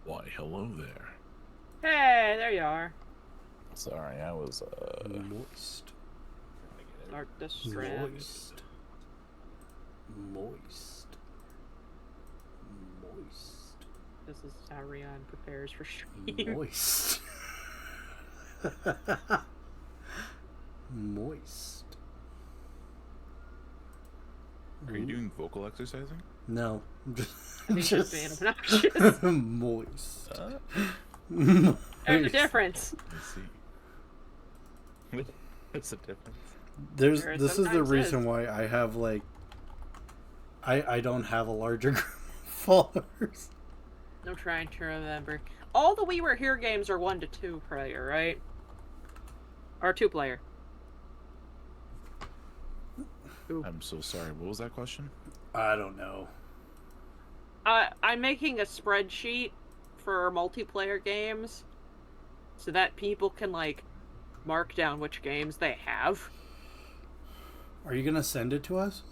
Why, hello there. Hey, there you are. Sorry, I was, Moist. trying to get Start the strand. Moist. Moist. Moist. This is how Rion prepares for stream. Moist. Moist. Are you doing vocal exercising? No. I'm I think just being obnoxious. moist. There's a Moist. difference. Let's see. What's the difference? This is the sometimes reason is. why I have like I don't have a larger group of followers. I'm trying to remember. All the We Were Here games are 1 to 2 player, right? Or 2 player. Ooh. I'm so sorry. What was that question? I don't know. I'm making a spreadsheet for multiplayer games so that people can, like, mark down which games they have. Are you gonna send it to us?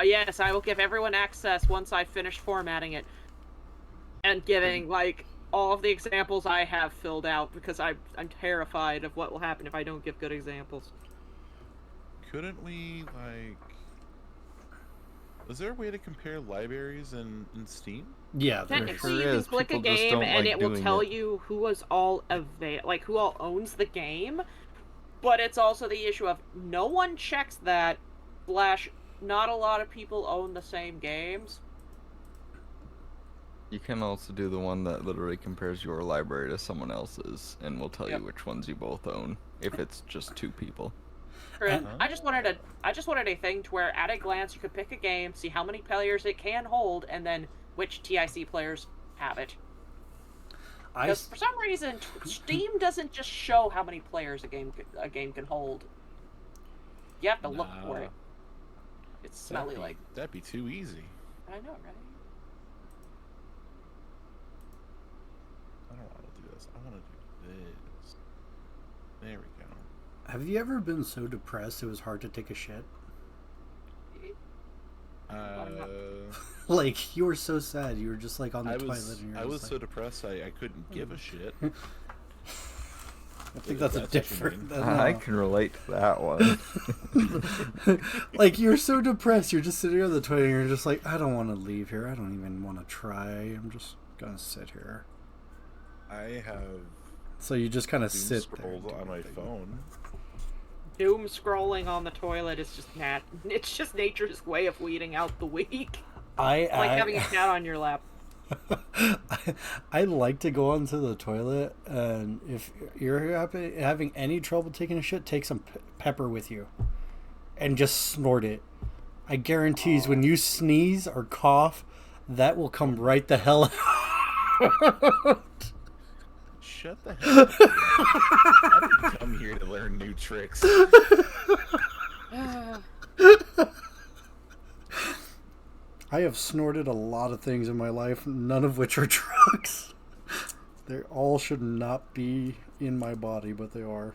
Yes, I will give everyone access once I finish formatting it. And giving, like, all of the examples I have filled out because I'm terrified of what will happen if I don't give good examples. Couldn't we, like... Is there a way to compare libraries in Steam? Yeah, there Technically, sure you can is. click a People just game don't and like it will doing tell it. you who was all who all owns the game. But it's also the issue of no one checks that. Slash, not a lot of people own the same games. You can also do the one that literally compares your library to someone else's and will tell Yep. you which ones you both own if it's just 2 people. And- I just wanted a thing to where at a glance you could pick a game, see how many players it can hold, and then which TIC players have it. Because for some reason, Steam doesn't just show how many players a game can hold. You have to look for it. It's smelly like. That'd be too easy. I know, right? I don't want to do this. I want to do this. There we go. Have you ever been so depressed it was hard to take a shit? Like you were so sad, you were just like on the toilet. And I was like, so depressed I couldn't give a shit. I think that's a different. I can relate to that one. Like you're so depressed, you're just sitting on the toilet and you're just like, I don't want to leave here. I don't even want to try. I'm just gonna sit here. I have So you just kind of doom sit there. scrolled on my phone. Doom scrolling on the toilet is just it's just nature's way of weeding out the weak. It's like having a cat on your lap. I like to go onto the toilet, and if you're having any trouble taking a shit, take some pepper with you, and just snort it. I guarantees when you sneeze or cough, that will come right the hell out. Shut the hell up. I didn't come here to learn new tricks. I have snorted a lot of things in my life, none of which are drugs. They all should not be in my body, but they are.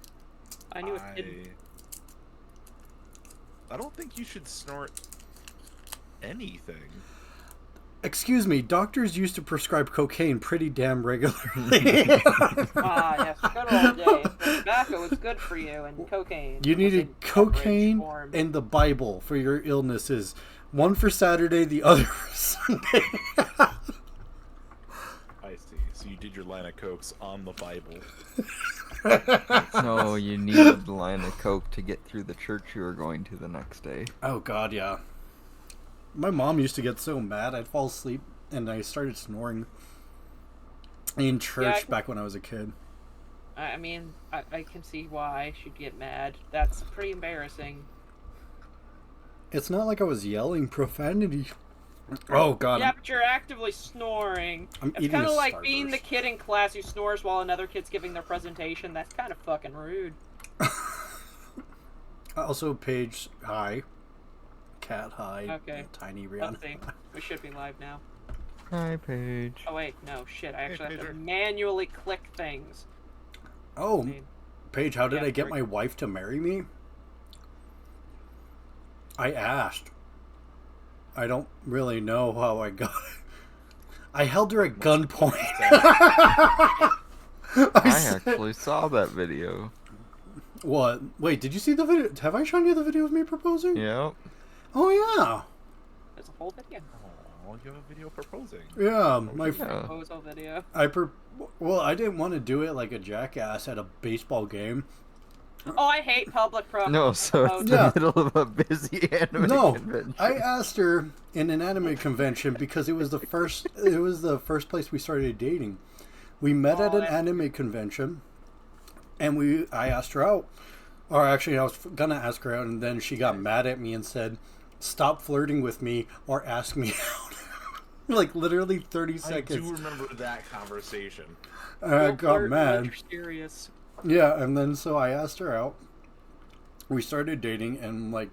I knew a kid. I don't think you should snort anything. Excuse me, doctors used to prescribe cocaine pretty damn regularly. Yes, good old days. Tobacco is good for you, and cocaine. You was needed in cocaine beverage form. and the Bible for your illnesses. One for Saturday, the other for Sunday. I see. So you did your line of cokes on the Bible. No, you needed the line of coke to get through the church you were going to the next day. Oh, God, yeah. My mom used to get so mad, I'd fall asleep, and I started snoring in church back when I was a kid. I mean, I can see why she'd get mad. That's pretty embarrassing. It's not like I was yelling profanity. Oh, God. Yeah, but you're actively snoring. I'm It's eating kind a of like being the Starburst. kid in class who snores while another kid's giving their presentation. That's kind of fucking rude. Also, Paige, hi. Cat, hi. Okay. Tiny Let's Rihanna. see. We should be live now. Hi, Paige. Oh wait, no, shit. I actually have to Pager. manually click things. Oh, Paige, how did Yeah, I get sorry. my wife to marry me? I asked. I don't really know how I got it. I held her at gunpoint. I actually saw that video. What? Wait, did you see the video? Have I shown you the video of me proposing? Yep. Oh, yeah. There's a whole video. Oh, you have a video proposing. Yeah, Yeah. Proposal video. Well, I didn't want to do it like a jackass at a baseball game. Oh, I hate public No, so it's Yeah. the middle of a busy anime No, convention. I asked her in an anime convention because it was the first place we started dating. We met at an anime convention, and I asked her out. Or actually, I was gonna ask her out, and then she got mad at me and said, "Stop flirting with me or ask me out." Like literally 30 seconds. I do remember that conversation. I got mad. You're serious. Yeah, and then so I asked her out. We started dating, and like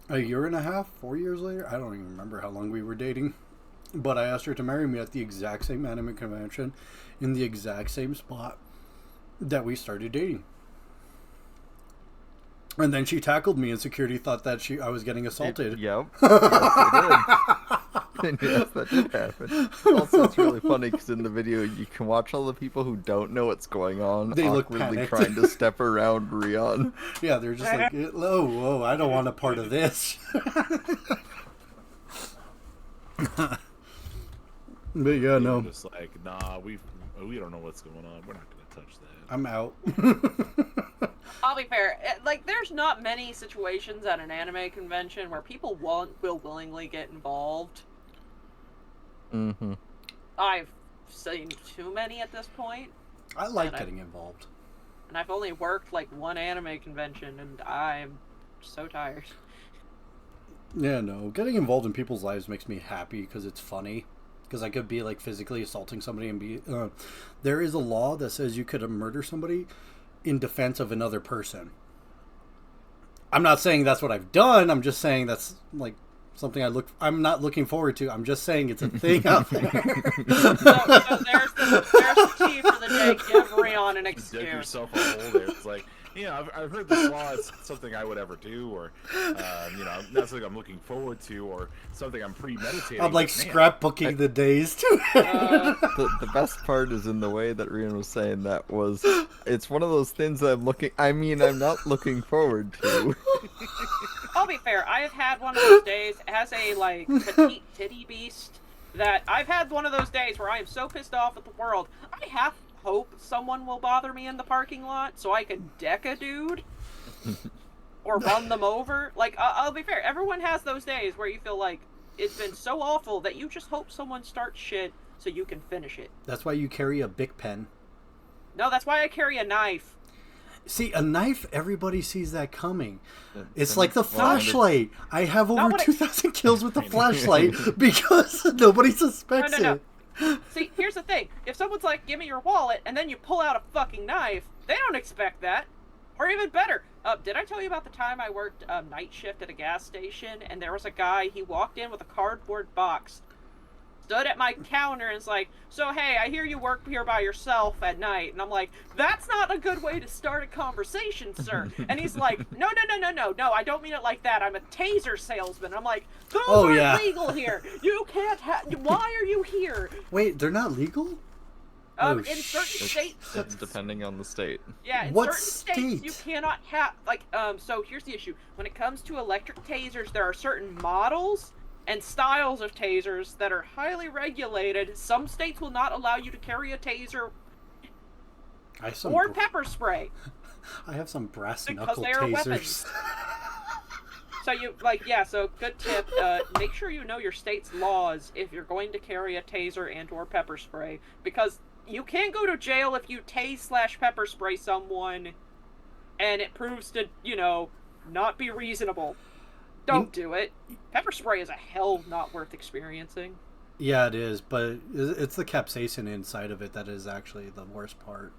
a year and a half, 4 years later, I don't even remember how long we were dating. But I asked her to marry me at the exact same anime convention, in the exact same spot that we started dating. And then she tackled me, and security thought that I was getting assaulted. Yep. Yes, it did. Yes, that did happen. Also, it's really funny because in the video you can watch all the people who don't know what's going on. They look awkwardly panicked. trying to step around Rion. Yeah, they're just like, whoa, I don't want a part of this. But yeah, no. Just like, nah, we don't know what's going on. We're not gonna touch that. I'm out. I'll be fair. Like, there's not many situations at an anime convention where people will willingly get involved. Mm-hmm. I've seen too many at this point, I like getting involved. and I've only worked like one anime convention, and I'm so tired. Yeah, no. Getting involved in people's lives makes me happy because it's funny. Because I could be like physically assaulting somebody and be... there is a law that says you could murder somebody in defense of another person. I'm not saying that's what I've done. I'm just saying that's like something I'm not looking forward to. I'm just saying it's a thing out there. So there's the tea for the day. Give Rion an Dig excuse. yourself a hole there. It's like, I've heard this law is something I would ever do, or not something I'm looking forward to, or something I'm premeditating. I'm like but, man, scrapbooking the days too. The best part is in the way that Rion was saying that was, it's one of those things that I'm not looking forward to. I'll be fair. I have had one of those days as a like petite titty beast that I've had one of those days where I am so pissed off at the world. I half hope someone will bother me in the parking lot so I can deck a dude or run them over. Like, I'll be fair. Everyone has those days where you feel like it's been so awful that you just hope someone starts shit so you can finish it. That's why you carry a Bic pen. No, that's why I carry a knife. See, a knife, everybody sees that coming. It's Then- like the well, flashlight. I have over what it- 2,000 kills with the flashlight because nobody suspects No. it. See, here's the thing. If someone's like, give me your wallet, and then you pull out a fucking knife, they don't expect that. Or even better, did I tell you about the time I worked night shift at a gas station, and there was a guy, he walked in with a cardboard box, stood at my counter, and was like, so hey, I hear you work here by yourself at night. And I'm like, that's not a good way to start a conversation, sir. And he's like, no, I don't mean it like that. I'm a taser salesman. And I'm like, those aren't legal here. You can't why are you here? Wait, they're not legal? In certain states. It's depending on the state. Yeah, in What certain states state? you cannot have so here's the issue. When it comes to electric tasers, there are certain models and styles of tasers that are highly regulated. Some states will not allow you to carry a taser or pepper spray. I have some brass Because knuckle they are tasers. weapons. So good tip, make sure you know your state's laws if you're going to carry a taser and or pepper spray, because you can't go to jail if you tase/pepper spray someone and it proves to, not be reasonable. Don't do it. Pepper spray is a hell not worth experiencing. Yeah, it is, but it's the capsaicin inside of it that is actually the worst part.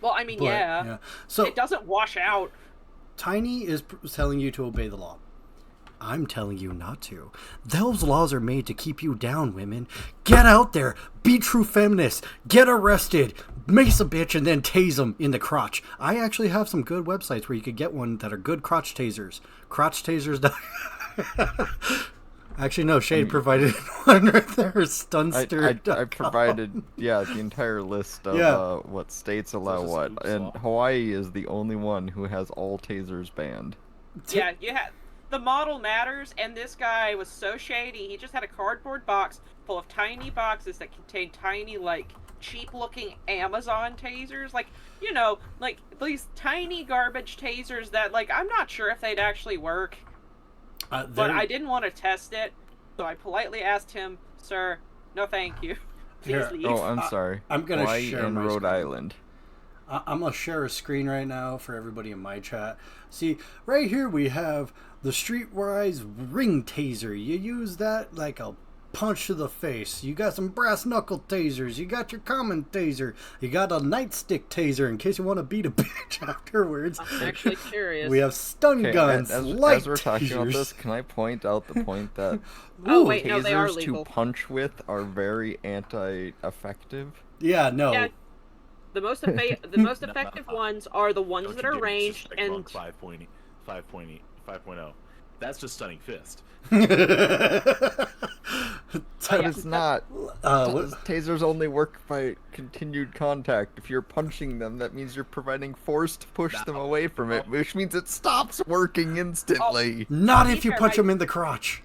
Well, I mean, yeah. So it doesn't wash out. Tiny is telling you to obey the law. I'm telling you not to. Those laws are made to keep you down, women. Get out there. Be true feminists. Get arrested. Mace a bitch and then tase them in the crotch. I actually have some good websites where you could get one that are good crotch tasers. Crotch tasers. Actually, no. Shade provided one right there. Stunster. I provided the entire list of what states allow So what, it's a and scoop Hawaii is the only one who has all tasers banned. Yeah, the model matters, and this guy was so shady. He just had a cardboard box full of tiny boxes that contained tiny, like, cheap-looking Amazon tasers. Like, you know, like, these tiny garbage tasers that, like, I'm not sure if they'd actually work. But I didn't want to test it, so I politely asked him, "Sir, no thank you. Please Here. leave." Oh, I'm sorry. I'm gonna Hawaii share and my Rhode screen. Island. I'm going to share a screen right now for everybody in my chat. See, right here we have the Streetwise Ring Taser. You use that like a punch to the face. You got some brass knuckle tasers. You got your common taser. You got a nightstick taser in case you want to beat a bitch afterwards. I'm actually curious. We have stun guns, light as we're talking about tasers. this, can I point out the point that Oh, Ooh, wait, no, they are tasers legal. to punch with are very anti-effective? Yeah, no. Yeah, the most effective ones are the ones Don't that you are dare ranged disrespect and 5.0. That's just stunning fist. That yeah. is not. What- Tasers only work by continued contact. If you're punching them, that means you're providing force to push them away from it, which means it stops working instantly. Not To if be you fair, punch my- them in the crotch.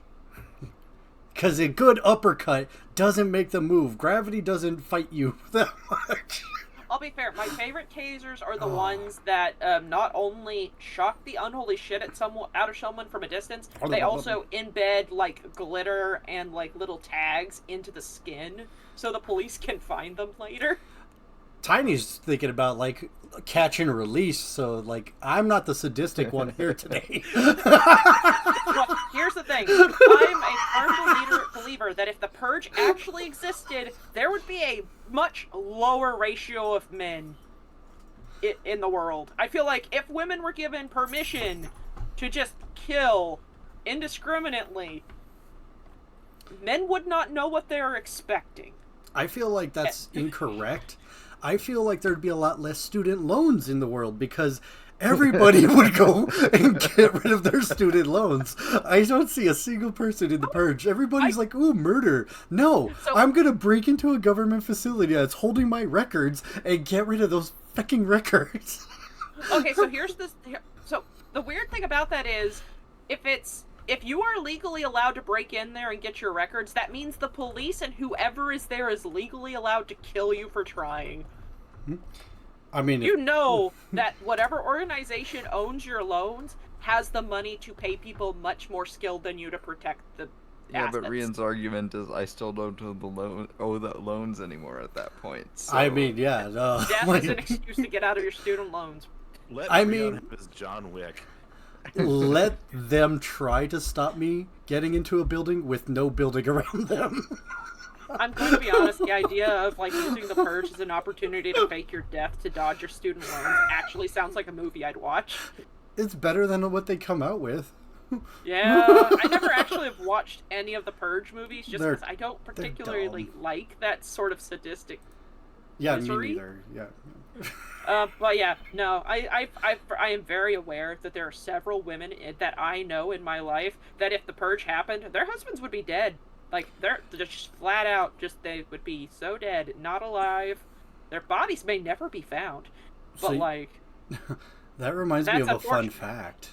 Because a good uppercut doesn't make them move. Gravity doesn't fight you that much. I'll be fair, my favorite tasers are the ones that not only shock the unholy shit out of someone from a distance, they also embed like glitter and like little tags into the skin so the police can find them later. Tiny's thinking about like catch and release, so like I'm not the sadistic one here today. Well, here's the thing. I'm a firm believer that if the Purge actually existed, there would be a much lower ratio of men in the world. I feel like if women were given permission to just kill indiscriminately, men would not know what they're expecting. I feel like that's incorrect. I feel like there'd be a lot less student loans in the world because everybody would go and get rid of their student loans. I don't see a single person in the Purge. Everybody's like, ooh, murder. No, So- I'm going to break into a government facility that's holding my records and get rid of those fucking records. Okay, so so the weird thing about that is if you are legally allowed to break in there and get your records, that means the police and whoever is there is legally allowed to kill you for trying. I mean, You know that whatever organization owns your loans has the money to pay people much more skilled than you to protect the Yeah, assets. but Rian's argument is I still don't owe the loans anymore at that point. So. I mean, yeah. No, Death like, is an excuse to get out of your student loans. I Rion mean- have his John Wick. let them try to stop me getting into a building with no building around them. I'm going to be honest, the idea of like using the Purge as an opportunity to fake your death to dodge your student loans actually sounds like a movie I'd watch. It's better than what they come out with. Yeah, I never actually have watched any of the Purge movies just They're- because I don't particularly like that sort of sadistic. Yeah, Misery? me neither. Yeah. But yeah, no, I am very aware that there are several women that I know in my life that if the Purge happened, their husbands would be dead. Like, they're just flat out, they would be so dead, not alive. Their bodies may never be found. But, So- like, That reminds me of That's a fun unfortunate. fact.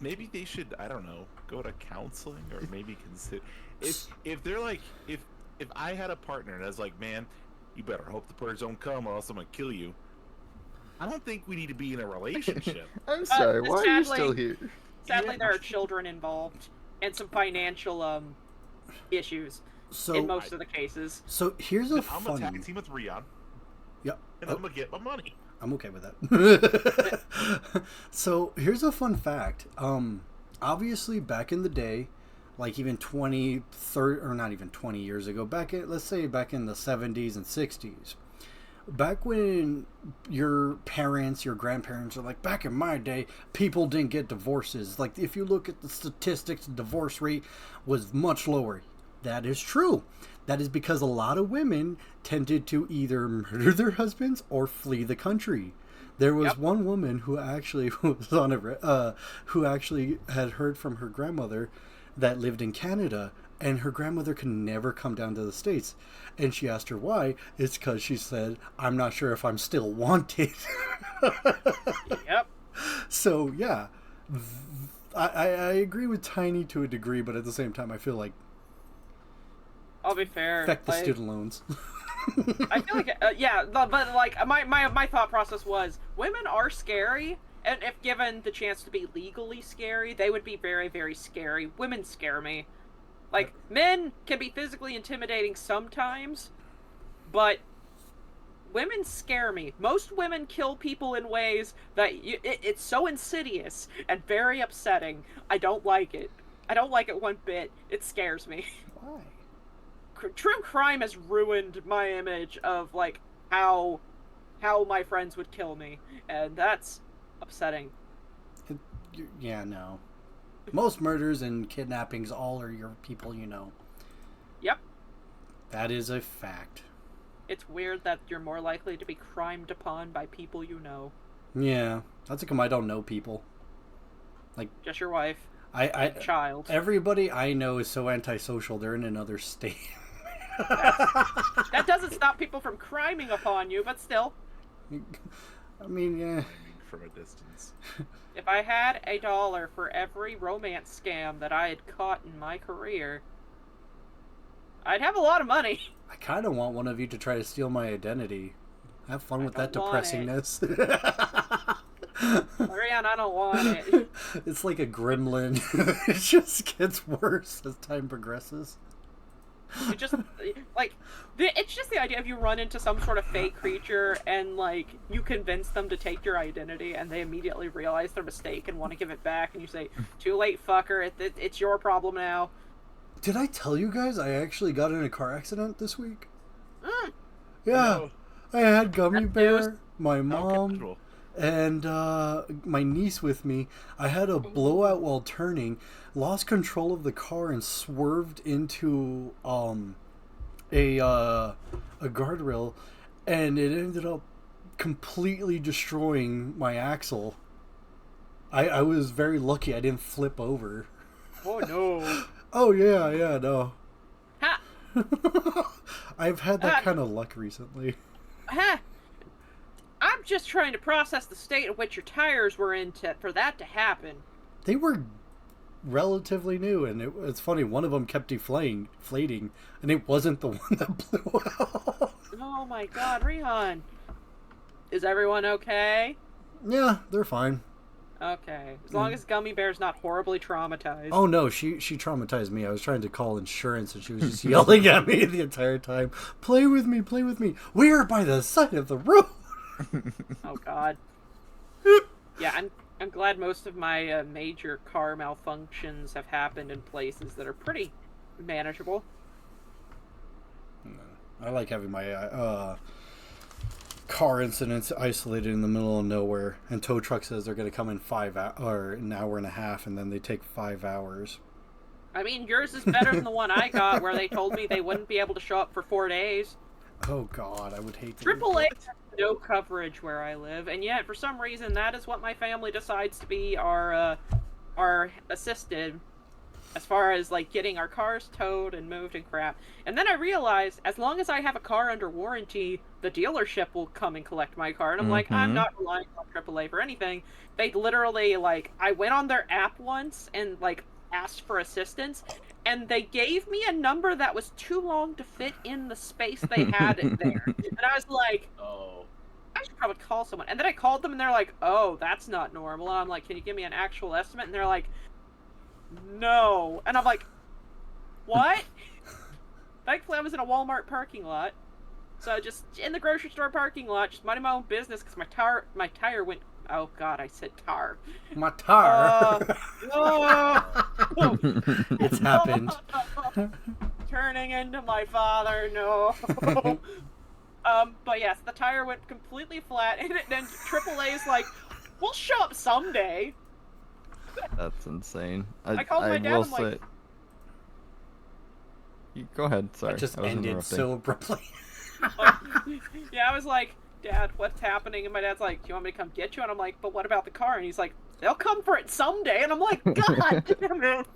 Maybe they should, I don't know, go to counseling or maybe consider if they're like if I had a partner that's like, man, you better hope the Purge don't come or else I'm gonna kill you. I don't think we need to be in a relationship. I'm sorry, why are you sadly- still here? sadly Yeah. there are children involved and some financial, issues in So, most of the cases. so here's a I'm gonna tag fun. team with Rion Yep. and I'm gonna get my money. I'm okay with that. So here's a fun fact. Obviously, back in the day, like even 20, 30, or not even 20 years ago, let's say back in the 70s and 60s, back when your parents, your grandparents are like, back in my day, people didn't get divorces. Like, if you look at the statistics, the divorce rate was much lower. That is true. That is because a lot of women tended to either murder their husbands or flee the country. There was Yep. one woman who actually was on who actually had heard from her grandmother that lived in Canada, and her grandmother could never come down to the States. And she asked her why. It's because she said, I'm not sure if I'm still wanted. Yep. So, yeah. I agree with Tiny to a degree, but at the same time, I feel like I'll be fair. affect the student loans. I feel like, yeah, but like my thought process was women are scary, and if given the chance to be legally scary, they would be very, very scary. Women scare me. Like, men can be physically intimidating sometimes, but women scare me. Most women kill people in ways that it's so insidious and very upsetting. I don't like it. I don't like it one bit. It scares me. Why? True crime has ruined my image of, like, how my friends would kill me, and that's upsetting. Yeah, no. Most murders and kidnappings all are your people you know. Yep. That is a fact. It's weird that you're more likely to be crimed upon by people you know. Yeah, that's how come I don't know people. Like, just your wife. I child. Everybody I know is so antisocial. They're in another state. That doesn't stop people from criming upon you, but still. I mean, yeah. From a distance. If I had $1 for every romance scam that I had caught in my career, I'd have a lot of money. I kind of want one of you to try to steal my identity. Have fun with that depressingness. Rion, I don't want it. It's like a gremlin. It just gets worse as time progresses. It just, like, it's just the idea of you run into some sort of fake creature and, like, you convince them to take your identity and they immediately realize their mistake and want to give it back and you say, too late, fucker, it's your problem now. Did I tell you guys I actually got in a car accident this week? Mm. Yeah. No. I had Gummy Bear, my How mom, casual. and my niece with me. I had a blowout while turning, lost control of the car, and swerved into a guardrail, and it ended up completely destroying my axle. I was very lucky I didn't flip over. Oh no. Oh yeah, no. Ha! I've had that kind of luck recently. Ha! I'm just trying to process the state in which your tires were in for that to happen. They were relatively new, and it's funny, one of them kept deflating, and it wasn't the one that blew out. Oh my god, Rihan. Is everyone okay? Yeah, they're fine. Okay. As long as Gummy Bear's not horribly traumatized. Oh no, she traumatized me. I was trying to call insurance, and she was just yelling at me the entire time. Play with me, play with me. We're by the side of the road. Oh god. Yeah, I'm glad most of my major car malfunctions have happened in places that are pretty manageable. I like having my car incidents isolated in the middle of nowhere, and tow truck says they're going to come in an hour and a half, and then they take 5 hours. I mean, yours is better than the one I got where they told me they wouldn't be able to show up for 4 days. Oh god, I would hate to. AAA has no coverage where I live, and yet for some reason that is what my family decides to be our assisted as far as like getting our cars towed and moved and crap. And then I realized as long as I have a car under warranty, the dealership will come and collect my car. And I'm like, I'm not relying on AAA for anything. They literally, like, I went on their app once and like asked for assistance, and they gave me a number that was too long to fit in the space they had in there. And I was like, Oh. I should probably call someone. And then I called them and they're like, oh, that's not normal. And I'm like, can you give me an actual estimate? And they're like, no. And I'm like, what? Thankfully I was in a Walmart parking lot. So just in the grocery store parking lot, just minding my own business because my tire went, oh god, I said tar. My tar. No. It's happened. Turning into my father, no. But yes, the tire went completely flat, and then AAA is like, we'll show up someday. That's insane. I called my dad, will I'm like... Go ahead, sorry. It just I was ended interrupting. so abruptly. Yeah, I was like, Dad, what's happening? And my dad's like, do you want me to come get you? And I'm like, but what about the car? And he's like, they'll come for it someday. And I'm like, God damn it.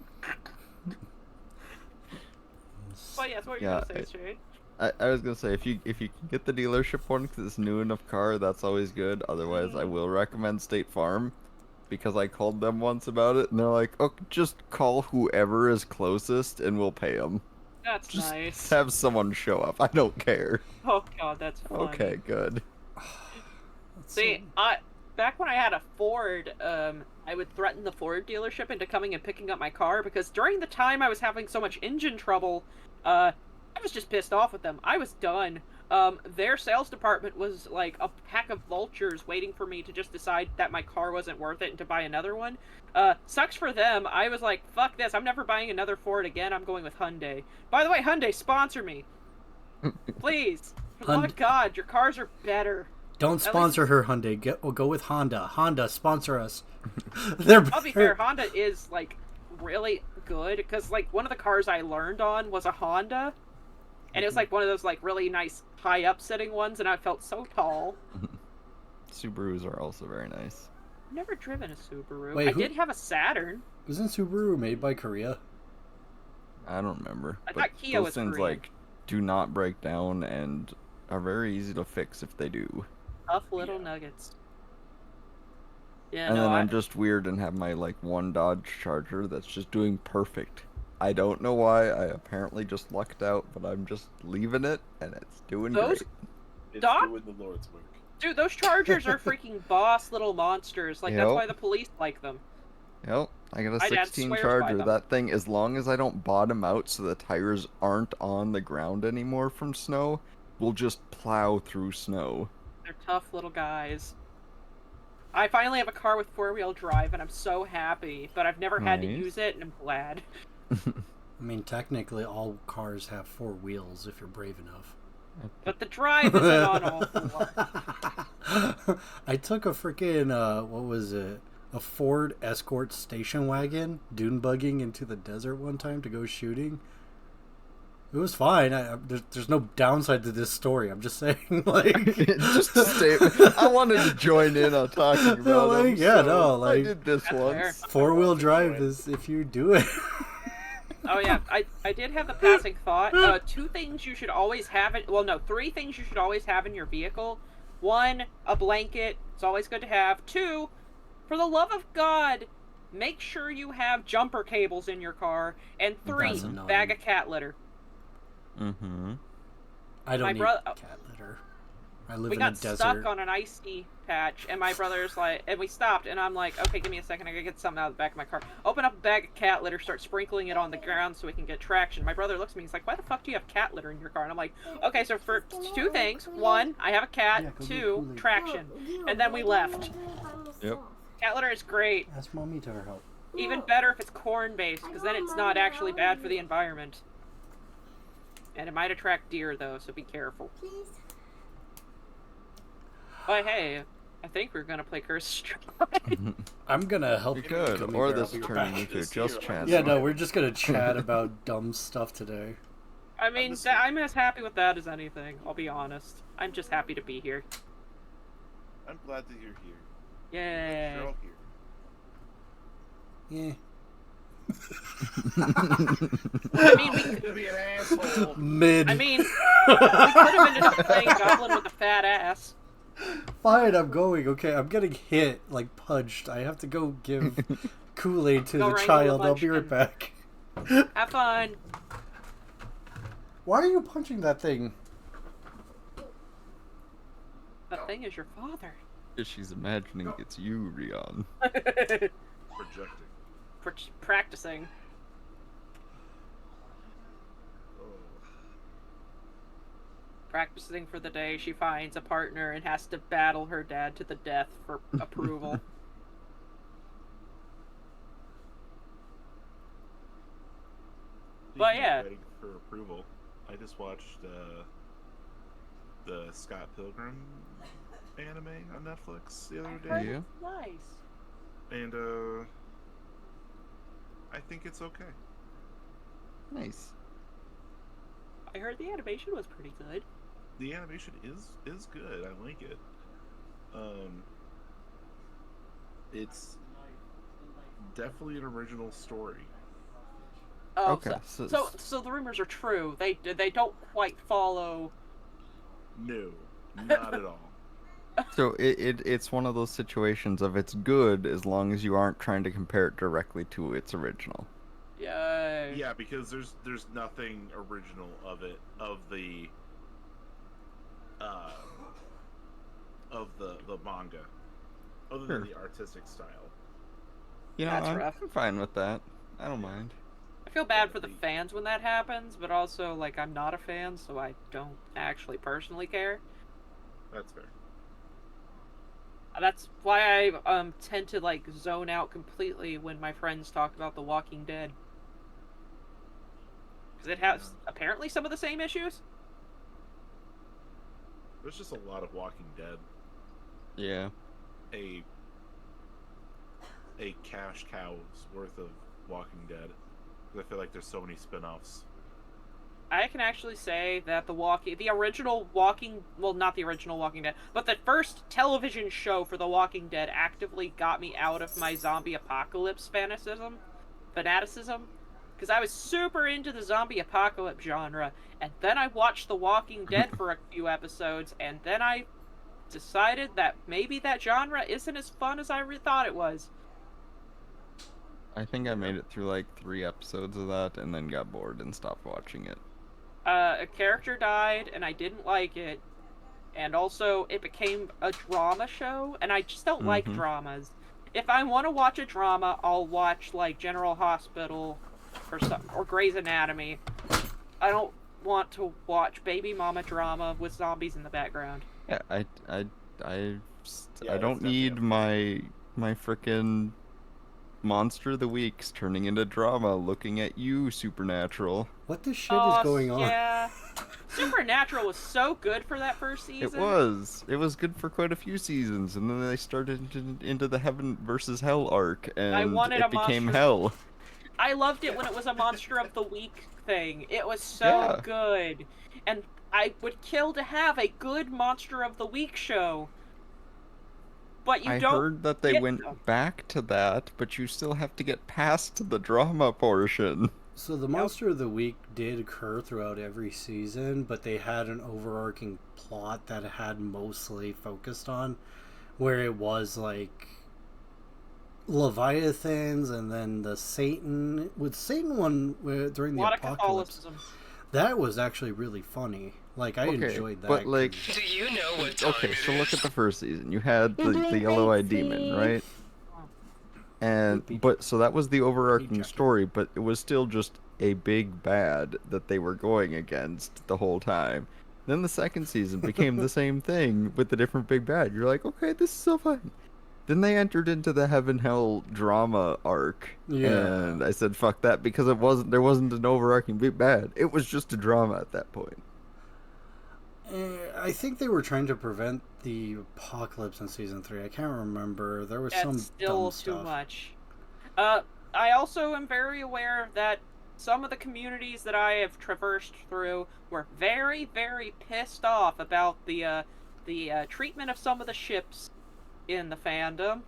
But yes, what were you Yeah, gonna say, Shane? I was gonna say if you can get the dealership one because it's a new enough car, that's always good. Otherwise, I will recommend State Farm because I called them once about it and they're like, "Oh, just call whoever is closest and we'll pay them. That's Just nice. have someone show up. I don't care." Oh god, that's funny. Okay, good. See, back when I had a Ford, I would threaten the Ford dealership into coming and picking up my car because during the time I was having so much engine trouble, I was just pissed off with them. I was done. Their sales department was like a pack of vultures waiting for me to just decide that my car wasn't worth it and to buy another one. Sucks for them. I was like, fuck this. I'm never buying another Ford again. I'm going with Hyundai. By the way, Hyundai, sponsor me. Please. For the love of God, your cars are better. Don't sponsor her, Hyundai. Go with Honda. Honda, sponsor us. They're I'll be fair, Honda is, like, really good, because, like, one of the cars I learned on was a Honda, and it was, like, one of those, like, really nice high-up sitting ones, and I felt so tall. Subarus are also very nice. I've never driven a Subaru. Wait, I did have a Saturn. Wasn't Subaru made by Korea? I don't remember. I but thought Kia those was things, Korean. like, do not break down and are very easy to fix if they do. Tough little nuggets. Yeah, And no, then I'm just weird and have my, like, one Dodge Charger that's just doing perfect. I don't know why. I apparently just lucked out, but I'm just leaving it, and it's doing Those- great. It's Doc? doing the Lord's work. Dude, those Chargers are freaking boss little monsters. Like, that's Yep. why the police like them. Yep, I got a My dad 16 swears by Charger. them. That thing, as long as I don't bottom out so the tires aren't on the ground anymore from snow, will just plow through snow. They're tough little guys. I finally have a car with four-wheel drive, and I'm so happy. But I've never had to Nice. use it, and I'm glad. I mean, technically, all cars have 4 wheels if you're brave enough. But the drive isn't on all four. I took a freaking, what was it? A Ford Escort station wagon dune bugging into the desert one time to go shooting. It was fine. There's no downside to this story. I'm just saying, like, Just a statement. I wanted to join in on talking about like, them, yeah, so no, like, I did this That's once. fair. 4-wheel drive is if you do it. Oh yeah, I did have the passing thought. 2 things you should always have in, well no, 3 things you should always have in your vehicle. 1, a blanket. It's always good to have. 2, for the love of God, make sure you have jumper cables in your car. And 3, That's annoying. bag of cat litter. Mm-hmm. I don't My need bro- cat litter. I live We in a got desert. stuck on an icy patch, and my brother's like, and we stopped, and I'm like, okay, give me a second, I gotta get something out of the back of my car. Open up a bag of cat litter, start sprinkling it on the ground so we can get traction. My brother looks at me, he's like, why the fuck do you have cat litter in your car? And I'm like, okay, so for 2 things. 1, I have a cat. Yeah, go get 2, Kool-Aid. traction. And then we left. Yep. Cat litter is great. Ask mommy to help. Even better if it's corn-based, because then it's not actually bad for the environment. And it might attract deer, though, so be careful. But hey, I think we're gonna play Curse Strike. I'm gonna help You you. could, Gummy or Bear. this I'll be turning back. into Just just here. chance. Yeah, no, we're just gonna chat about dumb stuff today. I mean, I'm as happy with that as anything, I'll be honest. I'm just happy to be here. I'm glad that you're here. Yay. You're all here. Yeah. I mean, we To be an asshole. Mid. I mean, we could have ended up playing Goblin with a fat ass. Fine, I'm going. Okay, I'm getting hit, like punched. I have to go give Kool-Aid to Go the wrangle child. the I'll be right munchkin. back. Have fun. Why are you punching that thing? That thing is your father. She's imagining it's you, Rion. Projecting. Practicing. Oh. Practicing for the day she finds a partner and has to battle her dad to the death for approval. But Speaking of yeah. waiting for approval, I just watched the Scott Pilgrim anime on Netflix the other day, Yeah. Nice. and I think it's okay. Nice. I heard the animation was pretty good. The animation is good. I like it. It's definitely an original story. Oh, Okay, so the rumors are true. They don't quite follow. No, not at all. so it's one of those situations of it's good as long as you aren't trying to compare it directly to its original. Yay. Yeah, because there's nothing original uh, of the manga, other than Sure. the artistic style. You know, That's rough. I'm fine with that. I don't mind. I feel bad for the fans when that happens, but also, like, I'm not a fan, so I don't actually personally care. That's fair. That's why I tend to, like, zone out completely when my friends talk about The Walking Dead. Because it has apparently some of the same issues. There's just a lot of Walking Dead. Yeah. A cash cow's worth of Walking Dead. I feel like there's so many spin-offs. I can actually say that the original Walking, well, not the original Walking Dead, but the first television show for The Walking Dead actively got me out of my zombie apocalypse fanaticism, because I was super into the zombie apocalypse genre, and then I watched The Walking Dead for a few episodes, and then I decided that maybe that genre isn't as fun as I thought it was. I think I made it through like 3 episodes of that and then got bored and stopped watching it. A character died, and I didn't like it. And also, it became a drama show, and I just don't like dramas. If I want to watch a drama, I'll watch, like, General Hospital or Grey's Anatomy. I don't want to watch baby mama drama with zombies in the background. Yeah, I Yeah, don't need my frickin' Monster of the Weeks turning into drama looking at you, Supernatural. What the shit is going on? Yeah. Supernatural was so good for that first season. It was. It was good for quite a few seasons, and then they started into the Heaven versus Hell arc, and it became hell. I loved it when it was a Monster of the Week thing. It was so good. And I would kill to have a good Monster of the Week show. But you don't. I heard that they went back to that, but you still have to get past the drama portion. So the Monster of the Week did occur throughout every season, but they had an overarching plot that had mostly focused on, where it was like Leviathans and then the Satan one during the apocalypse. That was actually really funny. Like, I enjoyed that. But like, do you know what time okay, so look at the first season. You had the yellow-eyed demon, right? And so that was the overarching story, but it was still just a big bad that they were going against the whole time. Then the second season became the same thing with a different big bad. You're like, okay, this is so fun. Then they entered into the Heaven Hell drama arc, and I said fuck that, because there wasn't an overarching big bad. It was just a drama at that point. I think they were trying to prevent the apocalypse in season 3. I can't remember. There was some still dumb stuff. Too much. I also am very aware that some of the communities that I have traversed through were very, very pissed off about the treatment of some of the ships in the fandom.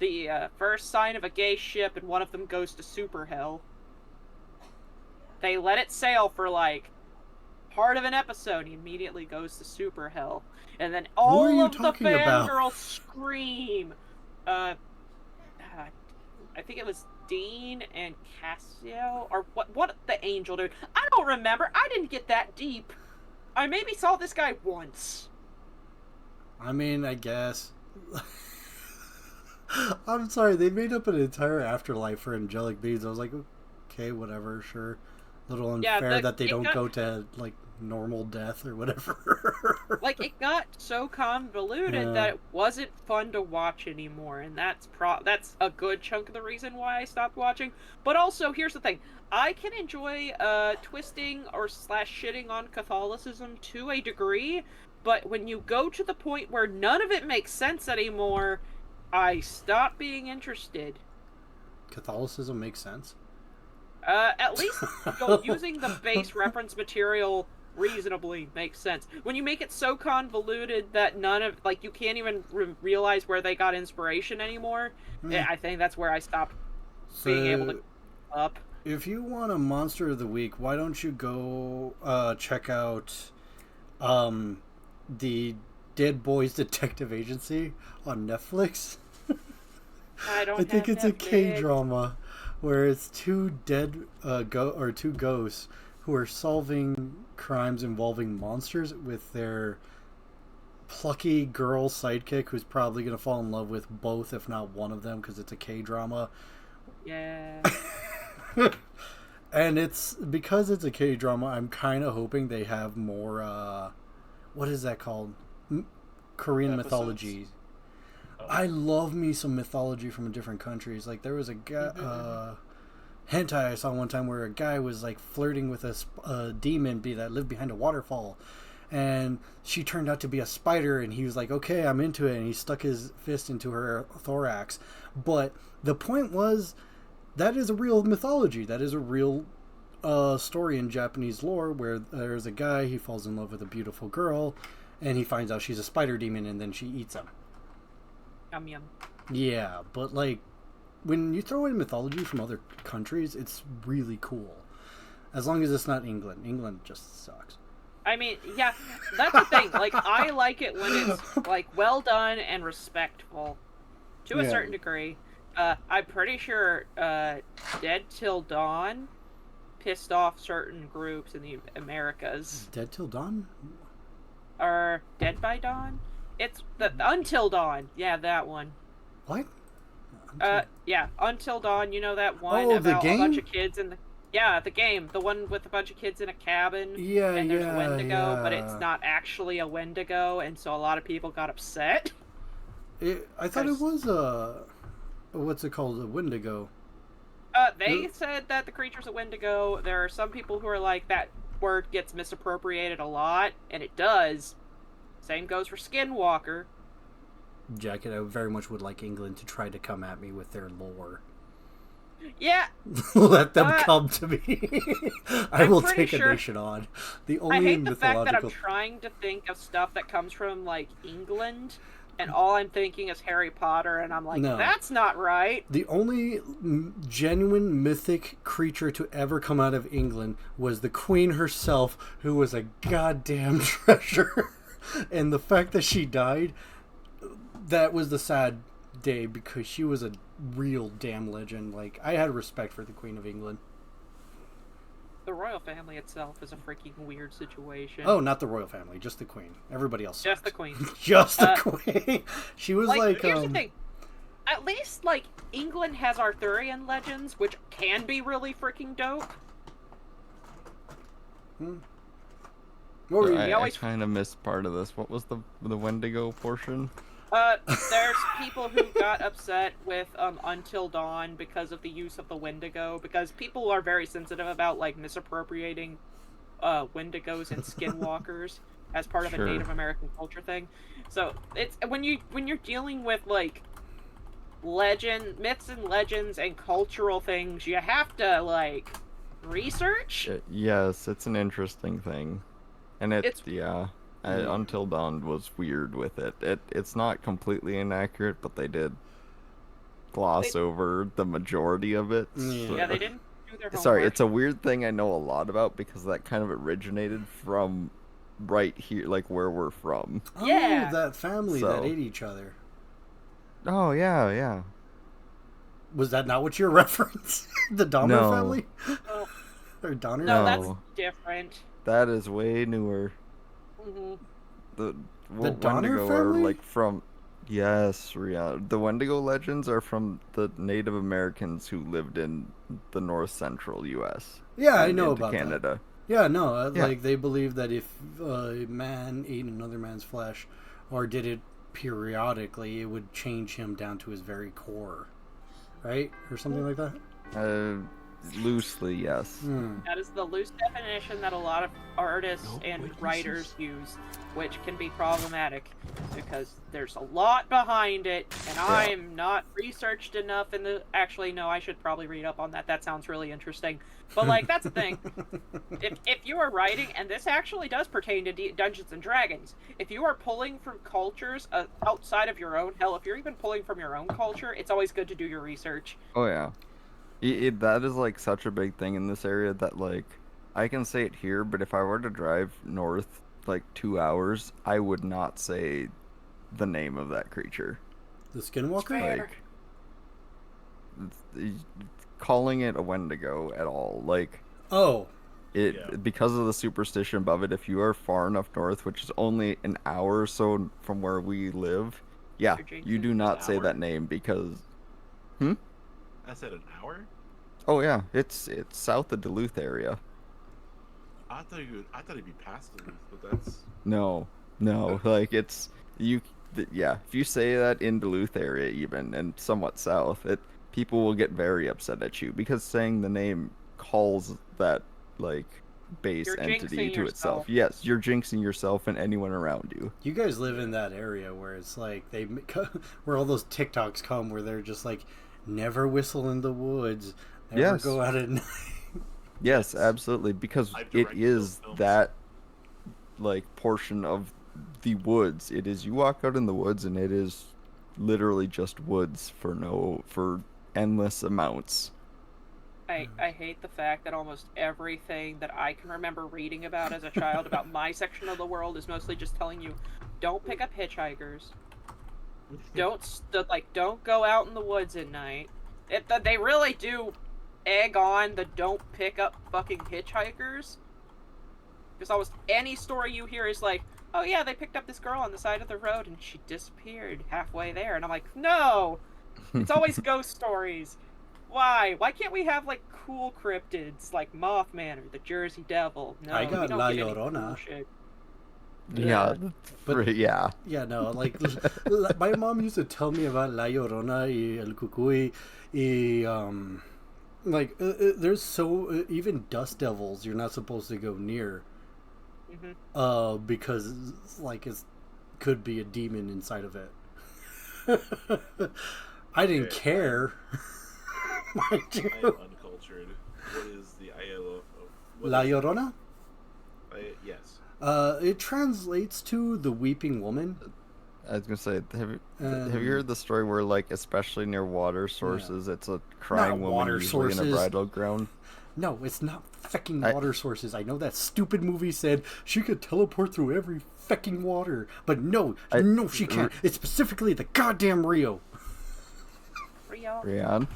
The first sign of a gay ship, and one of them goes to super hell. They let it sail for like part of an episode, he immediately goes to super hell, and then all of the fangirls scream. I think it was Dean and Cassio, or what the angel dude. I don't remember. I didn't get that deep. I maybe saw this guy once. I mean, I guess. I'm sorry, they made up an entire afterlife for angelic beings. I was like, okay, whatever, sure. A little unfair that they don't go to, like, normal death or whatever. Like, it got so convoluted that it wasn't fun to watch anymore, and that's a good chunk of the reason why I stopped watching. But also, here's the thing. I can enjoy twisting or shitting on Catholicism to a degree, but when you go to the point where none of it makes sense anymore, I stop being interested. Catholicism makes sense? At least using the base reference material reasonably makes sense. When you make it so convoluted that you can't even realize where they got inspiration anymore, I think that's where I stopped being able to up. If you want a monster of the week, why don't you go check out the Dead Boys Detective Agency on Netflix? I don't I think have it's a Netflix. K-drama where it's two two ghosts who are solving crimes involving monsters with their plucky girl sidekick who's probably going to fall in love with both, if not one of them, because it's a K-drama. Yeah. And it's because it's a K-drama, I'm kind of hoping they have more what is that called? Korean Episodes? mythology. I love me some mythology from different countries. Like there was a guy hentai I saw one time where a guy was like flirting with a demon that lived behind a waterfall, and she turned out to be a spider, and he was like, okay, I'm into it, and he stuck his fist into her thorax. But the point was, that is a real mythology. That is a real story in Japanese lore where there's a guy, he falls in love with a beautiful girl, and he finds out she's a spider demon, and then she eats him. Yum yum. Yeah, but like when you throw in mythology from other countries, it's really cool. As long as it's not England. England just sucks. I mean, yeah, that's the thing. Like, I like it when it's like well done and respectful, to a Yeah. certain degree. I'm pretty sure Dead Till Dawn pissed off certain groups in the Americas. Dead Till Dawn? Or Dead by Dawn? It's the Until Dawn. Yeah, that one. What? Yeah, Until Dawn. You know that one Oh, the about a bunch game? of kids in the. Yeah, the game. The one with a bunch of kids in a cabin. Yeah, And there's yeah, a Wendigo, but yeah. it's not actually a Wendigo, and so a lot of people got upset. I thought it was what's it called? A Wendigo. They said that the creature's a Wendigo. There are some people who are like, that word gets misappropriated a lot, and it does. Same goes for Skinwalker. Jacket, I very much would like England to try to come at me with their lore. Yeah, Let them come to me. I I'm will pretty take sure- a nation on. The only I hate the fact that I'm mythological. trying to think of stuff that comes from, like, England, and all I'm thinking is Harry Potter, and I'm like, No. that's not right. The only genuine mythic creature to ever come out of England was the Queen herself, who was a goddamn treasure. And the fact that she died, that was the sad day, because she was a real damn legend. Like, I had respect for the Queen of England. The royal family itself is a freaking weird situation. Oh, not the royal family, just the Queen. Everybody else Just the sucks. Queen. Just the Queen. She was like here's the thing. At least, like, England has Arthurian legends, which can be really freaking dope. What were you? We I always- kind of missed part of this. What was the Wendigo portion? There's people who got upset with Until Dawn because of the use of the Wendigo, because people are very sensitive about, like, misappropriating Wendigos and Skinwalkers as part of Sure. a Native American culture thing. So it's when you're dealing with, like, myths and legends and cultural things, you have to, like, research. Yes, it's an interesting thing, and It's- Until Dawn was weird with it. It's not completely inaccurate, but they did gloss over the majority of it. Yeah. Yeah, they didn't do their homework. Sorry, it's a weird thing I know a lot about because that kind of originated from right here, like where we're from. Oh, Yeah. that family that So- ate each other. Oh yeah. Was that not what your reference? The Donner No. family? Oh, Or Donner? no, No. that's different. That is way newer. Hmm. The Donner Wendigo family? are like from. Yes, Rihanna. The Wendigo legends are from the Native Americans who lived in the north central U.S. Yeah, I and know into about that. Canada. Yeah, no, Yeah. like they believe that if a man ate another man's flesh, or did it periodically, it would change him down to his very core, right, or something like that. Loosely, yes. That is the loose definition that a lot of artists and writers use, which can be problematic because there's a lot behind it, and I'm not researched enough in the. Actually, no, I should probably read up on that. That sounds really interesting. But like, that's the thing. If you are writing, and this actually does pertain to Dungeons and Dragons, if you are pulling from cultures outside of your own, hell, if you're even pulling from your own culture, it's always good to do your research. Oh yeah. That is like such a big thing in this area that like I can say it here, but if I were to drive north like 2 hours, I would not say the name of that creature. The Skinwalker? Fair. Like calling it a Wendigo at all, like Oh, because of the superstition above it, if you are far enough north, which is only an hour or so from where we live, yeah, You're you do jinxing not yourself. say that name because I said an hour. oh yeah, it's south of Duluth area. I thought it'd be past Duluth, but that's No, like it's yeah, if you say that in Duluth area even and somewhat south, people will get very upset at you because saying the name calls that like base You're entity jinxing to itself. Yes, you're jinxing yourself and anyone around you. you guys live in that area where it's like where all those TikToks come where they're just like, never whistle in the woods, never Yes. go out at night. Yes, absolutely, because I've it directed those is films. that like portion of the woods. It is you walk out in the woods and it is literally just woods for endless amounts. I hate the fact that almost everything that I can remember reading about as a child about my section of the world is mostly just telling you, don't pick up hitchhikers. Don't go out in the woods at night. They really do egg on the don't pick up fucking hitchhikers. Because almost any story you hear is like, oh yeah, they picked up this girl on the side of the road and she disappeared halfway there. And I'm like, no! It's always ghost stories. Why? Why can't we have like cool cryptids like Mothman or the Jersey Devil? No, I got we don't La get any Llorona. cool shit. Yeah, But- yeah. Yeah, no, like my mom used to tell me about La Llorona y El Cucuy y there's even dust devils you're not supposed to go near because like it could be a demon inside of it. I didn't care. Mind I am you. uncultured. What is the ILO? La Llorona? Yes. It translates to the weeping woman. I was gonna say, have you heard the story where, like, especially near water sources, it's a crying Not woman water usually in sources. a bridal ground? No, it's not fucking water sources. I know that stupid movie said she could teleport through every fucking water, but no, she can't. It's specifically the goddamn Rio. Rio. Rian,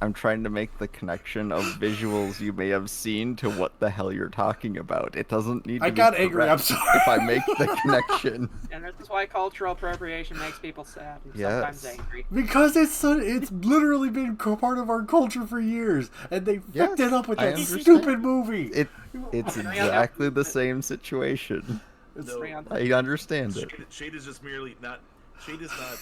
I'm trying to make the connection of visuals you may have seen to what the hell you're talking about. It doesn't need to I be got angry. I'm correct sorry. if I make the connection. And this is why cultural appropriation makes people sad and Yes. sometimes angry. Because it's literally been part of our culture for years, and they fucked it up with I that understand. stupid movie. It's exactly the same situation. No, I understand it. Shade is just merely not. Shade is not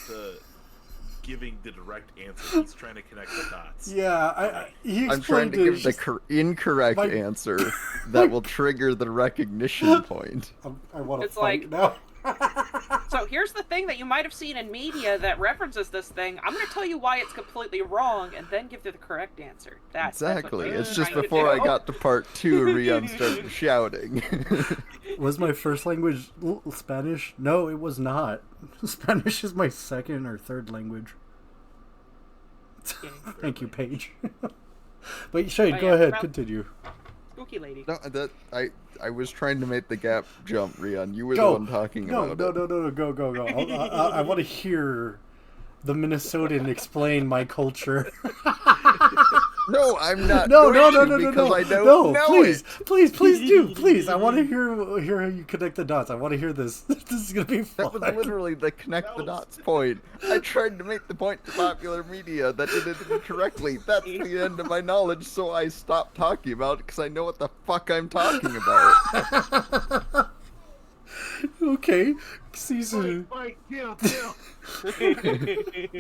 giving the direct answer. He's trying to connect the dots. Yeah, he I'm trying explained to it. give the incorrect my- answer that will trigger the recognition point. I want to It's fight like- now. So here's the thing that you might have seen in media that references this thing. I'm going to tell you why it's completely wrong, and then give you the correct answer. That's what Exactly. you're It's just trying to before I do. got to part 2, Rian started shouting. Was my first language Spanish? No, it was not. Spanish is my second or third language. Thank you, Paige. But Shade, Oh, go yeah, ahead, well- continue. Spooky lady. No, I was trying to make the gap jump, Rian. You were Go. the one talking No, about it. no, go. I want to hear the Minnesotan explain my culture. No, I'm not. No, going to because I don't know please, it. please do, please. I want to hear how you connect the dots. I want to hear this. This is gonna be fun. That was literally the connect the dots point. I tried to make the point to popular media that did it incorrectly. That's the end of my knowledge, so I stopped talking about it because I know what the fuck I'm talking about. Okay, season.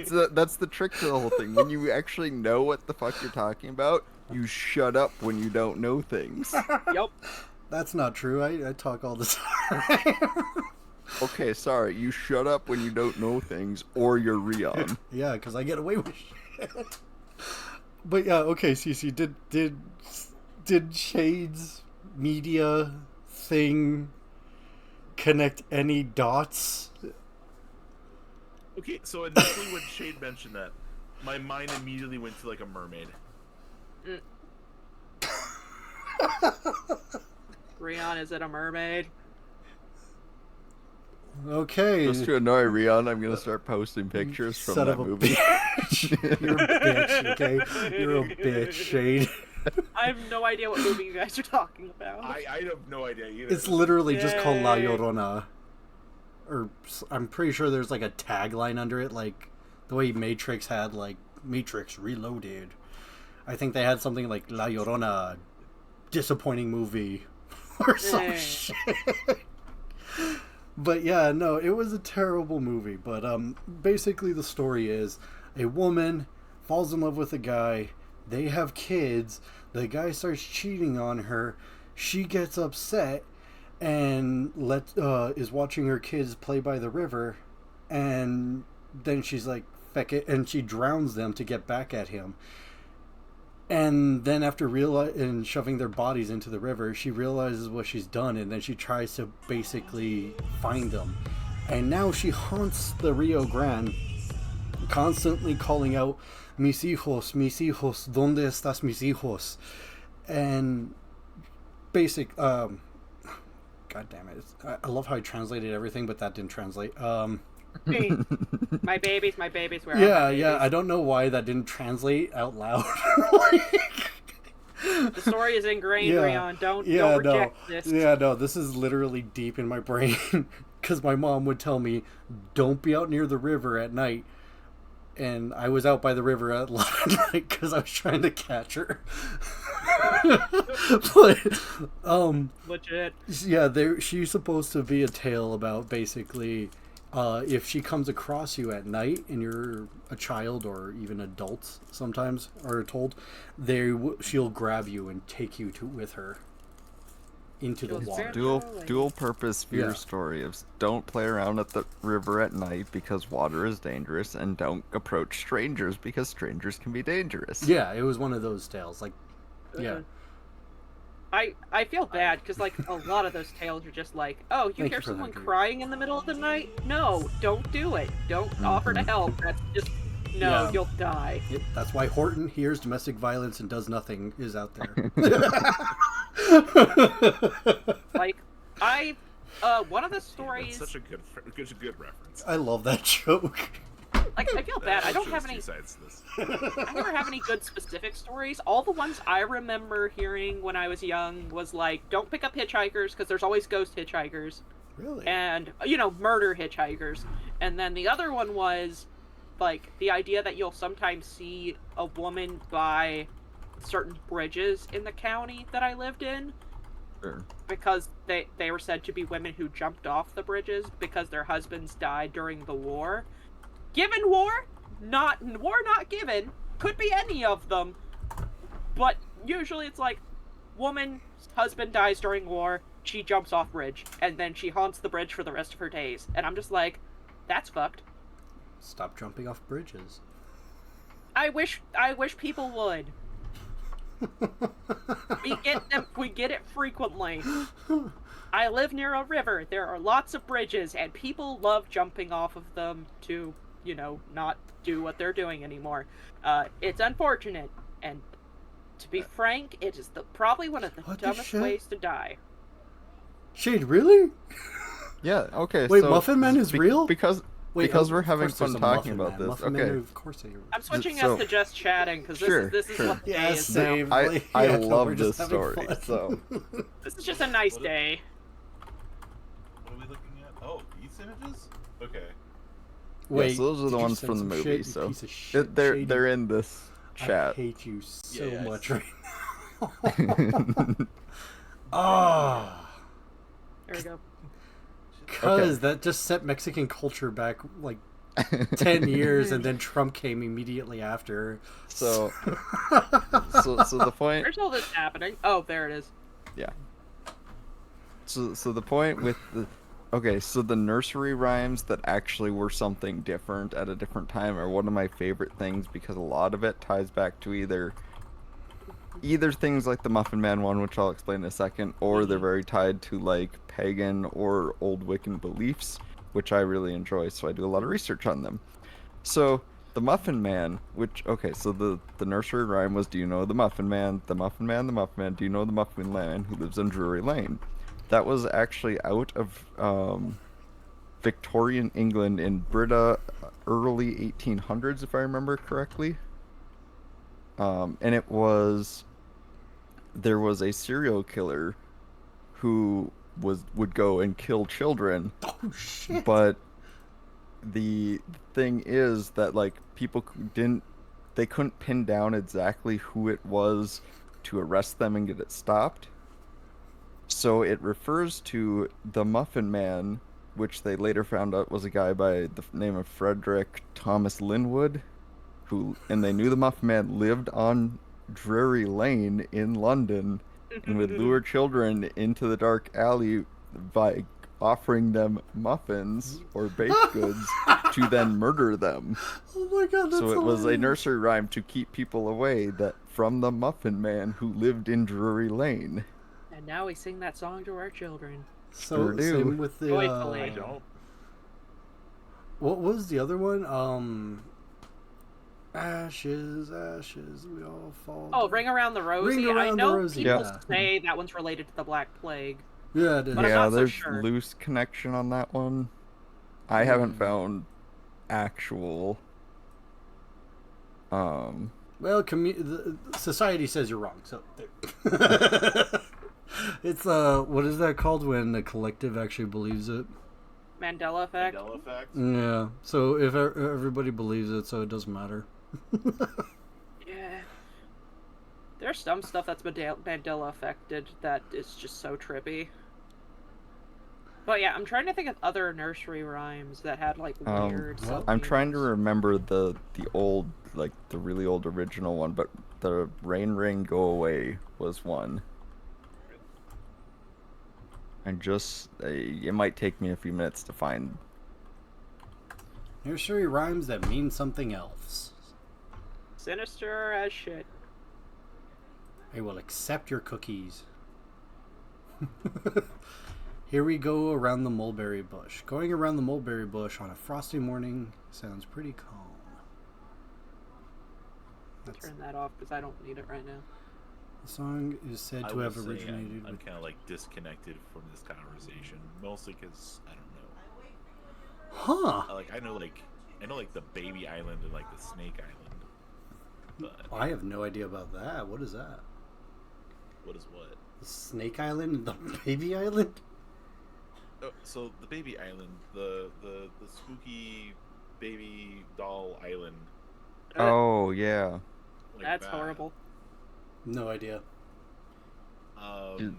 So that's the trick to the whole thing. When you actually know what the fuck you're talking about, you shut up when you don't know things. Yep. That's not true. I talk all the time. Okay, sorry. You shut up when you don't know things, or you're Rion. Yeah, because I get away with shit. But yeah, okay, Cece, did Shade's media thing connect any dots? Okay, so initially when Shade mentioned that, my mind immediately went to like a mermaid. Rion, is it a mermaid? Okay. Just to annoy Rion, I'm gonna start posting pictures from Son that of a movie. bitch. You're a bitch, okay? You're a bitch, Shade. I have no idea what movie you guys are talking about. I have no idea either. It's literally just called La Yay. Llorona. Or I'm pretty sure there's like a tagline under it, like the way Matrix had like Matrix Reloaded. I think they had something like La Llorona, disappointing movie, or some Eh. shit. But yeah, no, it was a terrible movie. But basically the story is a woman falls in love with a guy. They have kids. The guy starts cheating on her. She gets upset and is watching her kids play by the river, and then she's like, feck it, and she drowns them to get back at him. And then after shoving their bodies into the river, she realizes what she's done, and then she tries to basically find them. And now she haunts the Rio Grande, constantly calling out, mis hijos, ¿dónde estás mis hijos? And God damn it. I love how I translated everything, but that didn't translate. My babies, where are Yeah, my babies? yeah, I don't know why that didn't translate out loud. The story is ingrained, Yeah. Rion. Don't Yeah, reject no. this. Yeah, no, this is literally deep in my brain. Because my mom would tell me, don't be out near the river at night. And I was out by the river at night because I was trying to catch her. But, Legit. yeah, she's supposed to be a tale about basically if she comes across you at night and you're a child or even adults sometimes are told, she'll grab you and take you with her into the She'll water. Dual purpose fear Yeah. story of don't play around at the river at night because water is dangerous, and don't approach strangers because strangers can be dangerous. Yeah, it was one of those tales. Like, yeah. I feel bad because like a lot of those tales are just like, oh, you Thank hear you for someone that, Drew. crying in the middle of the night? No, don't do it. Don't offer to help. That's just no, Yeah. you'll die. That's why Horton hears domestic violence and does nothing is out there. Like one of the stories. That's such a good reference. I love that joke. Like I feel bad. I don't have any. Two sides to this. I never have any good specific stories. All the ones I remember hearing when I was young was like, don't pick up hitchhikers because there's always ghost hitchhikers, Really? and murder hitchhikers. And then the other one was like the idea that you'll sometimes see a woman by certain bridges in the county that I lived in Sure. because they were said to be women who jumped off the bridges because their husbands died during the war. Given war, not given, could be any of them, but usually it's like, woman's husband dies during war, she jumps off bridge, and then she haunts the bridge for the rest of her days, and I'm just like, that's fucked. Stop jumping off bridges. I wish people would. We get it frequently. I live near a river. There are lots of bridges, and people love jumping off of them to, not do what they're doing anymore. It's unfortunate, and to be frank, it is probably one of the What the dumbest shit? ways to die. Shade, really? Yeah. Okay. Wait, so Muffin Man is real? because Wait, we're of having course there's fun a talking Muffin about Man. this. Muffin Man, Okay. of course they I'm switching So- us to just chatting because Sure, this is sure. what the day Yes, is now. same. I Yeah, no, we're love just this having story. fun. So This is just a nice What day. What are we looking at? Oh, these images? Okay. Wait, yeah, so those are the did you ones send from the some movie. shit, you So piece of shit, they're Shady? in this I chat. hate you so Yeah, I much see. right now. Ah, There we go. because that just set Mexican culture back like 10 years, and then Trump came immediately after. So the point. Where's all this happening? Oh, there it is. Yeah. So the point with the so the nursery rhymes that actually were something different at a different time are one of my favorite things because a lot of it ties back to either things like the Muffin Man one, which I'll explain in a second, or they're very tied to like pagan or old Wiccan beliefs, which I really enjoy, so I do a lot of research on them. So the Muffin Man, which, okay, so the nursery rhyme was, do you know the Muffin Man, the Muffin Man, the Muffin Man, do you know the Muffin Man who lives on Drury Lane? That was actually out of Victorian England in Brita, early 1800s, if I remember correctly. And there was a serial killer who would go and kill children, Oh shit! but the thing is that like people they couldn't pin down exactly who it was to arrest them and get it stopped. So it refers to the Muffin Man, which they later found out was a guy by the name of Frederick Thomas Linwood, and they knew the Muffin Man lived on Drury Lane in London and would lure children into the dark alley by offering them muffins or baked goods to then murder them. Oh my god, that's So it was a hilarious. nursery rhyme to keep people away from the Muffin Man who lived in Drury Lane. And now we sing that song to our children. So Sure do. same with the. Joyfully. I don't. What was the other one? Ashes, ashes, we all fall. Oh, Ring Around the Rosie. Ring I Around the know Rosie, people yeah. say that one's related to the Black Plague. Yeah, it is. But I'm Yeah, not so there's sure. loose connection on that one. I haven't found actual. Well, society says you're wrong, so it's what is that called when the collective actually believes it? Mandela effect. Mandela effect. Yeah. So if everybody believes it, so it doesn't matter. Yeah. There's some stuff that's Mandela affected that is just so trippy. But yeah, I'm trying to think of other nursery rhymes that had like weird well, I'm trying to sub-meanings. remember the old, like the really old original one, but the Rain Rain Go Away was one. And just it might take me a few minutes to find. Nursery rhymes that mean something else. Sinister as shit. I will accept your cookies. Here we go around the mulberry bush. Going around the mulberry bush on a frosty morning sounds pretty calm. That's, Turn that off because I don't need it right now. the song is said I to will have say originated I'm with... kind of like disconnected from this conversation, mostly because I don't know. Huh! I know like the Baby Island and like the Snake Island, but I have no idea about that. What is that? what is what? The Snake Island and the Baby Island? Oh, so the Baby Island, the spooky baby doll island. Oh yeah. Like That's that. horrible. No idea. I'm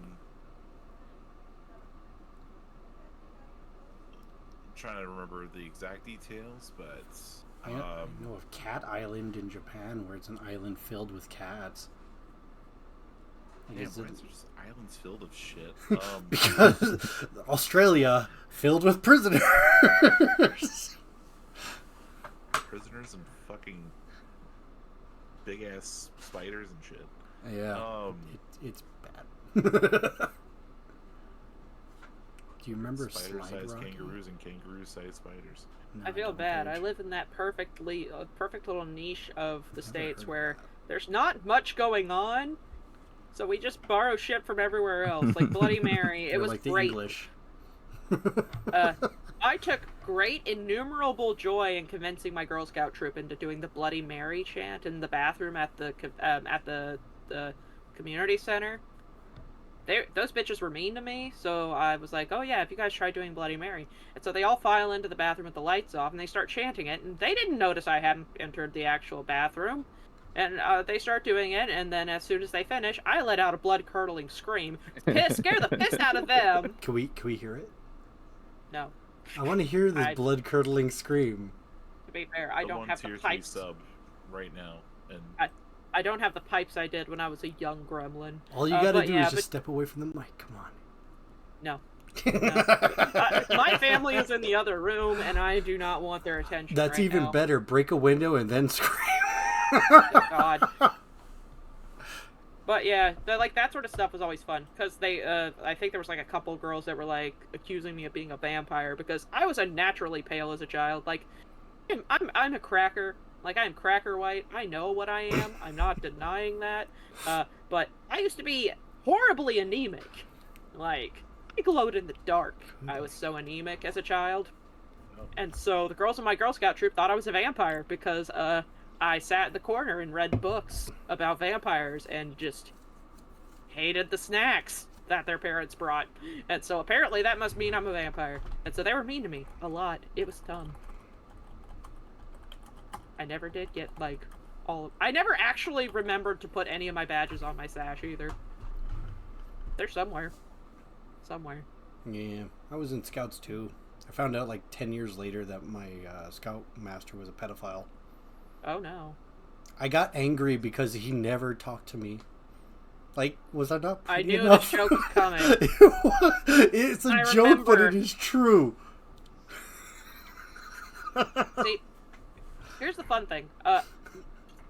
trying to remember the exact details, but I know of Cat Island in Japan, where it's an island filled with cats. Like, damn, is it- Brian's just islands filled of shit. because Australia filled with prisoners. Prisoners and fucking big ass spiders and shit. Yeah, Um, it's bad. Do you remember spider-sized Slide Rocky? kangaroos and kangaroo-sized spiders. No, I feel don't, bad. I Paige. live in that perfect little niche of the Never states heard where of that. there's not much going on, so we just borrow shit from everywhere else, like Bloody Mary. It They're was like the great. English. I took great innumerable joy in convincing my Girl Scout troop into doing the Bloody Mary chant in the bathroom at the community center. Those bitches were mean to me, so I was like, oh yeah, if you guys try doing Bloody Mary. And so they all file into the bathroom with the lights off, and they start chanting it, and they didn't notice I hadn't entered the actual bathroom. And they start doing it, and then as soon as they finish, I let out a blood-curdling scream. Scare the piss out of them! Can we hear it? No. I want to hear this I- blood-curdling scream. To be fair, I don't have the tier 3 pipes. sub right now, and I don't have the pipes I did when I was a young gremlin. All you gotta but do yeah, is just step away from the mic. Come on. No. My family is in the other room, and I do not want their attention. That's right even now. better. Break a window and then scream. God. But yeah, that sort of stuff was always fun because I think there was like a couple of girls that were like accusing me of being a vampire because I was unnaturally pale as a child. Like, I'm a cracker. Like, I'm cracker white. I know what I am. I'm not denying that. But I used to be horribly anemic. Like, I glowed in the dark. I was so anemic as a child. And so the girls in my Girl Scout troop thought I was a vampire because I sat in the corner and read books about vampires and just hated the snacks that their parents brought. And so apparently that must mean I'm a vampire. And so they were mean to me a lot. It was dumb. I never did get, like, I never actually remembered to put any of my badges on my sash either. They're somewhere. Somewhere. Yeah, I was in Scouts too. I found out like 10 years later that my Scout master was a pedophile. Oh no. I got angry because he never talked to me. Like, was I not I pretty knew enough? the joke was coming. It's a joke, but it is true. See, here's the fun thing.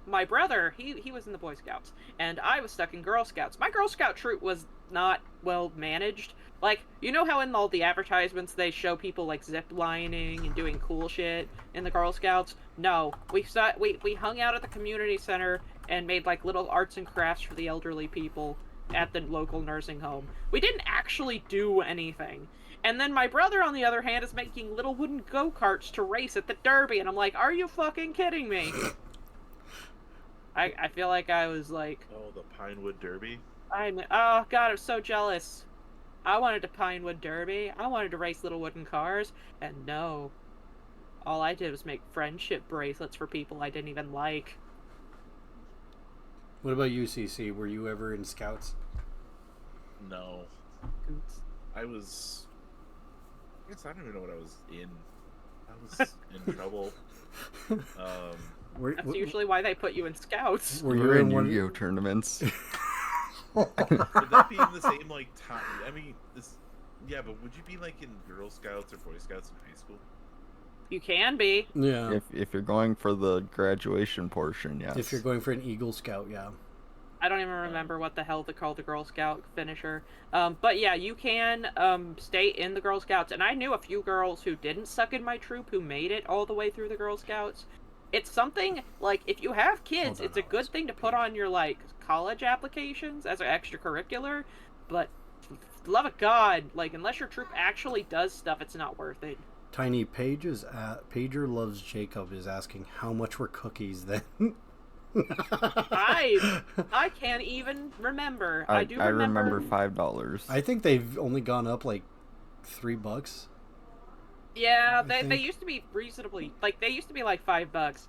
My brother, he was in the Boy Scouts, and I was stuck in Girl Scouts. My Girl Scout troop was not well managed. Like, you know how in all the advertisements they show people, like, zip lining and doing cool shit in the Girl Scouts? No. We hung out at the community center and made, like, little arts and crafts for the elderly people at the local nursing home. We didn't actually do anything. And then my brother, on the other hand, is making little wooden go-karts to race at the Derby, and I'm like, are you fucking kidding me? I feel like I was like... Oh, the Pinewood Derby? Oh, God, I'm so jealous. I wanted to Pinewood Derby. I wanted to race little wooden cars. And no. All I did was make friendship bracelets for people I didn't even like. What about you, CC? Were you ever in Scouts? No. Oops. I guess I don't even know what I was in. I was in trouble. That's usually why they put you in Scouts. Were you We're in in one? Yu-Gi-Oh tournaments. Would that be in the same, like, time? I mean, yeah, but would you be, like, in Girl Scouts or Boy Scouts in high school? You can be. Yeah. If you're going for the graduation portion, yes. If you're going for an Eagle Scout, yeah. I don't even remember what the hell they call the Girl Scout finisher. But yeah, you can stay in the Girl Scouts. And I knew a few girls who didn't suck in my troop who made it all the way through the Girl Scouts. It's something, like, if you have kids, it's a good thing to put on your, like, college applications as an extracurricular. But, for the love of God, like, unless your troop actually does stuff, it's not worth it. Tiny Pager Loves Jacob is asking how much were cookies then? I can't even remember. I remember $5. I think they've only gone up like $3. Yeah, they used to be reasonably, like, they used to be like $5.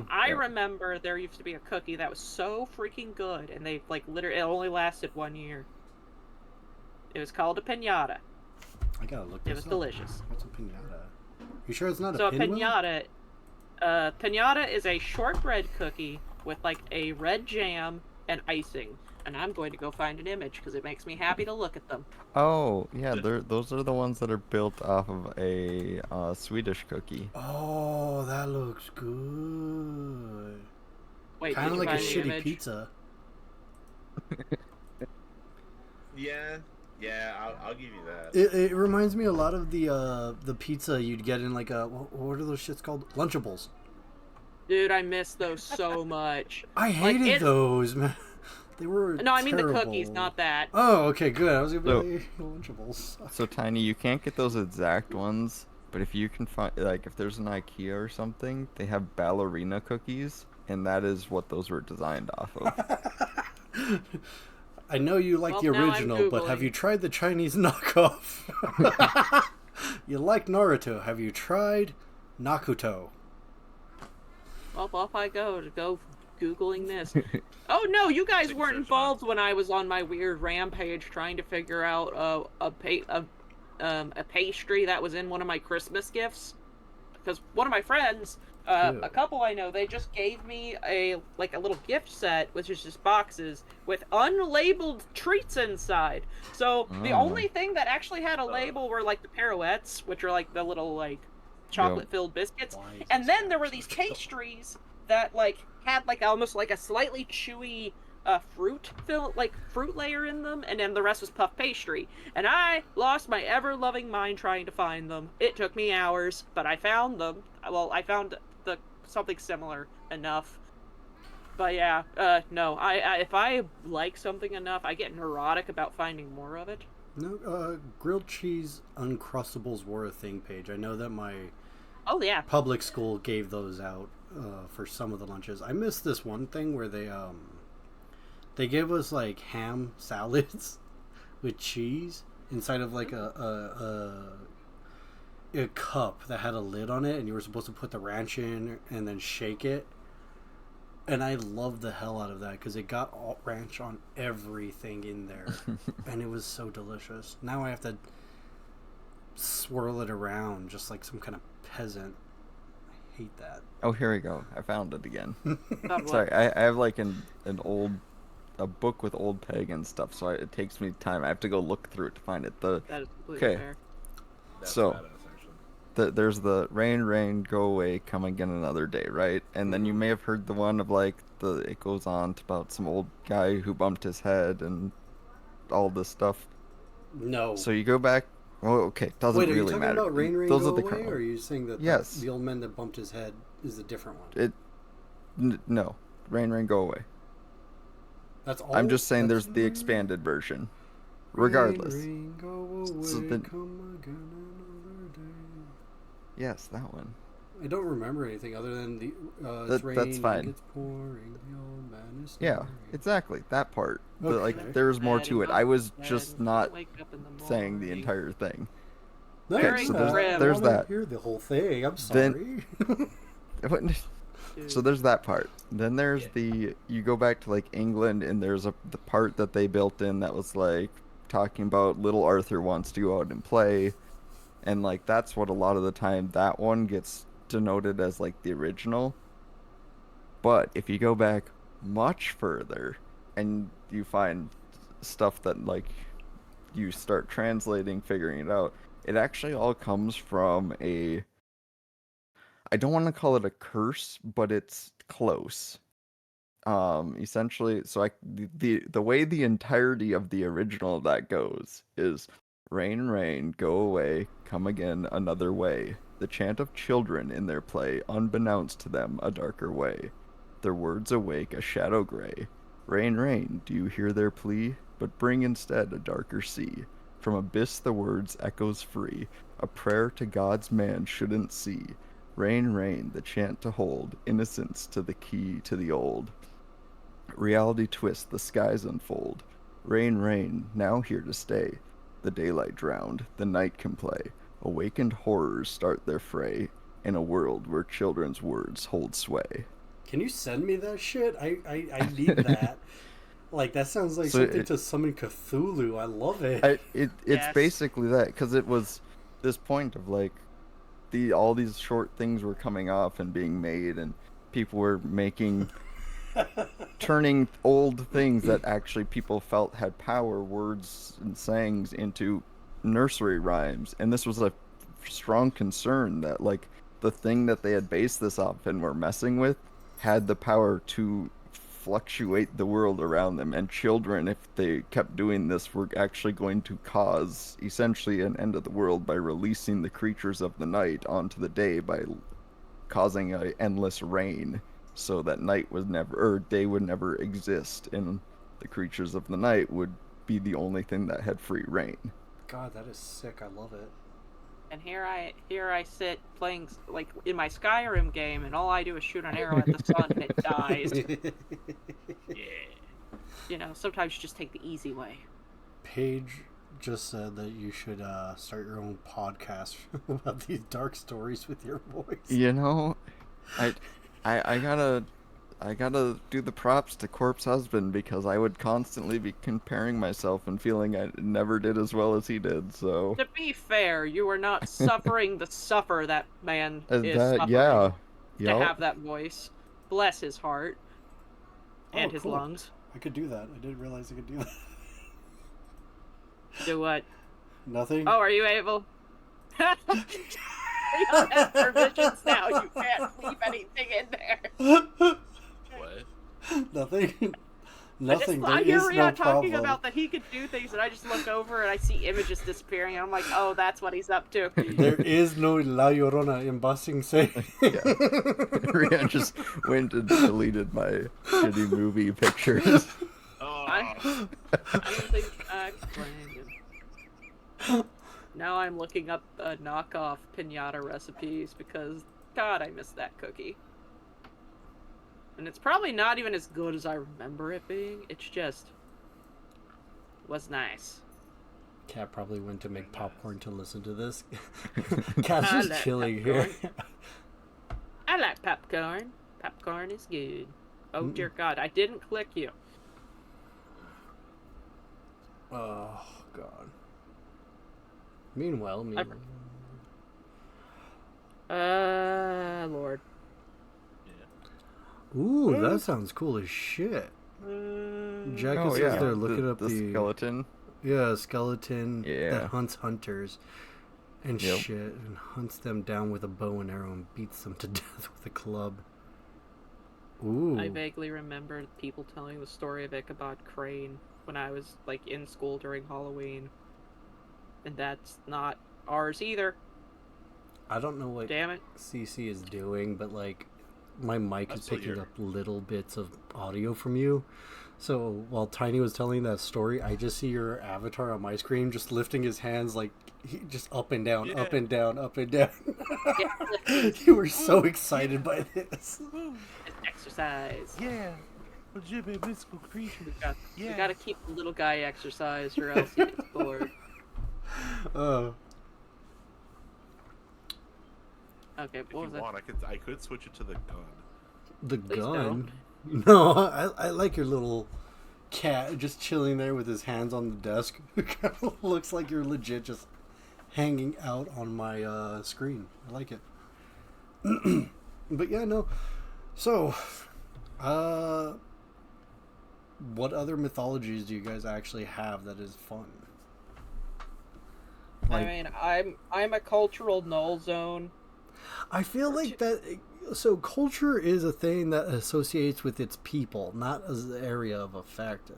I remember there used to be a cookie that was so freaking good, and they, like, literally, it only lasted 1 year. It was called a piñata. I gotta look It this was up. delicious. What's a piñata? You sure it's not So a a pinwheel? piñata is a shortbread cookie with, like, a red jam and icing. And I'm going to go find an image because it makes me happy to look at them. Oh, yeah, those are the ones that are built off of a Swedish cookie. Oh, that looks good. Wait, Kind did of you like a find the shitty image? pizza. Yeah, I'll give you that. It reminds me a lot of the pizza you'd get in like a what are those shits called? Lunchables. Dude, I miss those so much. I hated those, man. They were No, I mean the terrible. cookies, not that. Oh, okay, good. I was gonna be like, Lunchables. So Tiny, you can't get those exact ones, but if you can find, like, if there's an IKEA or something, they have ballerina cookies, and that is what those were designed off of. I know you like the Well, now I'm original, but have Googling. you tried the Chinese knockoff? You like Naruto? Have you tried Nakuto? Well, off I go to go Googling this. Oh no, you guys Take a weren't search involved when I was on my weird rampage trying to figure out a pastry that was in one of my Christmas gifts. Because one of my friends, a couple I know, they just gave me a little gift set, which is just boxes with unlabeled treats inside. So the only thing that actually had a label were like the pirouettes, which are like the little like chocolate-filled biscuits, and then there were these pastries that like had like almost like a slightly chewy fruit layer in them, and then the rest was puff pastry. And I lost my ever-loving mind trying to find them. It took me hours, but I found them. Well, I found the something similar enough. But yeah, no. I if I like something enough, I get neurotic about finding more of it. No, grilled cheese Uncrustables were a thing, Paige. I know that my Oh yeah. public school gave those out for some of the lunches. I missed this one thing where they gave us like ham salads with cheese inside of like a cup that had a lid on it, and you were supposed to put the ranch in and then shake it. And I loved the hell out of that because it got all ranch on everything in there, and it was so delicious. Now I have to swirl it around just like some kind of peasant. I hate that. Oh, here we go. I found it again. God, Sorry, I have like an old a book with old pagan stuff, so it takes me time. I have to go look through it to find it. That is completely Okay. fair. That's So- badass, actually. There's the rain, rain, go away, come again another day, right? And then you may have heard the one of like it goes on to about some old guy who bumped his head and all this stuff. No. So you go back. Oh, okay, doesn't Wait, are you really talking matter. about Rain Rain Those Go are the Away, current or are ones. you saying that Yes. the old man that bumped his head is a different one? No, rain, rain, go away. That's all. I'm just saying that's there's the rain, expanded version. Regardless. Rain, go away, So then- come again another day. Yes, that one. I don't remember anything other than the That- it's raining, that's fine. it's pouring, the old man is Yeah, snoring. exactly. That part. But, Okay. like, there's more to it. I was just not Wake up in the saying the morning. entire thing. No, Okay, it's so not. there's- I there's wanna that. Hear the whole thing. I'm Then- sorry. So there's that part. Then there's Yeah. you go back to like England, and there's the part that they built in that was like talking about little Arthur wants to go out and play, and like that's what a lot of the time that one gets denoted as like the original. But if you go back much further and you find stuff that like you start translating, figuring it out, it actually all comes from I don't want to call it a curse, but it's close. Essentially, so the way the entirety of the original of that goes is rain, rain, go away, come again another way. The chant of children in their play, unbeknownst to them, a darker way. Their words awake a shadow gray. Rain, rain, do you hear their plea? But bring instead a darker sea. From abyss the words echoes free, a prayer to God's man shouldn't see. Rain, rain, the chant to hold, innocence to the key to the old. Reality twist, the skies unfold. Rain, rain, now here to stay. The daylight drowned, the night can play. Awakened horrors start their fray in a world where children's words hold sway. Can you send me that shit? I need that. Like, that sounds like So something it- to summon Cthulhu. I love it. It's Yes. basically that, because it was this point of like all these short things were coming off and being made, and people were making turning old things that actually people felt had power, words and sayings, into nursery rhymes. And this was a strong concern that like the thing that they had based this off and were messing with had the power to fluctuate the world around them, and children, if they kept doing this, were actually going to cause essentially an end of the world by releasing the creatures of the night onto the day by causing a endless rain, so that night was never, or day would never exist, and the creatures of the night would be the only thing that had free reign. God, that is sick. I love it. And here I sit playing like in my Skyrim game, and all I do is shoot an arrow at the sun and it dies. Yeah. You know, sometimes you just take the easy way. Paige just said that you should start your own podcast about these dark stories with your voice. You know, I gotta do the props to Corpse Husband, because I would constantly be comparing myself and feeling I never did as well as he did. So To be fair, you are not suffering the suffer that man is that, suffering yeah, to yep. have that voice. Bless his heart and Oh, his cool. lungs. I could do that. I didn't realize I could do that. Do what? Nothing? Oh, are you able? You don't have permissions now. You can't leave anything in there. What? Nothing? Nothing. There I hear is Rion no talking problem. about that he could do things, and I just look over and I see images disappearing, and I'm like, oh, that's what he's up to. There is no La Llorona in Bossing Say. Yeah. Rian just went and deleted my shitty movie pictures. Oh, Using Now I'm looking up knockoff pinata recipes because, God, I miss that cookie. And it's probably not even as good as I remember it being. It's just was nice. Cat probably went to make popcorn to listen to this. Cat's I just like chilling here. I like popcorn. Popcorn is good. Oh dear God, I didn't click you. Oh God. Meanwhile, Lord. Ooh, that sounds cool as shit. Jack is there looking up the skeleton. Yeah, skeleton Yeah. that hunts hunters and shit, and hunts them down with a bow and arrow and beats them to death with a club. Ooh. I vaguely remember people telling the story of Ichabod Crane when I was like in school during Halloween, and that's not ours either. I don't know what Damn it. CC is doing, but like my mic I'm is still picking here. up little bits of audio from you. So while Tiny was telling that story, I just see your avatar on my screen just lifting his hands like just up and down, up and down, up and down. You were so excited by this. It's exercise. yeah. Legitimate mystical creature. You gotta keep the little guy exercised or else he gets bored. Okay, If what you was that? want, I could switch it to the gun. The Please gun? No, I like your little cat just chilling there with his hands on the desk. It kind of looks like you're legit just hanging out on my screen. I like it. But yeah, no. So, what other mythologies do you guys actually have that is fun? I mean, I'm a cultural null zone. I feel like that. So culture is a thing that associates with its people, not as the area of effect.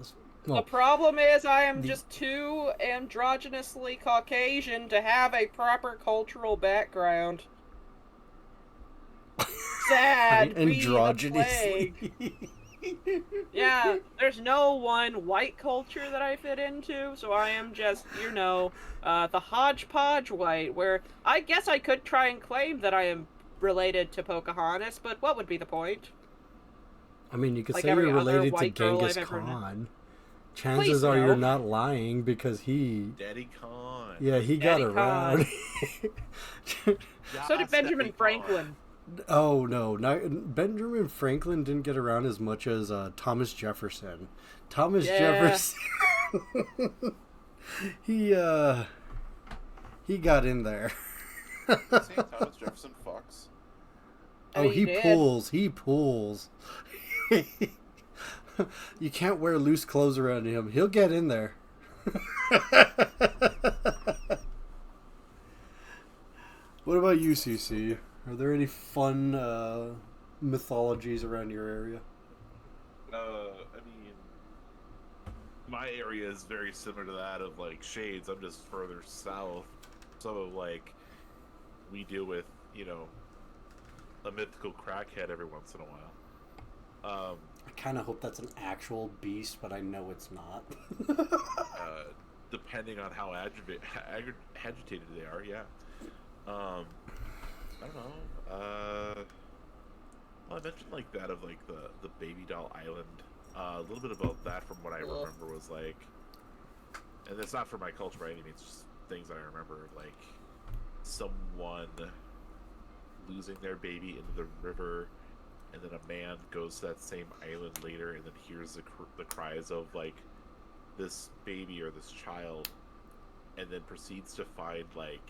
The problem is I am just too androgynously Caucasian to have a proper cultural background. Sad. Be the plague. Yeah, there's no one white culture that I fit into, so I am just, the hodgepodge white, where I guess I could try and claim that I am related to Pocahontas, but what would be the point? I mean, you could Like say you're every other related to white girl Genghis I've ever met. Khan. Chances are you're not lying because he... Daddy Khan. Yeah, he got around. So did Benjamin Franklin. Oh, no. Benjamin Franklin didn't get around as much as Thomas Jefferson. Jefferson... he got in there. You saying Thomas Jefferson fucks? Oh, he did. pulls. He pulls. You can't wear loose clothes around him. He'll get in there. What about you, CC? Are there any fun mythologies around your area? I mean, my area is very similar to that of like Shades. I'm just further south, so like we deal with a mythical crackhead every once in a while. I kind of hope that's an actual beast, but I know it's not. Depending on how agitated they are, yeah. I don't know. Well, I mentioned like that of like the Baby Doll Island. A little bit about that from what I remember was like, and it's not for my culture by any means, just things that I remember, like someone losing their baby into the river, and then a man goes to that same island later and then hears the cries of like this baby or this child, and then proceeds to find like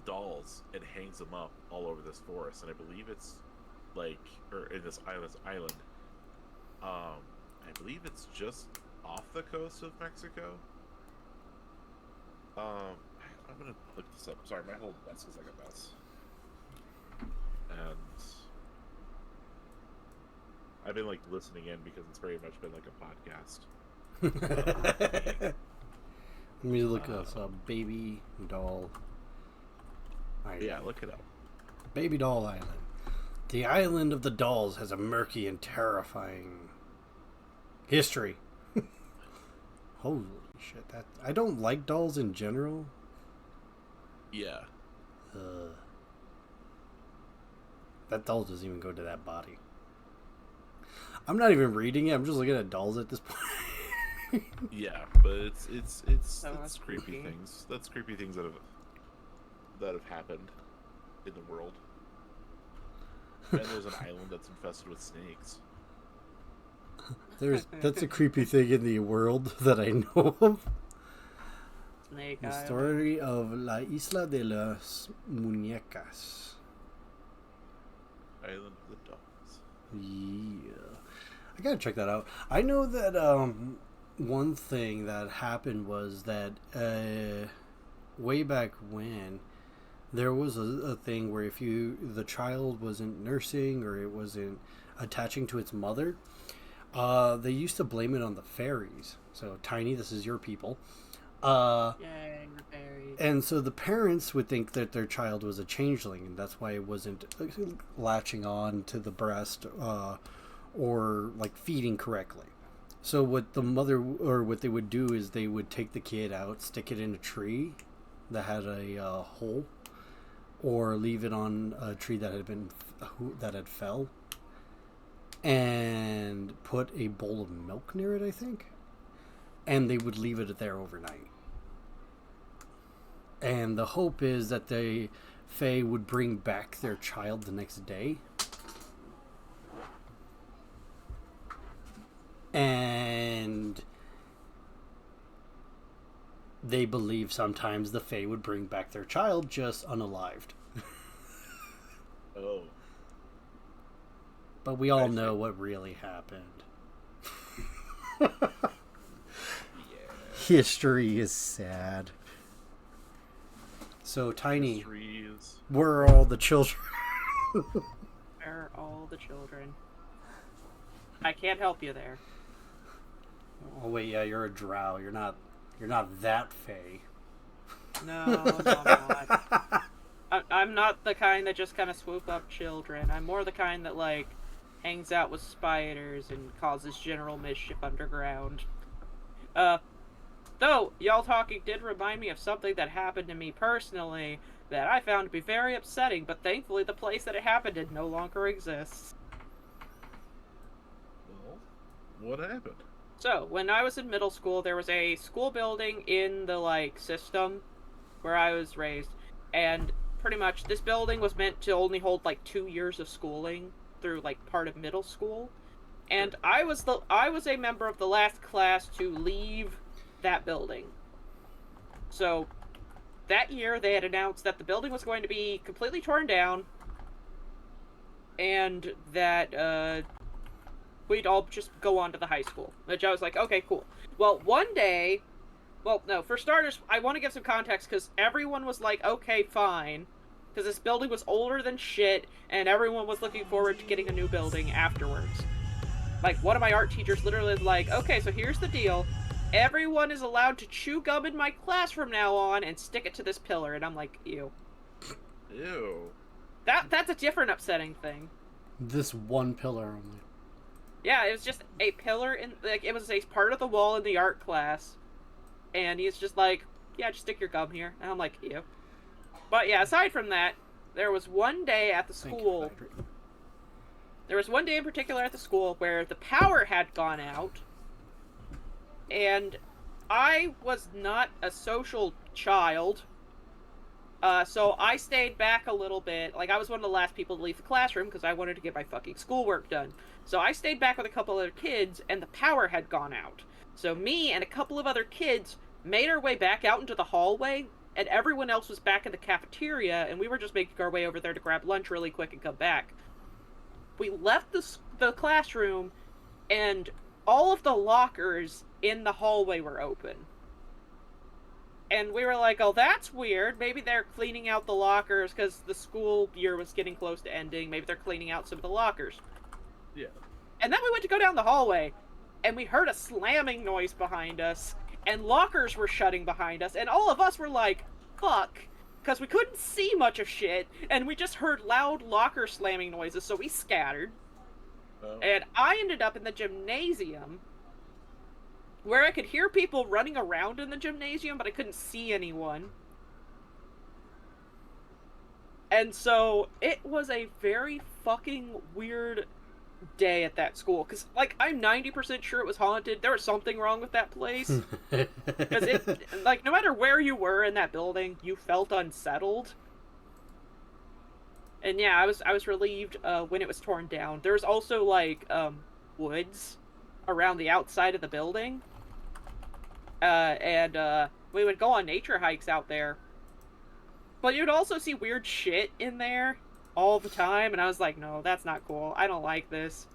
dolls and hangs them up all over this forest. And I believe it's like, or in this island, I believe it's just off the coast of Mexico. I'm gonna look this up. Sorry, my whole desk is like a mess. And I've been like listening in because it's very much been like a podcast. Let me look us up. Baby Doll Island. Yeah, look it up. Baby Doll Island. The island of the dolls has a murky and terrifying history. Holy shit! I don't like dolls in general. Yeah. That doll doesn't even go to that body. I'm not even reading it. I'm just looking at dolls at this point. Yeah, but it's that's creepy creepy. things. That's creepy things that have happened in the world. And there's an island that's infested with snakes. That's a creepy thing in the world that I know of. Snake The Island. story of La Isla de las Muñecas. Island of the Dolls. Yeah. I gotta check that out. I know that one thing that happened was that way back when there was a thing where if the child wasn't nursing or it wasn't attaching to its mother, they used to blame it on the fairies. So Tiny, this is your people. Yay, we're buried. And so the parents would think that their child was a changeling, and that's why it wasn't latching on to the breast or like feeding correctly. So what the mother or what they would do is they would take the kid out, stick it in a tree that had a hole, or leave it on a tree that had fell, and put a bowl of milk near it, I think, and they would leave it there overnight. And the hope is that the Fae would bring back their child the next day. And they believe sometimes the Fae would bring back their child just unalived. Oh. But we all know what really happened. Yeah. History is sad. So, Tiny, Trees. where are all the children? Where are all the children? I can't help you there. Oh wait, yeah, you're a drow. You're not that Fae. No, I'm not. I'm not the kind that just kind of swoop up children. I'm more the kind that, like, hangs out with spiders and causes general mischief underground. Though, y'all talking did remind me of something that happened to me personally that I found to be very upsetting, but thankfully the place that it happened in no longer exists. Well, what happened? So, when I was in middle school, there was a school building in the, like, system where I was raised, and pretty much this building was meant to only hold, like, 2 years of schooling through, like, part of middle school, and I was a member of the last class to leave that building. So, that year they had announced that the building was going to be completely torn down, and that, we'd all just go on to the high school. Which I was like, okay, cool. Well, one day... Well, no, for starters, I want to give some context, because everyone was like, okay, fine. Because this building was older than shit, and everyone was looking forward to getting a new building afterwards. Like, one of my art teachers literally was like, okay, so here's the deal. Everyone is allowed to chew gum in my class from now on and stick it to this pillar. And I'm like, ew. Ew. That's a different upsetting thing. This one pillar only. Yeah, it was just a pillar in, like, it was a part of the wall in the art class, and he's just like, yeah, just stick your gum here, and I'm like, ew. But yeah, aside from that, there was one day at the school, there was one day in particular at the school where the power had gone out, and I was not a social child, so I stayed back a little bit. Like, I was one of the last people to leave the classroom because I wanted to get my fucking schoolwork done. So I stayed back with a couple other kids, and the power had gone out. So me and a couple of other kids made our way back out into the hallway, and everyone else was back in the cafeteria, and we were just making our way over there to grab lunch really quick and come back. We left the classroom, and all of the lockers in the hallway were open. And we were like, oh, that's weird. Maybe they're cleaning out the lockers because the school year was getting close to ending. Maybe they're cleaning out some of the lockers. Yeah. And then we went to go down the hallway, and we heard a slamming noise behind us, and lockers were shutting behind us, and all of us were like, fuck. Because we couldn't see much of shit, and we just heard loud locker slamming noises, so we scattered. Oh. And I ended up in the gymnasium, where I could hear people running around in the gymnasium, but I couldn't see anyone. And so, it was a very fucking weird day at that school, because, like, I'm 90% sure it was haunted. There was something wrong with that place. Because it, like, no matter where you were in that building, you felt unsettled. And yeah, I was relieved when it was torn down. There's also, like, woods around the outside of the building. And we would go on nature hikes out there. But you'd also see weird shit in there all the time, and I was like, no, that's not cool. I don't like this.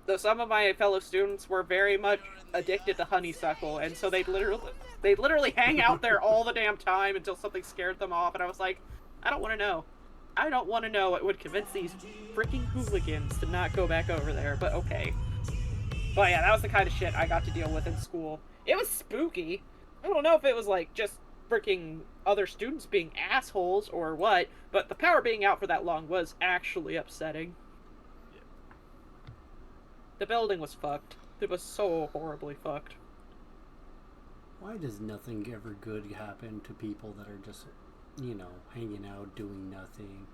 Though some of my fellow students were very much addicted to honeysuckle, and so they'd literally hang out there all the damn time until something scared them off, and I was like, I don't want to know. I don't want to know what would convince these freaking hooligans to not go back over there, but okay. But yeah, that was the kind of shit I got to deal with in school. It was spooky. I don't know if it was like just freaking other students being assholes or what, but the power being out for that long was actually upsetting. Yeah. The building was fucked. It was so horribly fucked. Why does nothing ever good happen to people that are just, you know, hanging out, doing nothing?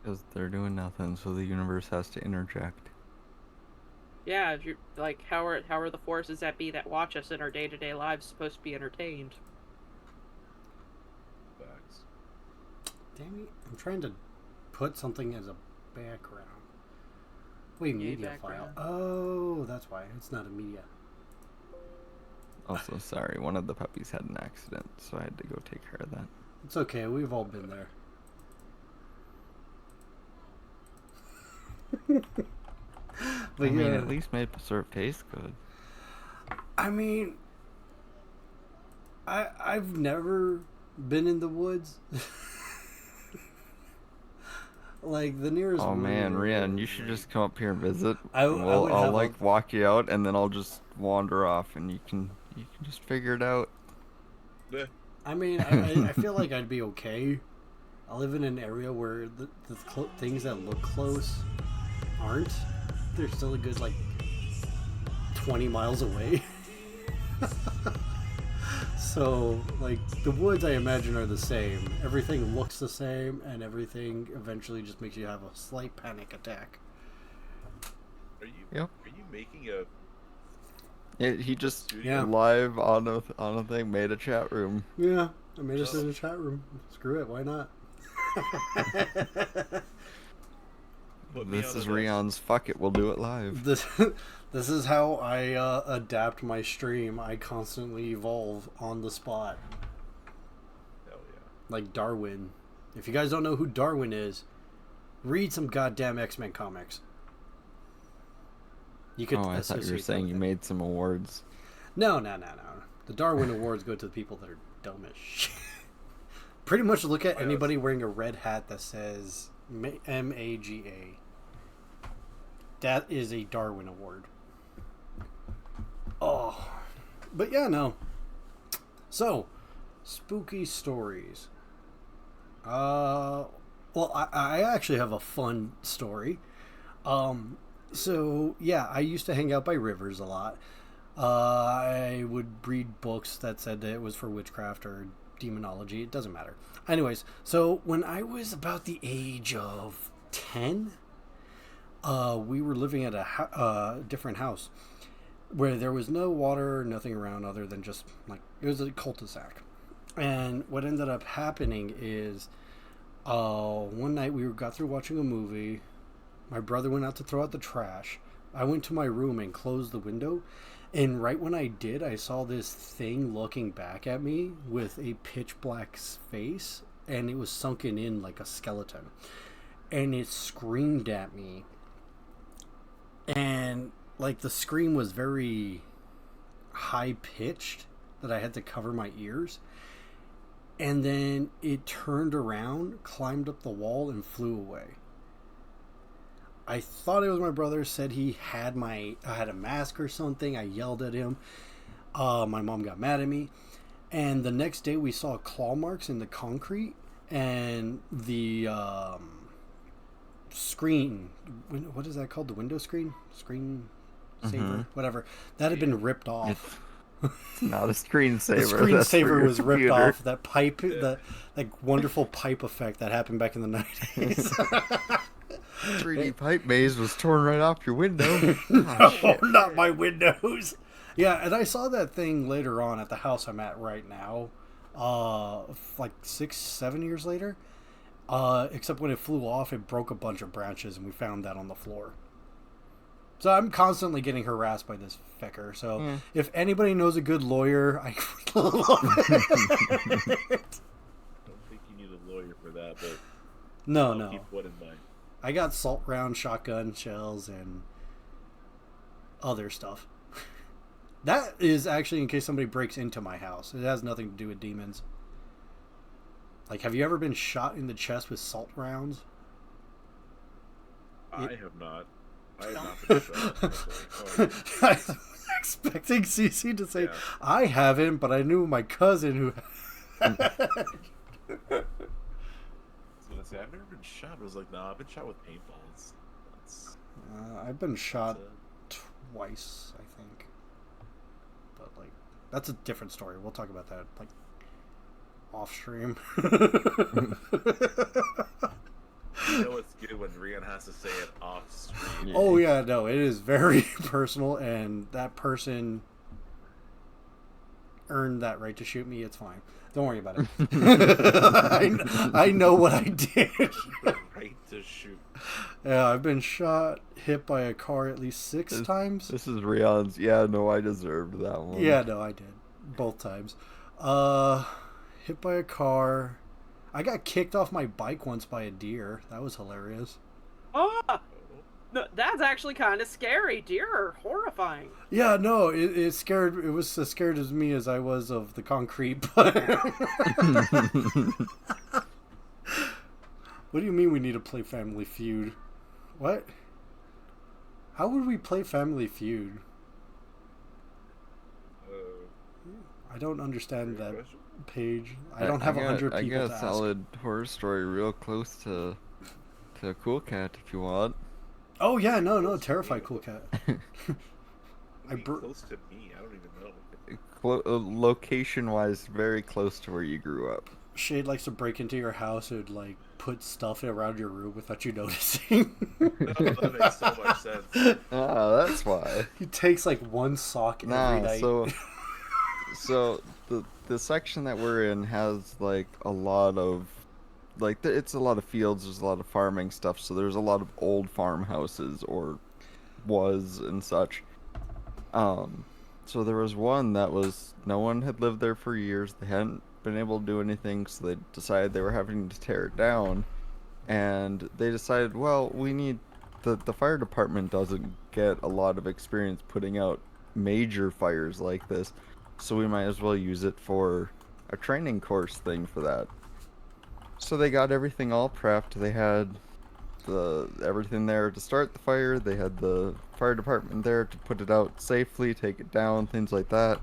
Because they're doing nothing, so the universe has to interject. Yeah, if you're like, how are the forces that be that watch us in our day-to-day lives supposed to be entertained? Facts. Damn it, I'm trying to put something as a background. Wait, media background. file. Oh, that's why. It's not a media. Also, sorry, one of the puppies had an accident, so I had to go take care of that. It's okay, we've all been there. But I mean, yeah, at least maple syrup tastes good. I mean, I've never been in the woods. Like the nearest. Oh man, woods- Rian, you should just come up here and visit. I Well, would I'll have like walk you out, and then I'll just wander off, and you can just figure it out. Yeah. I mean, I feel like I'd be okay. I live in an area where the things that look close aren't. They're still a good, like, 20 miles away. So, like, the woods, I imagine, are the same. Everything looks the same, and everything eventually just makes you have a slight panic attack. Are you? Yep. Are you making a? He just Yeah. live on a thing made a chat room. Yeah, I made us in a chat room. Screw it, why not? Put me This on is the list. Rion's. Fuck it, we'll do it live. This is how I adapt my stream. I constantly evolve on the spot. Hell yeah. Like Darwin. If you guys don't know who Darwin is, read some goddamn X-Men comics. You could Oh, I thought you were associate that saying with you it. made some awards. No. The Darwin Awards go to the people that are dumb as shit. Pretty much look at anybody wearing a red hat that says MAGA. That is a Darwin Award. Oh. But yeah, no. So, spooky stories. Well, I actually have a fun story. So, yeah, I used to hang out by rivers a lot. I would read books that said that it was for witchcraft or demonology. It doesn't matter. Anyways, so when I was about the age of 10, we were living at a different house where there was no water, nothing around other than just, like, it was a cul-de-sac. And what ended up happening is one night we got through watching a movie. My brother went out to throw out the trash. I went to my room and closed the window. And right when I did, I saw this thing looking back at me with a pitch black face. And it was sunken in like a skeleton. And it screamed at me. And, like, the scream was very high-pitched that I had to cover my ears. and then it turned around, climbed up the wall, and flew away. I thought it was my brother. Said he had I had a mask or something. I yelled at him. My mom got mad at me, and the next day we saw claw marks in the concrete, and the screen. What is that called? The window screen? Screen saver, whatever. That had been ripped off. It's not a screensaver. The screensaver was ripped computer. off. That pipe, the like wonderful pipe effect that happened back in the 90s. 3D pipe maze was torn right off your window. No, not my windows. Yeah, and I saw that thing later on at the house I'm at right now, like 6-7 years later. Except when it flew off, it broke a bunch of branches, and we found that on the floor. So I'm constantly getting harassed by this fecker. So if anybody knows a good lawyer, I would love it. I don't think you need a lawyer for that, but No. keep one in mind. I got salt round shotgun shells and other stuff. That is actually in case somebody breaks into my house. It has nothing to do with demons. Like, have you ever been shot in the chest with salt rounds? I have not. I have not been shot. I was expecting CC to say, Yeah. I haven't, but I knew my cousin who I was gonna say I've never been shot. I was like, nah, I've been shot with paintballs. That's I've been shot that's twice, I think. But, like, that's a different story. We'll talk about that, like, off stream. You know it's good when Rion has to say it off screen. Yeah. Oh, yeah, no, it is very personal, and that person earned that right to shoot me. It's fine. Don't worry about it. I know what I did. Right to shoot. Yeah, I've been shot, hit by a car at least 6 times. This is Rion's. Yeah, no, I deserved that one. Yeah, no, I did. Both times. Hit by a car. I got kicked off my bike once by a deer. That was hilarious. Ah, no, that's actually kind of scary. Deer are horrifying. Yeah, no, it scared. It was as scared as me as I was of the concrete. But what do you mean we need to play Family Feud? What? How would we play Family Feud? I don't understand that question. page. I don't have 100 people I got to a ask. solid horror story real close to Cool Cat if you want. Oh yeah, no, terrify Cool Cat. I close to me. I don't even know. Location-wise, very close to where you grew up. Shade likes to break into your house and like put stuff around your room without you noticing. No, that makes so much sense. Ah, that's why. He takes like one sock every Nah, night. so the section that we're in has like a lot of it's a lot of fields. There's a lot of farming stuff. So there's a lot of old farmhouses or was and such. So there was one that was no one had lived there for years. They hadn't been able to do anything, so they decided they were having to tear it down. And they decided, well, we need the fire department doesn't get a lot of experience putting out major fires like this, so we might as well use it for a training course thing for that. So they got everything all prepped. They had everything there to start the fire. They had the fire department there to put it out safely, take it down, things like that.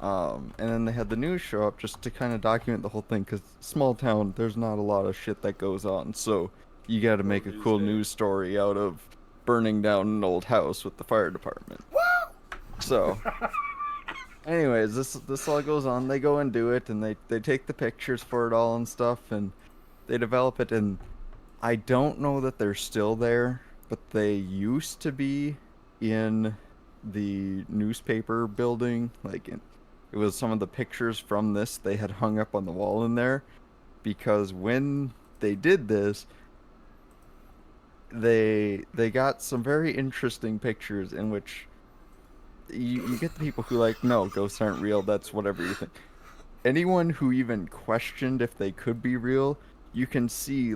And then they had the news show up just to kind of document the whole thing, because small town, there's not a lot of shit that goes on, so you got to make a cool news story out of burning down an old house with the fire department. So, anyways, this all goes on. They go and do it, and they take the pictures for it all and stuff, and they develop it, and I don't know that they're still there, but they used to be in the newspaper building. It was some of the pictures from this they had hung up on the wall in there, because when they did this, they got some very interesting pictures in which you get the people who no, ghosts aren't real, that's whatever you think. Anyone who even questioned if they could be real, you can see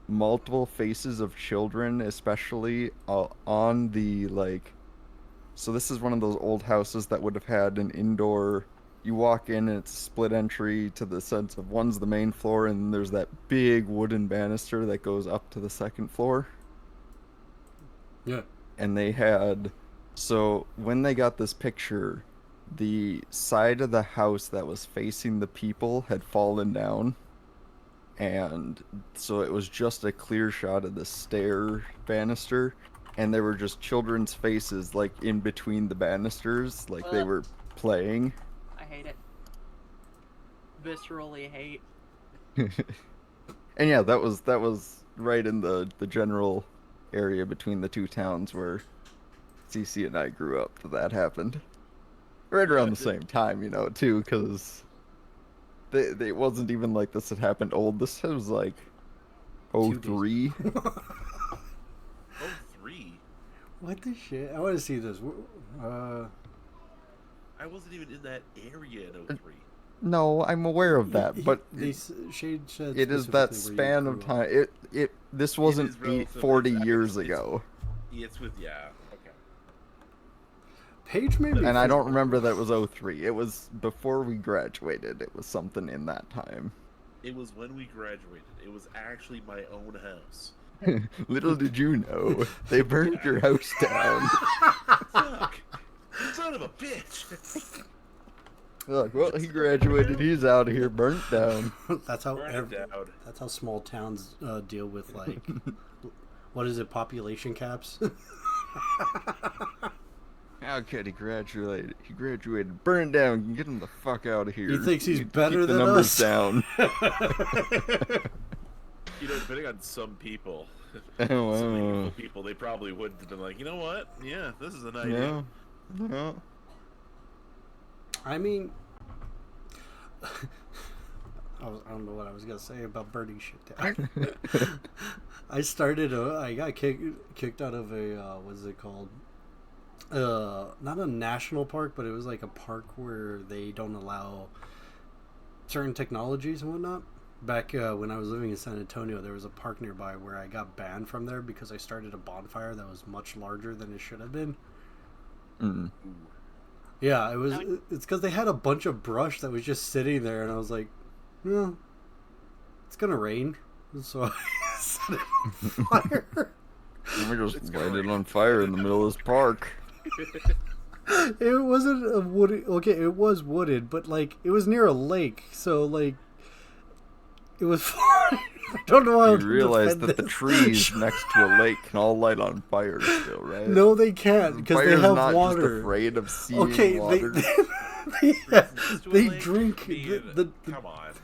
multiple faces of children, especially on the so this is one of those old houses that would have had an indoor you walk in and it's a split entry to the sense of one's the main floor and then there's that big wooden banister that goes up to the second floor. Yeah. And they had, so when they got this picture, the side of the house that was facing the people had fallen down. And so it was just a clear shot of the stair banister. And there were just children's faces like in between the banisters, like they were playing. I hate it. Viscerally hate. And yeah, that was right in the general area between the two towns where CC and I grew up that happened. Right around the same time, you know, too, because it wasn't even like this had happened old. This was like 03. 03? What the shit? I want to see this. I wasn't even in that area in 03. No, I'm aware of that, but Shade said it is that span of time. This wasn't 40 years ago. It's with, yeah, okay. Paige maybe. And I don't remember that was 03. It was before we graduated. It was something in that time. It was when we graduated. It was actually my own house. Little did you know, they burned your house down. Fuck! Son of a bitch! Look, well, he graduated. He's out of here, burnt down. That's how Burn it down. that's how small towns deal with like what is it, population caps? How could he graduate? He graduated, burn down, get him the fuck out of here. He thinks he's Keep better the than numbers us. down. You know, depending on some people, Oh, some wow. evil people, they probably would have been like, you know what? Yeah, this is an idea. No, no. I mean, I don't know what I was gonna say about burning shit down. I got kicked out of a what is it called? Not a national park, but it was like a park where they don't allow certain technologies and whatnot. Back when I was living in San Antonio, there was a park nearby where I got banned from there because I started a bonfire that was much larger than it should have been. Mm. Yeah, it's because they had a bunch of brush that was just sitting there, and I was like, "Yeah, it's gonna rain," so I set it on fire. We just light it on fire in the middle of this park. It wasn't a wooded. Okay, it was wooded, but like it was near a lake, so like it was fine. I don't know how You to realize defend that the this. trees next to a lake can all light on fire still, right? No, they can't because they Fire's have not water. just afraid of seeing Okay, water. they drink the Come on.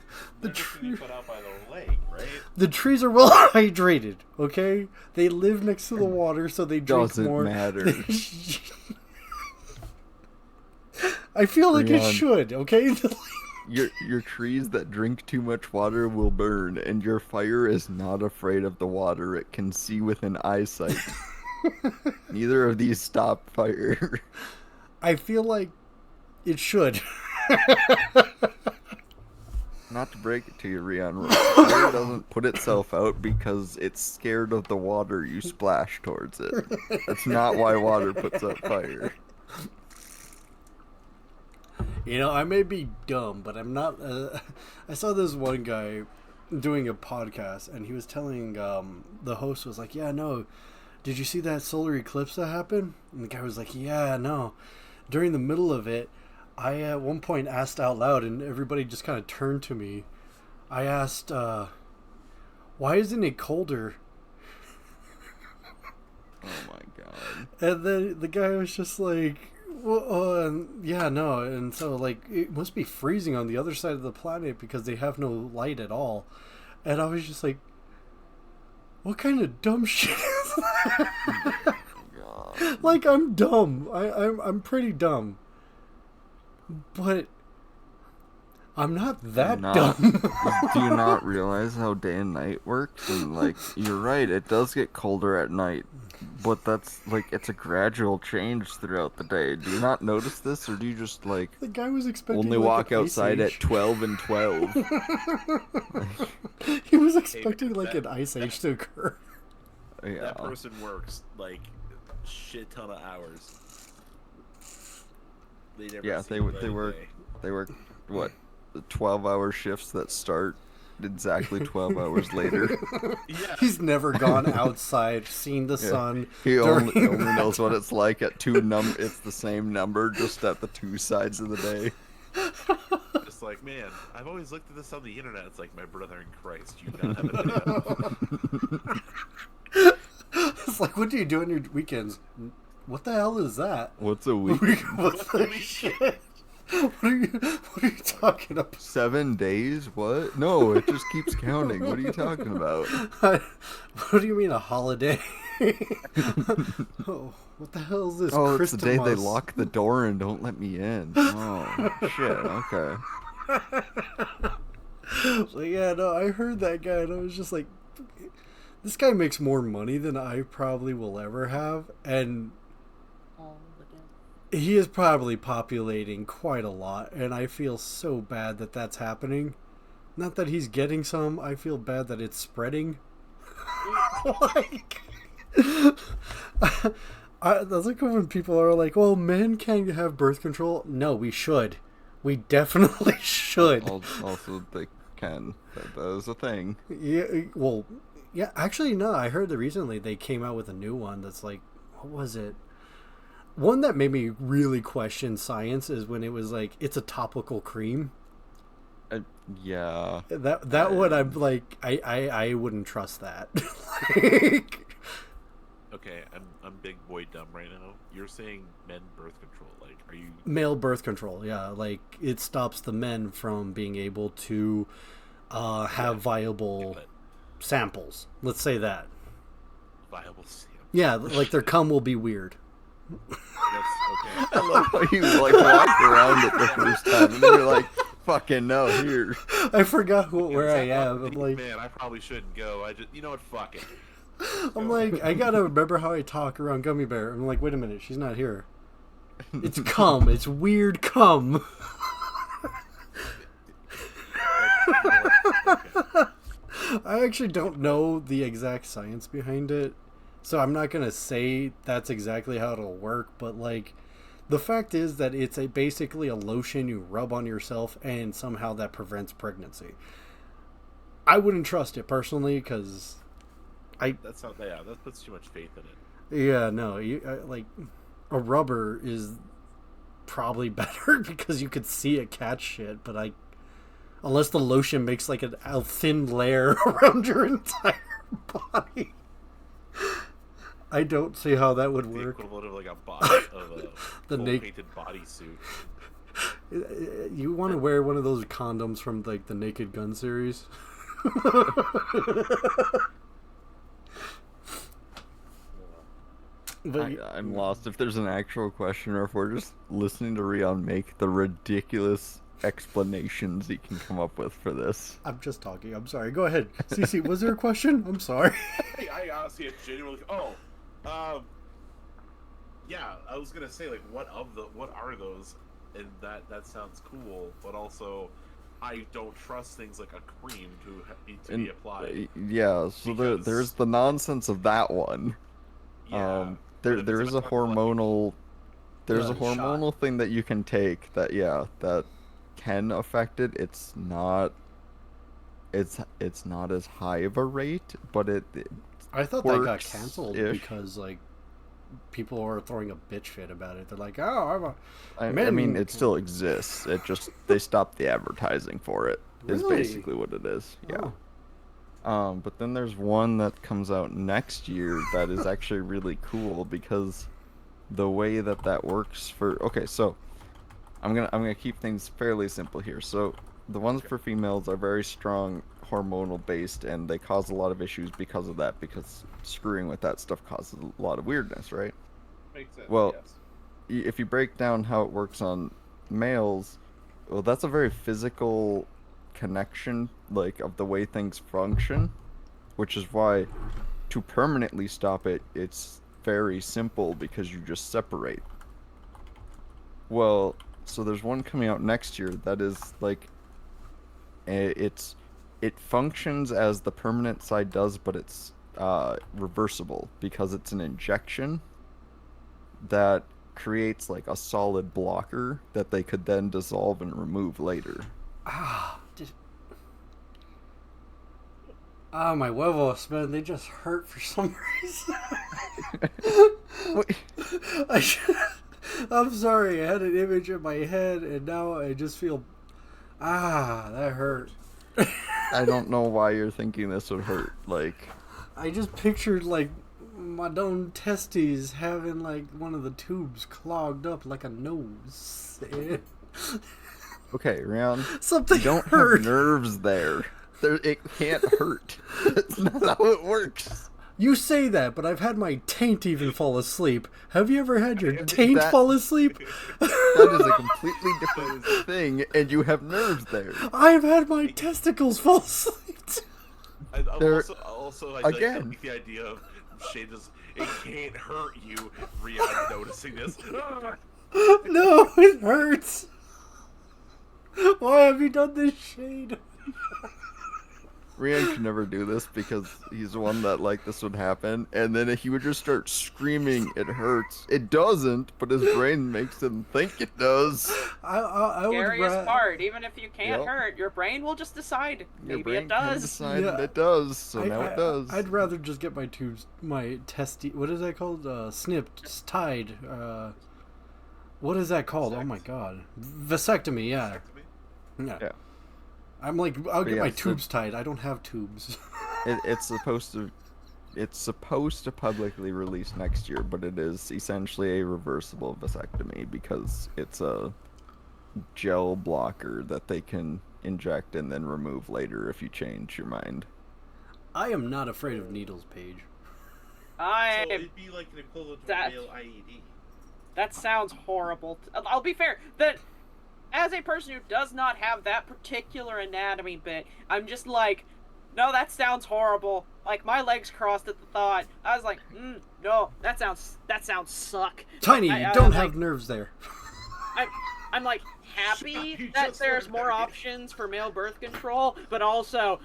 the They're just gonna tree. be put out by the lake, right? The trees are well hydrated, okay? They live next to the water, so they drink Doesn't more. matter. I feel like it Rion. should, okay? Your trees that drink too much water will burn, and your fire is not afraid of the water. It can see within eyesight. Neither of these stop fire. I feel like it should. Not to break it to you, Rion, fire doesn't put itself out because it's scared of the water you splash towards it. That's not why water puts out fire. You know, I may be dumb, but I'm not. I saw this one guy doing a podcast, and he was telling the host was like, "Yeah, no, did you see that solar eclipse that happened?" And the guy was like, "Yeah, no." During the middle of it, I at one point asked out loud, and everybody just kind of turned to me. I asked, "Why isn't it colder?" Oh my god. And then the guy was just like, well, yeah, no. And so, like, it must be freezing on the other side of the planet because they have no light at all. And I was just like, what kind of dumb shit is that? God. Like, I'm dumb. I'm pretty dumb. But I'm not that dumb. Do you not realize how day and night works? And, like, you're right, it does get colder at night. But that's, like, it's a gradual change throughout the day. Do you not notice this, or do you just, like, The guy was expecting only like, walk an ice outside age. at 12 and 12? He was expecting like an ice age to occur. Yeah. That person works like shit ton of hours. They never Yeah, see they the work. light They of work. day. They work. What? The 12-hour shifts that start exactly 12 hours later. Yeah. He's never gone outside, seen the Yeah. sun. He during only that knows what it's like at it's the same number, just at the two sides of the day. Just like, man, I've always looked at this on the internet. It's like, my brother in Christ, you don't have an idea. It's like, what do you do on your weekends? What the hell is that? What's a week? What the shit? What are you talking about? 7 days? What? No, it just keeps counting. What are you talking about? What do you mean a holiday? Oh, what the hell is this? Oh, it's the day they Christmas? lock the door and don't let me in. Oh, shit. Okay. So yeah, no, I heard that guy and I was just like, this guy makes more money than I probably will ever have, and All the day. he is probably populating quite a lot, and I feel so bad that that's happening. Not that he's getting some, I feel bad that it's spreading. Like, that's like when people are like, well, men can't have birth control. No, we should. We definitely should. Also, they can. That is a thing. Yeah, well, yeah, actually, no, I heard that recently they came out with a new one that's like, what was it? One that made me really question science is when it was like, it's a topical cream. Yeah. That one, I'm like, I wouldn't trust that. Like, Okay, I'm big boy dumb right now. You're saying men birth control. Like, are you... male birth control, yeah, like it stops the men from being able to have viable samples. Let's say that. Viable sample? Yeah, like their cum will be weird. That's okay. I love how you like walked around it the first time and then you're like, fucking no, here. I forgot where I am. I'm like, man, I probably shouldn't go. I just, you know what? Fuck it. I'm like, I gotta remember how I talk around Gummy Bear. I'm like, wait a minute, she's not here. It's cum. It's weird cum. Okay. I actually don't know the exact science behind it, so I'm not gonna say that's exactly how it'll work. But like, the fact is that it's basically a lotion you rub on yourself, and somehow that prevents pregnancy. I wouldn't trust it personally because That's not. Yeah, that puts too much faith in it. yeah, no, like a rubber is probably better because you could see it catch shit, but unless the lotion makes like a thin layer around your entire body, I don't see how that would The work. equivalent of like a body of a The full naked- painted bodysuit. You want to wear one of those condoms from like the Naked Gun series? But I'm lost if there's an actual question or if we're just listening to Rion make the ridiculous explanations he can come up with for this. I'm just talking. I'm sorry. Go ahead. Cece, was there a question? I'm sorry. I honestly genuinely. Yeah, I was gonna say like, what are those? And that sounds cool, but also, I don't trust things like a cream to be applied. Yeah, so Because- there's the nonsense of that one. Yeah, There but if there it's is a like a- hormonal there's a Yeah, shot. hormonal thing that you can take that that can affect it. It's not as high of a rate, but it I thought that got works-ish. canceled because like people are throwing a bitch fit about it. They're like, "Oh, I Men mean, can- it still exists. It just they stopped the advertising for it. Is Really? basically what it is. Yeah. Oh. But then there's one that comes out next year that is actually really cool because the way that works for so I'm gonna keep things fairly simple here. So the ones for females are very strong hormonal based and they cause a lot of issues because of that, because screwing with that stuff causes a lot of weirdness, right? Makes sense. Well, yes. If you break down how it works on males, well, that's a very physical connection, like, of the way things function, which is why to permanently stop it, it's very simple because you just separate. Well, so there's one coming out next year that is like, it functions as the permanent side does, but it's reversible because it's an injection that creates like a solid blocker that they could then dissolve and remove later. My huevos, man, they just hurt for some reason. I'm sorry, I had an image in my head, and now I just feel, that hurt. I don't know why you're thinking this would hurt. Like, I just pictured, like, my own testes having, like, one of the tubes clogged up like a nose. okay, Rion, Something you don't hurt. have nerves there. It can't hurt. That's not how it works. You say that, but I've had my taint even fall asleep. Have you ever had your taint fall asleep? That is a completely different thing, and you have nerves there. I've had my testicles fall asleep. I Again. like the idea of Shay just, it can't hurt you, Rion noticing this. No, it hurts. Why have you done this, Shade? Rian could never do this because he's the one that like this would happen, and then he would just start screaming, "It hurts!" It doesn't, but his brain makes him think it does. I would Scariest part. Even if you can't Yep. hurt, your brain will just decide. Your Maybe brain it does. can decide Yeah. that it does, so now it does. I'd rather just get my tubes, my testy. What is that called? Snipped, tied. What is that called? Oh my god, vasectomy. Yeah. Yeah. I'm like, I'll get yeah, my so- tubes tied. I don't have tubes. It's supposed to publicly release next year, but it is essentially a reversible vasectomy because it's a gel blocker that they can inject and then remove later if you change your mind. I am not afraid of needles, Paige. So it'd be like an equivalent to That- a male IED. That sounds horrible. I'll be fair. That as a person who does not have that particular anatomy bit, I'm just like, no, that sounds horrible. Like my legs crossed at the thought. I was like, no, that sounds suck. Tiny, I- you I'm don't like- have nerves there. I'm like happy You that just there's learned more that. options for male birth control, but also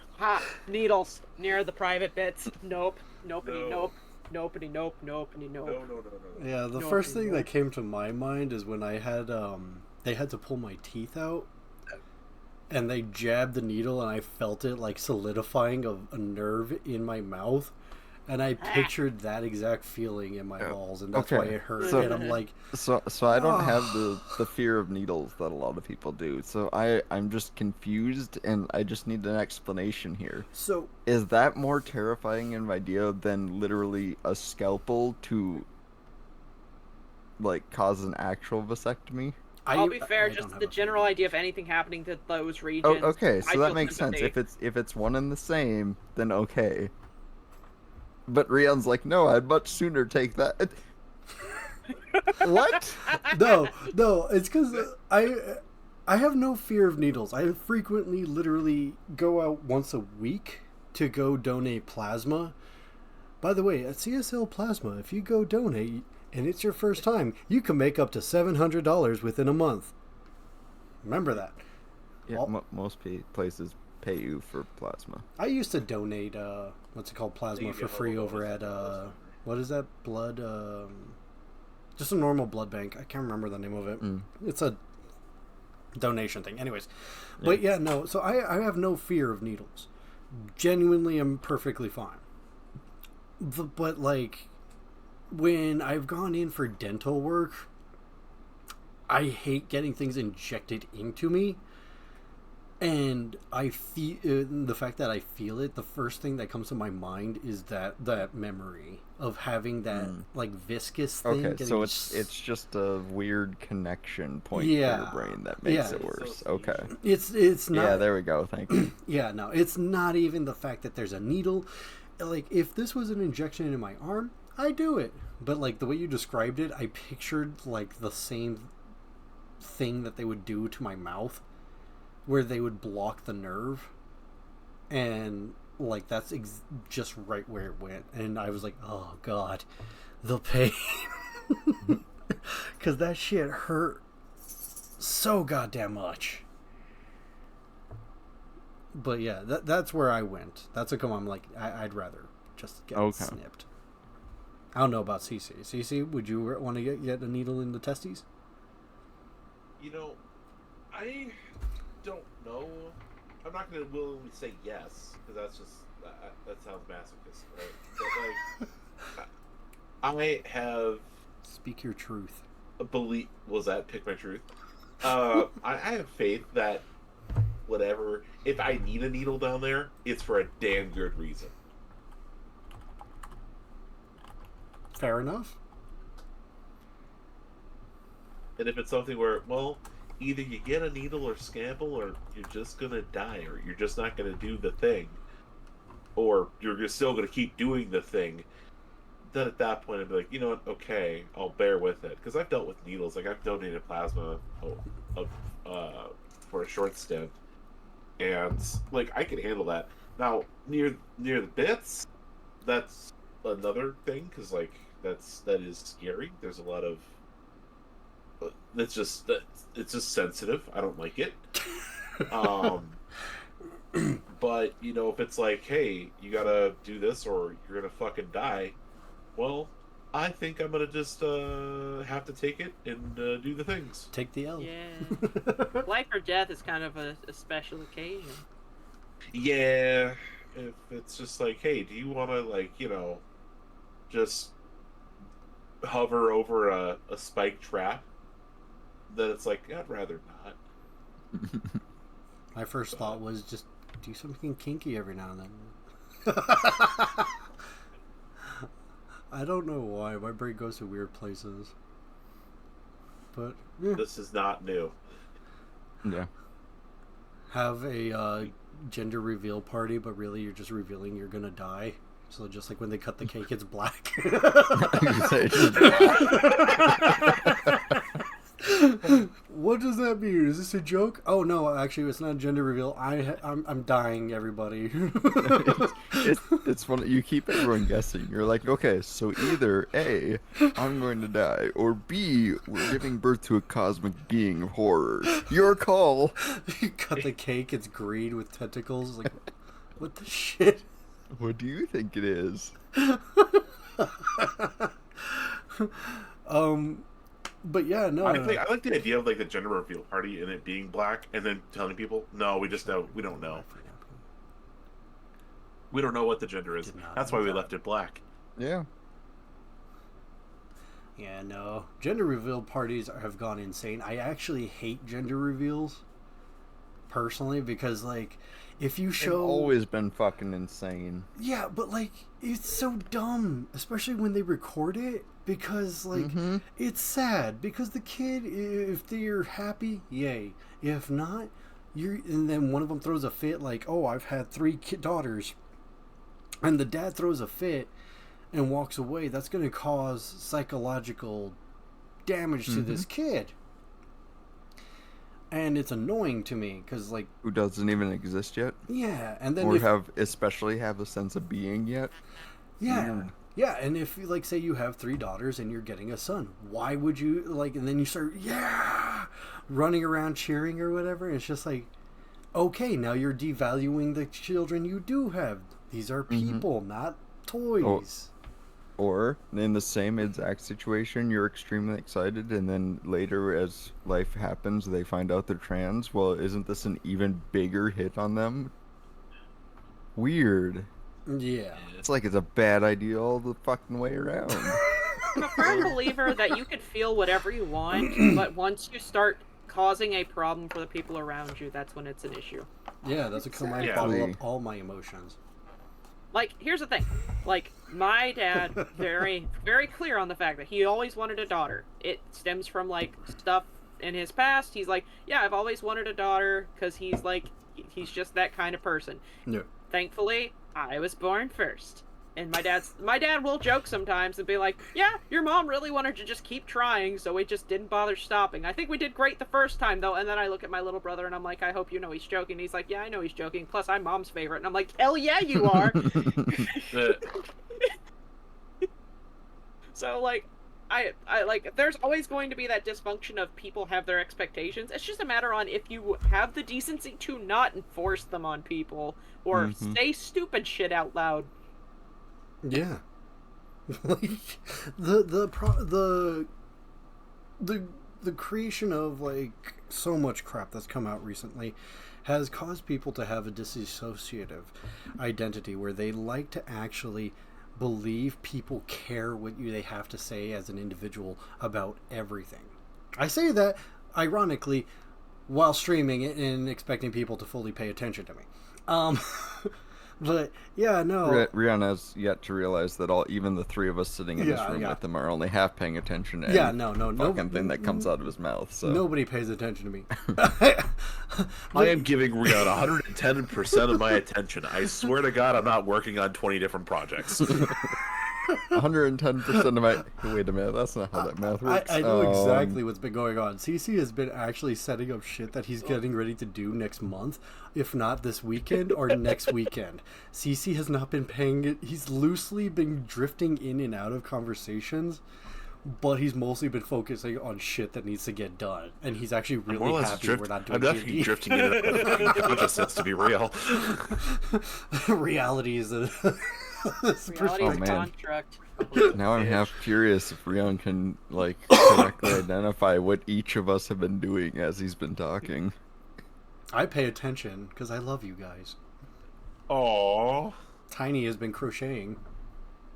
needles near the private bits. Nope. Nopey, No. nope. Nopey, nope. Nopey, nope. No. Yeah, the No, first no. thing that came to my mind is when I had they had to pull my teeth out, and they jabbed the needle, and I felt it like solidifying a nerve in my mouth, and I pictured that exact feeling in my balls, and that's why Okay, it hurt. so- And I'm like, So I don't have the fear of needles that a lot of people do. So I'm just confused, and I just need an explanation here. so Is that more terrifying an idea than literally a scalpel to like cause an actual vasectomy? I'll be fair, I don't just have the a general feeling. idea of anything happening to those Oh, regions. okay, I so feel that makes sense. sympathy. If it's one and the same, then okay. But Rion's like, no, I'd much sooner take that. What? no, it's because I have no fear of needles. I frequently, literally go out once a week to go donate plasma. By the way, at CSL Plasma, if you go donate and it's your first time, you can make up to $700 within a month. Remember that. Yeah, Well- most places pay you for plasma. I used to donate what's it called, plasma You for get free level over at bonus. what is that, blood just a normal blood bank. I can't remember the name of it. It's a donation thing. Anyways, but yeah, no. So I have no fear of needles. Genuinely, I'm perfectly fine. But like, when I've gone in for dental work, I hate getting things injected into me. And I feel the fact that I feel it. The first thing that comes to my mind is that memory of having that like viscous thing. Okay, getting so it's just a weird connection point for Yeah. your brain that makes Yeah. it worse. Okay. it's not. Yeah, there we go. Thank you. Yeah, no, it's not even the fact that there's a needle. Like, if this was an injection in my arm, I'd do it. But, like, the way you described it, I pictured, like, the same thing that they would do to my mouth, where they would block the nerve. And, like, that's just right where it went. And I was like, oh, God, the pain. Because that shit hurt so goddamn much. But yeah, that's where I went. That's a come. I'm like, I'd rather just get Okay. snipped. I don't know about CC. CC, would you want to get a needle in the testes? You know, I don't know. I'm not going to willingly say yes, because that's just that sounds masochist, right? But like, I have Speak your truth. a belief. Was that pick my truth? I have faith that whatever. If I need a needle down there, it's for a damn good reason. Fair enough. And if it's something where, well, either you get a needle or scamble, or you're just gonna die, or you're just not gonna do the thing, or you're still gonna keep doing the thing, then at that point I'd be like, you know what, okay, I'll bear with it. Because I've dealt with needles. Like, I've donated plasma for a short stint, and like I can handle that. Now near the bits, that's another thing, because like that is scary. There's a lot of it's just sensitive. I don't like it. But you know, if it's like, hey, you gotta do this or you're gonna fucking die, well, I think I'm gonna just have to take it and do the things. Take the L. Yeah. Life or death is kind of a special occasion. Yeah, if it's just like, hey, do you want to, like, you know, just hover over a spike trap, then it's like, I'd rather not. My first thought was just do something kinky every now and then. I don't know why. My brain goes to weird places. But, yeah. This is not new. Yeah. Have a gender reveal party, but really you're just revealing you're gonna die. So just like when they cut the cake, it's black. What does that mean? Is this a joke? Oh no, actually, it's not a gender reveal. I'm dying, everybody. It's funny. You keep everyone guessing. You're like, okay, so either A, I'm going to die, or B, we're giving birth to a cosmic being of horror. Your call. You cut the cake. It's green with tentacles. Like, what the shit? What do you think it is? But yeah, no. I like the idea of like the gender reveal party and it being black, and then telling people, no, we don't know. We don't know what the gender is. That's why we left it black. Yeah. Yeah, no. Gender reveal parties have gone insane. I actually hate gender reveals, personally, because, like, if you show... They've always been fucking insane. Yeah, but, like, it's so dumb, especially when they record it, because, like, it's sad, because the kid, if they're happy, yay. If not, and then one of them throws a fit, like, oh, I've had 3 daughters, and the dad throws a fit and walks away, that's going to cause psychological damage to this kid. And it's annoying to me, because, like... Who doesn't even exist yet? Yeah, and then Or especially have a sense of being yet? Yeah. Yeah, and if, like, say you have 3 daughters and you're getting a son, why would you, like, and then you start, running around cheering or whatever, and it's just like, okay, now you're devaluing the children you do have. These are people, not toys. Or, in the same exact situation, you're extremely excited, and then later, as life happens, they find out they're trans. Well, isn't this an even bigger hit on them? Weird. Yeah. It's like it's a bad idea all the fucking way around. I'm a firm believer that you could feel whatever you want, but once you start causing a problem for the people around you, that's when it's an issue. Yeah, that's because I bottle up all my emotions. Like, here's the thing. Like, my dad, very, very clear on the fact that he always wanted a daughter. It stems from, like, stuff in his past. He's like, yeah, I've always wanted a daughter, because he's, like, he's just that kind of person. No. Thankfully, I was born first. And my dad will joke sometimes and be like, yeah, your mom really wanted to just keep trying, so we just didn't bother stopping. I think we did great the first time, though. And then I look at my little brother and I'm like, I hope you know he's joking. And he's like, yeah, I know he's joking. Plus, I'm mom's favorite. And I'm like, hell yeah, you are. So, like, I like, there's always going to be that dysfunction of people have their expectations. It's just a matter on if you have the decency to not enforce them on people or say stupid shit out loud. Yeah. Like the the creation of like so much crap that's come out recently has caused people to have a dissociative identity where they like to actually believe people care what they have to say as an individual about everything. I say that ironically while streaming it and expecting people to fully pay attention to me. But yeah, no. Rion has yet to realize that even the three of us sitting in this room with him are only half paying attention to any fucking thing that comes out of his mouth. So nobody pays attention to me. I am giving Rion 110% of my attention. I swear to God, I'm not working on 20 different projects. 110% of my... Wait a minute, that's not how that math works. I know exactly what's been going on. CC has been actually setting up shit that he's getting ready to do next month, if not this weekend or next weekend. CC has not been paying it. He's loosely been drifting in and out of conversations, but he's mostly been focusing on shit that needs to get done. And he's actually really happy we're not doing I'm definitely drifting in and out of consciousness, to be real. Reality is a... Reality is a construct. Now I'm half curious if Rion can like correctly identify what each of us have been doing as he's been talking. I pay attention because I love you guys. Aww. Tiny has been crocheting.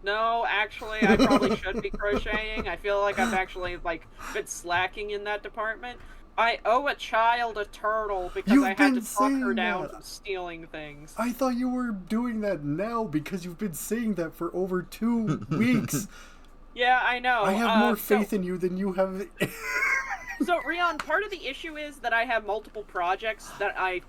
No, actually, I probably should be crocheting. I feel like I've actually like been slacking in that department. I owe a child a turtle because I had to talk her down from stealing things. I thought you were doing that now because you've been saying that for over 2 weeks. Yeah, I know. I have more faith in you than you have. So, Rion, part of the issue is that I have multiple projects that I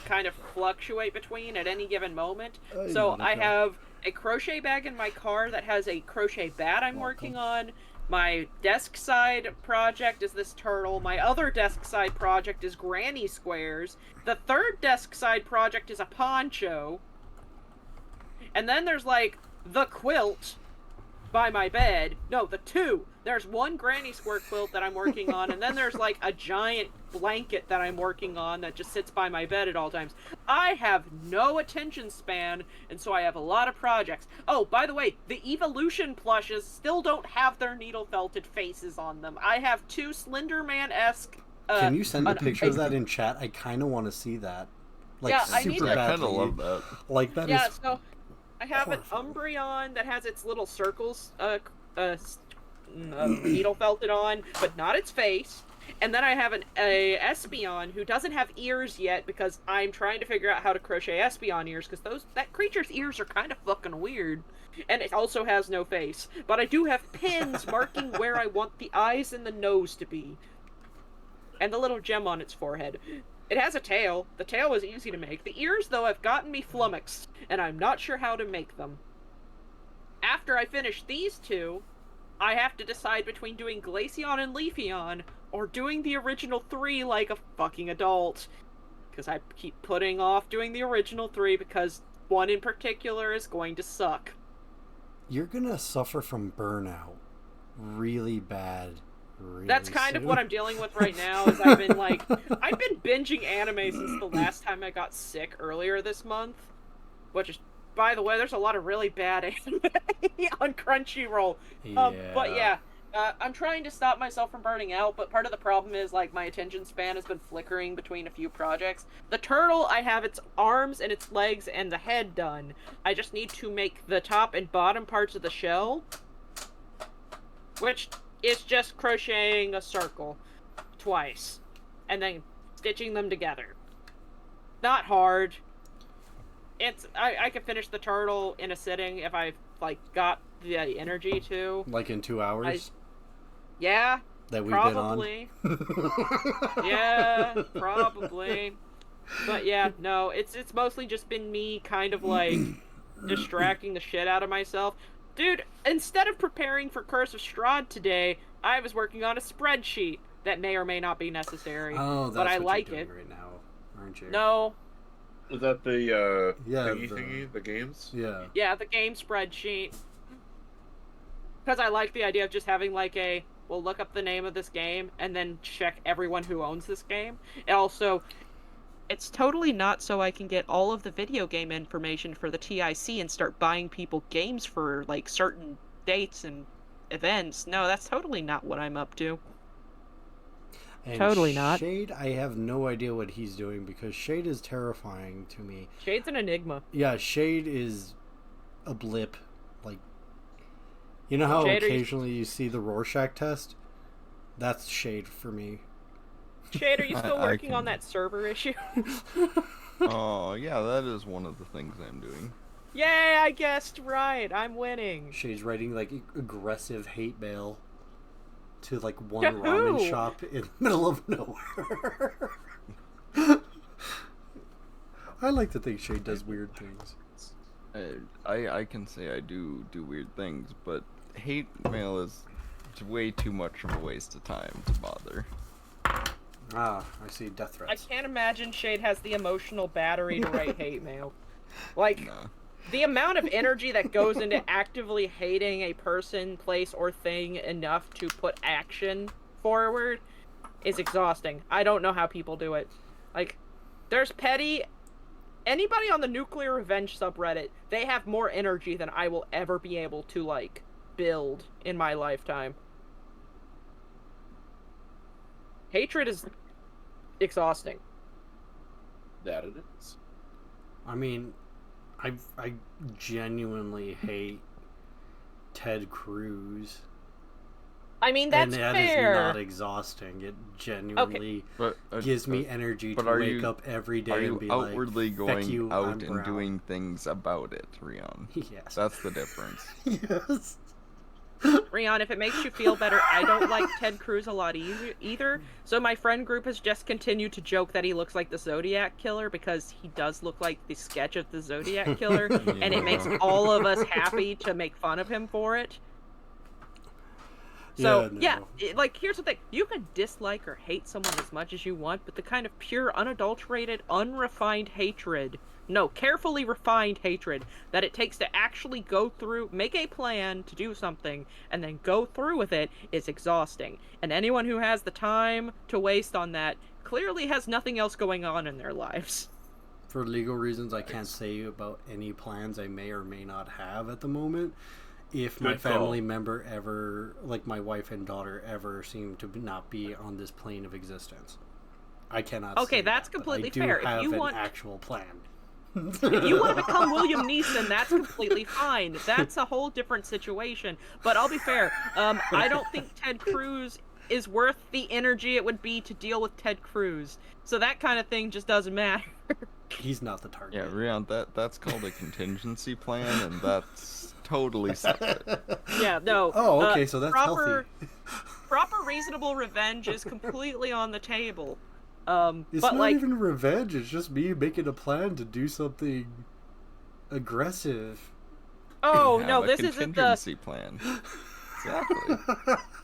kind of fluctuate between at any given moment. So I have a crochet bag in my car that has a crochet bat I'm working on. My desk side project is this turtle. My other desk side project is granny squares. The third desk side project is a poncho. And then there's like the quilt by my bed. No, the two. There's one granny square quilt that I'm working on, and then there's like a giant blanket that I'm working on that just sits by my bed at all times. I have no attention span, and so I have a lot of projects. Oh, by the way, the Evolution plushes still don't have their needle felted faces on them. I have two Slender-Man-esque... Can you send a picture of that in chat? I kind of want to see that. Like, yeah, super badly. I kind of love that. Like, that yeah, is... so I have horrifying. an Umbreon that has its little circles needle felted on, but not its face. And then I have a Espeon who doesn't have ears yet because I'm trying to figure out how to crochet Espeon ears because that creature's ears are kind of fucking weird. And it also has no face. But I do have pins marking where I want the eyes and the nose to be. And the little gem on its forehead. It has a tail. The tail was easy to make. The ears, though, have gotten me flummoxed, and I'm not sure how to make them. After I finish these two, I have to decide between doing Glaceon and Leafeon, or doing the original 3 like a fucking adult. Because I keep putting off doing the original 3 because one in particular is going to suck. You're gonna suffer from burnout really bad. That's kind of what I'm dealing with right now, is I've been binging anime since the last time I got sick earlier this month. Which is, by the way, there's a lot of really bad anime on Crunchyroll. But yeah, I'm trying to stop myself from burning out, but part of the problem is, like, my attention span has been flickering between a few projects. The turtle, I have its arms and its legs and the head done. I just need to make the top and bottom parts of the shell, which... it's just crocheting a circle twice and then stitching them together. Not hard. I could finish the turtle in a sitting if I like got the energy to. Like in 2 hours? Yeah. That we've probably. been on? Yeah, probably. But yeah, no, it's mostly just been me kind of like distracting the shit out of myself. Dude, instead of preparing for Curse of Strahd today, I was working on a spreadsheet that may or may not be necessary. Oh, that's but I what like you're it doing right now, aren't you? No. Is that the thingy thingy, the games? Yeah. Yeah, the game spreadsheet. Because I like the idea of just having like we'll look up the name of this game and then check everyone who owns this game. And also, it's totally not so I can get all of the video game information for the TIC and start buying people games for, like, certain dates and events. No, that's totally not what I'm up to. And Totally not. Shade, I have no idea what he's doing because Shade is terrifying to me. Shade's an enigma. Yeah, Shade is a blip. Like, you know how Shade, occasionally you see the Rorschach test? That's Shade for me. Shade, are you still I working can- on that server issue? Oh, yeah, that is one of the things I'm doing. Yay, I guessed right. I'm winning. Shade's writing like aggressive hate mail to like one To ramen who? shop in the middle of nowhere. I like to think Shade does weird things. I can say I do weird things, but hate mail is way too much of a waste of time to bother. Ah, I see death I threats. can't imagine Shade has the emotional battery to write hate mail. Like, No. the amount of energy that goes into actively hating a person, place, or thing enough to put action forward is exhausting. I don't know how people do it. Like, there's petty... Anybody on the Nuclear Revenge subreddit, they have more energy than I will ever be able to, like, build in my lifetime. Hatred is exhausting. That it is. I mean, I genuinely hate Ted Cruz. I mean, that's and that fair. is not exhausting. It genuinely But gives me energy to but are wake you- up every Are day you and be outwardly like, "Feck going you, out I'm and brown." doing things about it, Rion? Yes. That's the difference. Yes. Rion, if it makes you feel better, I don't like Ted Cruz a lot either. So my friend group has just continued to joke that he looks like the Zodiac Killer because he does look like the sketch of the Zodiac Killer, and it makes all of us happy to make fun of him for it. So, Yeah, no. like, here's the thing. You can dislike or hate someone as much as you want, but the kind of pure, unadulterated, unrefined hatred, no, carefully refined hatred, that it takes to actually go through, make a plan to do something, and then go through with it is exhausting. And anyone who has the time to waste on that clearly has nothing else going on in their lives. For legal reasons, I can't say about any plans I may or may not have at the moment. If my Good call. family member ever, like my wife and daughter, ever seem to not be on this plane of existence, I cannot. Okay, say that's that, but completely I do fair. If have you an want- actual plan. If you want to become William Neeson, that's completely fine. That's a whole different situation. But I'll be fair. I don't think Ted Cruz is worth the energy it would be to deal with Ted Cruz. So that kind of thing just doesn't matter. He's not the target. Yeah, Rion, that's called a contingency plan, and that's totally separate. Yeah, no. Oh, okay, so that's proper, healthy. Proper reasonable revenge is completely on the table. It's but not like, even revenge. It's just me making a plan to do something aggressive. oh Have no, a this isn't the contingency plan. Exactly.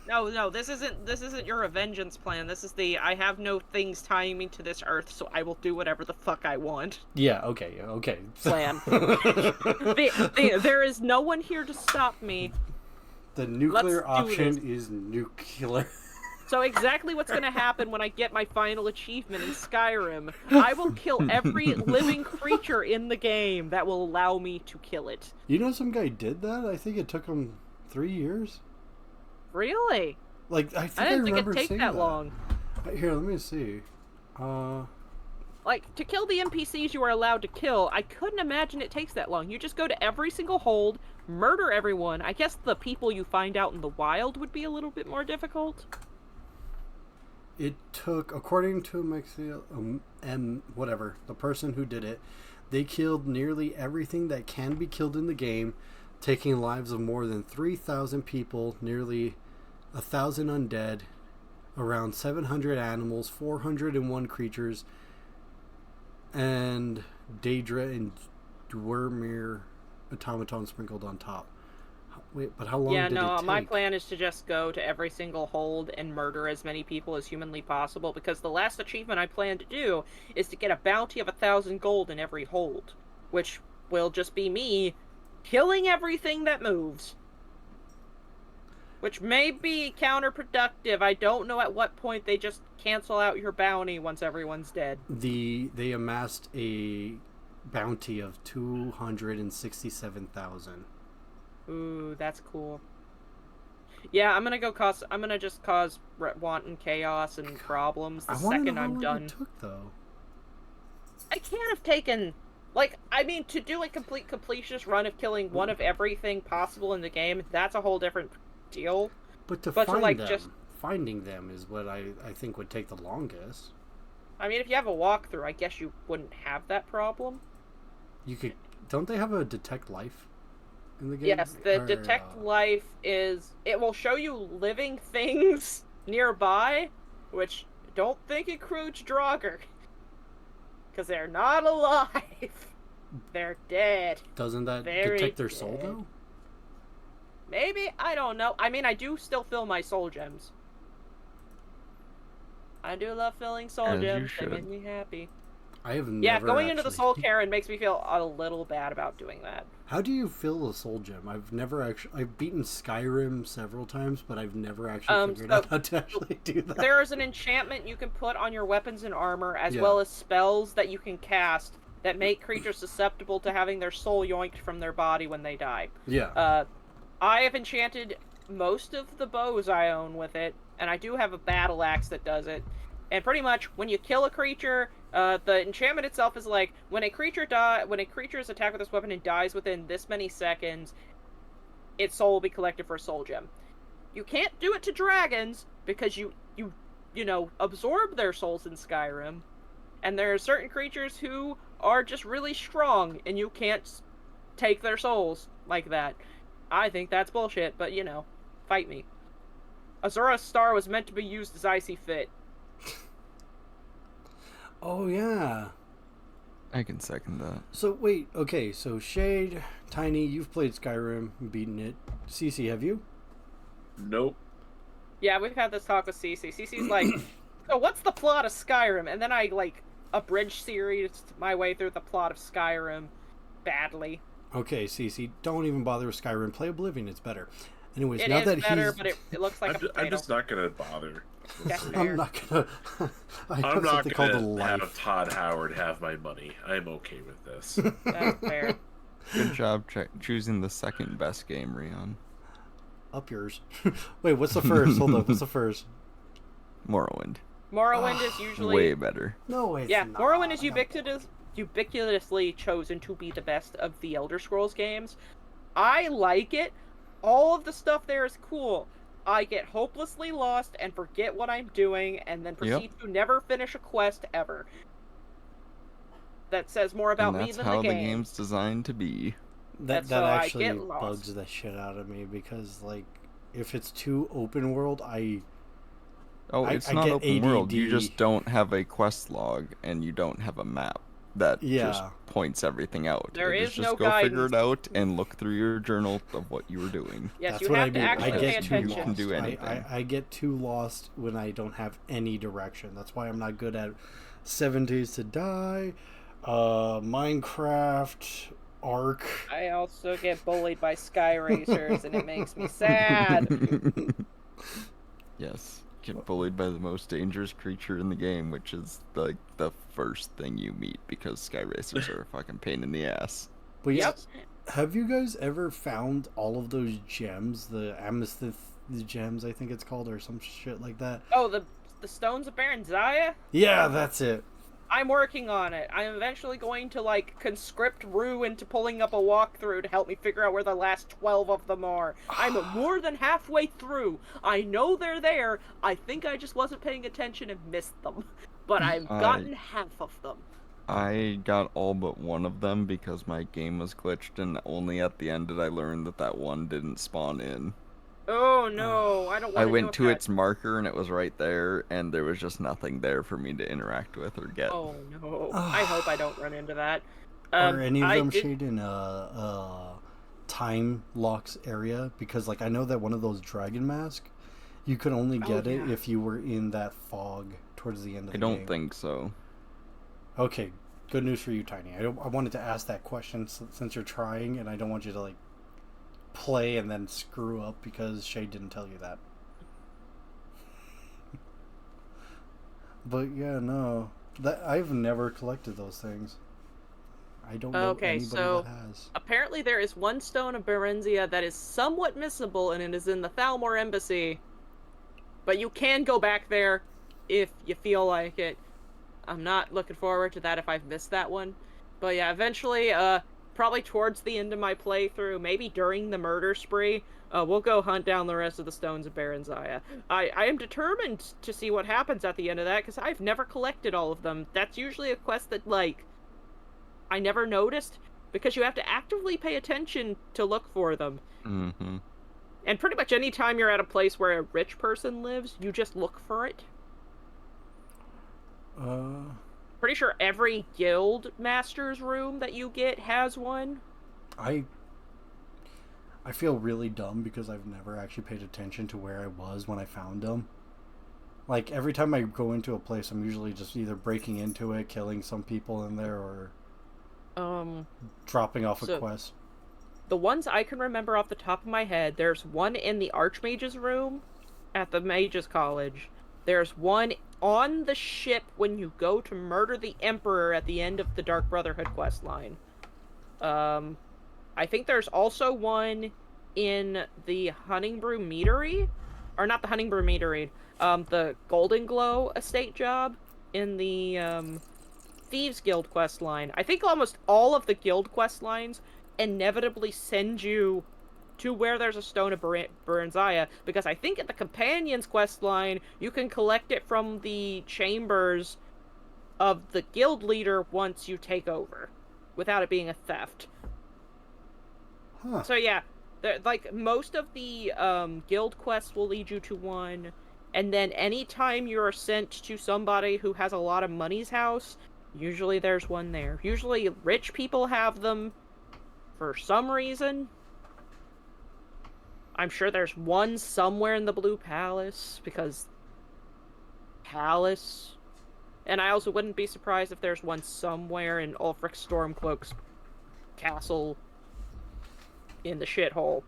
no, this isn't your vengeance plan. This is the I have no things tying me to this earth, so I will do whatever the fuck I want. Yeah. Okay. Plan. There is no one here to stop me. The nuclear Let's do option this. is nuclear. So exactly what's going to happen when I get my final achievement in Skyrim, I will kill every living creature in the game that will allow me to kill it. You know, some guy did that. I think it took him 3 years. Really? Like I think I didn't think remember it'd take seeing that long. Here, let me see. Like, to kill the NPCs you are allowed to kill, I couldn't imagine it takes that long. You just go to every single hold, murder everyone. I guess the people you find out in the wild would be a little bit more difficult. It took, according to whatever, the person who did it, they killed nearly everything that can be killed in the game, taking lives of more than 3,000 people, nearly 1,000 undead, around 700 animals, 401 creatures, and Daedra and Dwermere automaton sprinkled on top. Wait, but how long Yeah, did no, it take? my plan is to just go to every single hold and murder as many people as humanly possible, because the last achievement I plan to do is to get a bounty of 1,000 gold in every hold, which will just be me killing everything that moves. Which may be counterproductive. I don't know at what point they just cancel out your bounty once everyone's dead. They amassed a bounty of 267,000. Ooh, that's cool. Yeah, I'm gonna just cause wanton chaos and problems the I want to second know how I'm long done. it took, though. I can't have taken, like, I mean, to do a complete completionist run of killing one of everything possible in the game, that's a whole different deal. But to But to, find like, them, just, finding them is what I think would take the longest. I mean, if you have a walkthrough, I guess you wouldn't have that problem. You could, don't they have a detect life in the game? Yes, the Or, detect life is, it will show you living things nearby, which don't think includes Draugr. Because they're not alive. They're dead. doesn't that Very detect their soul, dead. though? Maybe? I don't know. I mean, I do still fill my soul gems. I do love filling soul As you gems. They should. make me happy. I have never Yeah, going into the actually... soul Karen makes me feel a little bad about doing that. How do you fill a soul gem? I've never actually... I've beaten Skyrim several times, but I've never actually figured out how to actually do that. There is an enchantment you can put on your weapons and armor, as Yeah. well as spells that you can cast that make creatures susceptible to having their soul yoinked from their body when they die. Yeah. I have enchanted most of the bows I own with it, and I do have a battle axe that does it. And pretty much, when you kill a creature, the enchantment itself is like, when a creature is attacked with this weapon and dies within this many seconds, its soul will be collected for a soul gem. You can't do it to dragons, because you absorb their souls in Skyrim. And there are certain creatures who are just really strong, and you can't take their souls like that. I think that's bullshit, but fight me. Azura's star was meant to be used as I see fit. Oh, yeah. I can second that. So, wait. Okay, so Shade, Tiny, you've played Skyrim, beaten it. Cece, have you? Nope. Yeah, we've had this talk with Cece. Cece's like, so what's the plot of Skyrim? And then I, abridged series my way through the plot of Skyrim badly. Okay, Cece, don't even bother with Skyrim. Play Oblivion, it's better. Anyways, It now is that better, he's... but it looks like a potato. I'm just not gonna bother. That's I'm fair. not gonna... I have I'm not something called a gonna life. have Todd Howard have my money. I'm okay with this. That's fair. Good job choosing the second best game, Rion. Up yours. Wait, what's the first? Hold up, what's the first? Morrowind. Morrowind is usually... Way better. No, it's Yeah, not. Morrowind is ubiquitously chosen to be the best of the Elder Scrolls games. I like it. All of the stuff there is cool. I get hopelessly lost and forget what I'm doing, and then proceed to never finish a quest ever. That says more about And me that's than how the the game. game's designed to be. That's That how I actually get lost. bugs the shit out of me because, if it's too open world, Oh, I it's not get open world. You ADD. just don't have a quest log, and you don't have a map that just Yeah. points everything out. There It is just no go figure guidance. it out and look through your journal of what you were doing. Yes, That's you what have I to do. actually I pay get too attention. You can do lost. anything. I get too lost when I don't have any direction. That's why I'm not good at 7 Days to Die, Minecraft, Ark. I also get bullied by sky racers, and it makes me sad. Yes. Get bullied by the most dangerous creature in the game, which is the first thing you meet because sky racers are a fucking pain in the ass. But Yep. have you guys ever found all of those gems, the amethyst gems, I think it's called, or some shit like that? Oh, the Stones of Baron Zaya? Yeah, that's it. I'm working on it. I'm eventually going to, conscript Rue into pulling up a walkthrough to help me figure out where the last 12 of them are. I'm more than halfway through. I know they're there. I think I just wasn't paying attention and missed them. But I've gotten half of them. I got all but one of them because my game was glitched, and only at the end did I learn that one didn't spawn in. Oh no, I don't want I to went to its marker and it was right there, and there was just nothing there for me to interact with or get. Oh no. I hope I don't run into that. Are any of them shade in time locks area? Because I know that one of those dragon mask, you could only get it if you were in that fog towards the end of the game. I don't think so. Okay, good news for you, Tiny. I wanted to ask that question since you're trying, and I don't want you to play and then screw up because Shay didn't tell you that. But yeah, no, that I've never collected those things. I don't know Okay, anybody so that has. apparently there is one stone of Berenzia that is somewhat missable, and it is in the Thalmor Embassy. But you can go back there if you feel like it. I'm not looking forward to that if I've missed that one. But yeah, eventually, probably towards the end of my playthrough, maybe during the murder spree, we'll go hunt down the rest of the stones of Berenzia. I am determined to see what happens at the end of that, because I've never collected all of them. That's usually a quest that, like, I never noticed, because you have to actively pay attention to look for them. Mm-hmm. And pretty much any time you're at a place where a rich person lives, you just look for it. Pretty sure every guild master's room that you get has one. I feel really dumb because I've never actually paid attention to where I was when I found them. Like, every time I go into a place, I'm usually just either breaking into it, killing some people in there, or dropping off a quest. The ones I can remember off the top of my head, there's one in the Archmage's room at the Mage's College. There's one on the ship when you go to murder the Emperor at the end of the Dark Brotherhood quest line. I think there's also one in the Hunting Brew Meadery, or not the Hunting Brew Meadery, the Golden Glow estate job in the Thieves Guild quest line. I think almost all of the guild quest lines inevitably send you to where there's a stone of Berenzia, because I think at the Companions quest line, you can collect it from the chambers of the guild leader once you take over, without it being a theft. Huh. So yeah, like, most of the guild quests will lead you to one, and then anytime you're sent to somebody who has a lot of money's house, usually there's one there. Usually rich people have them for some reason. I'm sure there's one somewhere in the Blue Palace, because Palace. And I also wouldn't be surprised if there's one somewhere in Ulfric Stormcloak's castle in the shithole.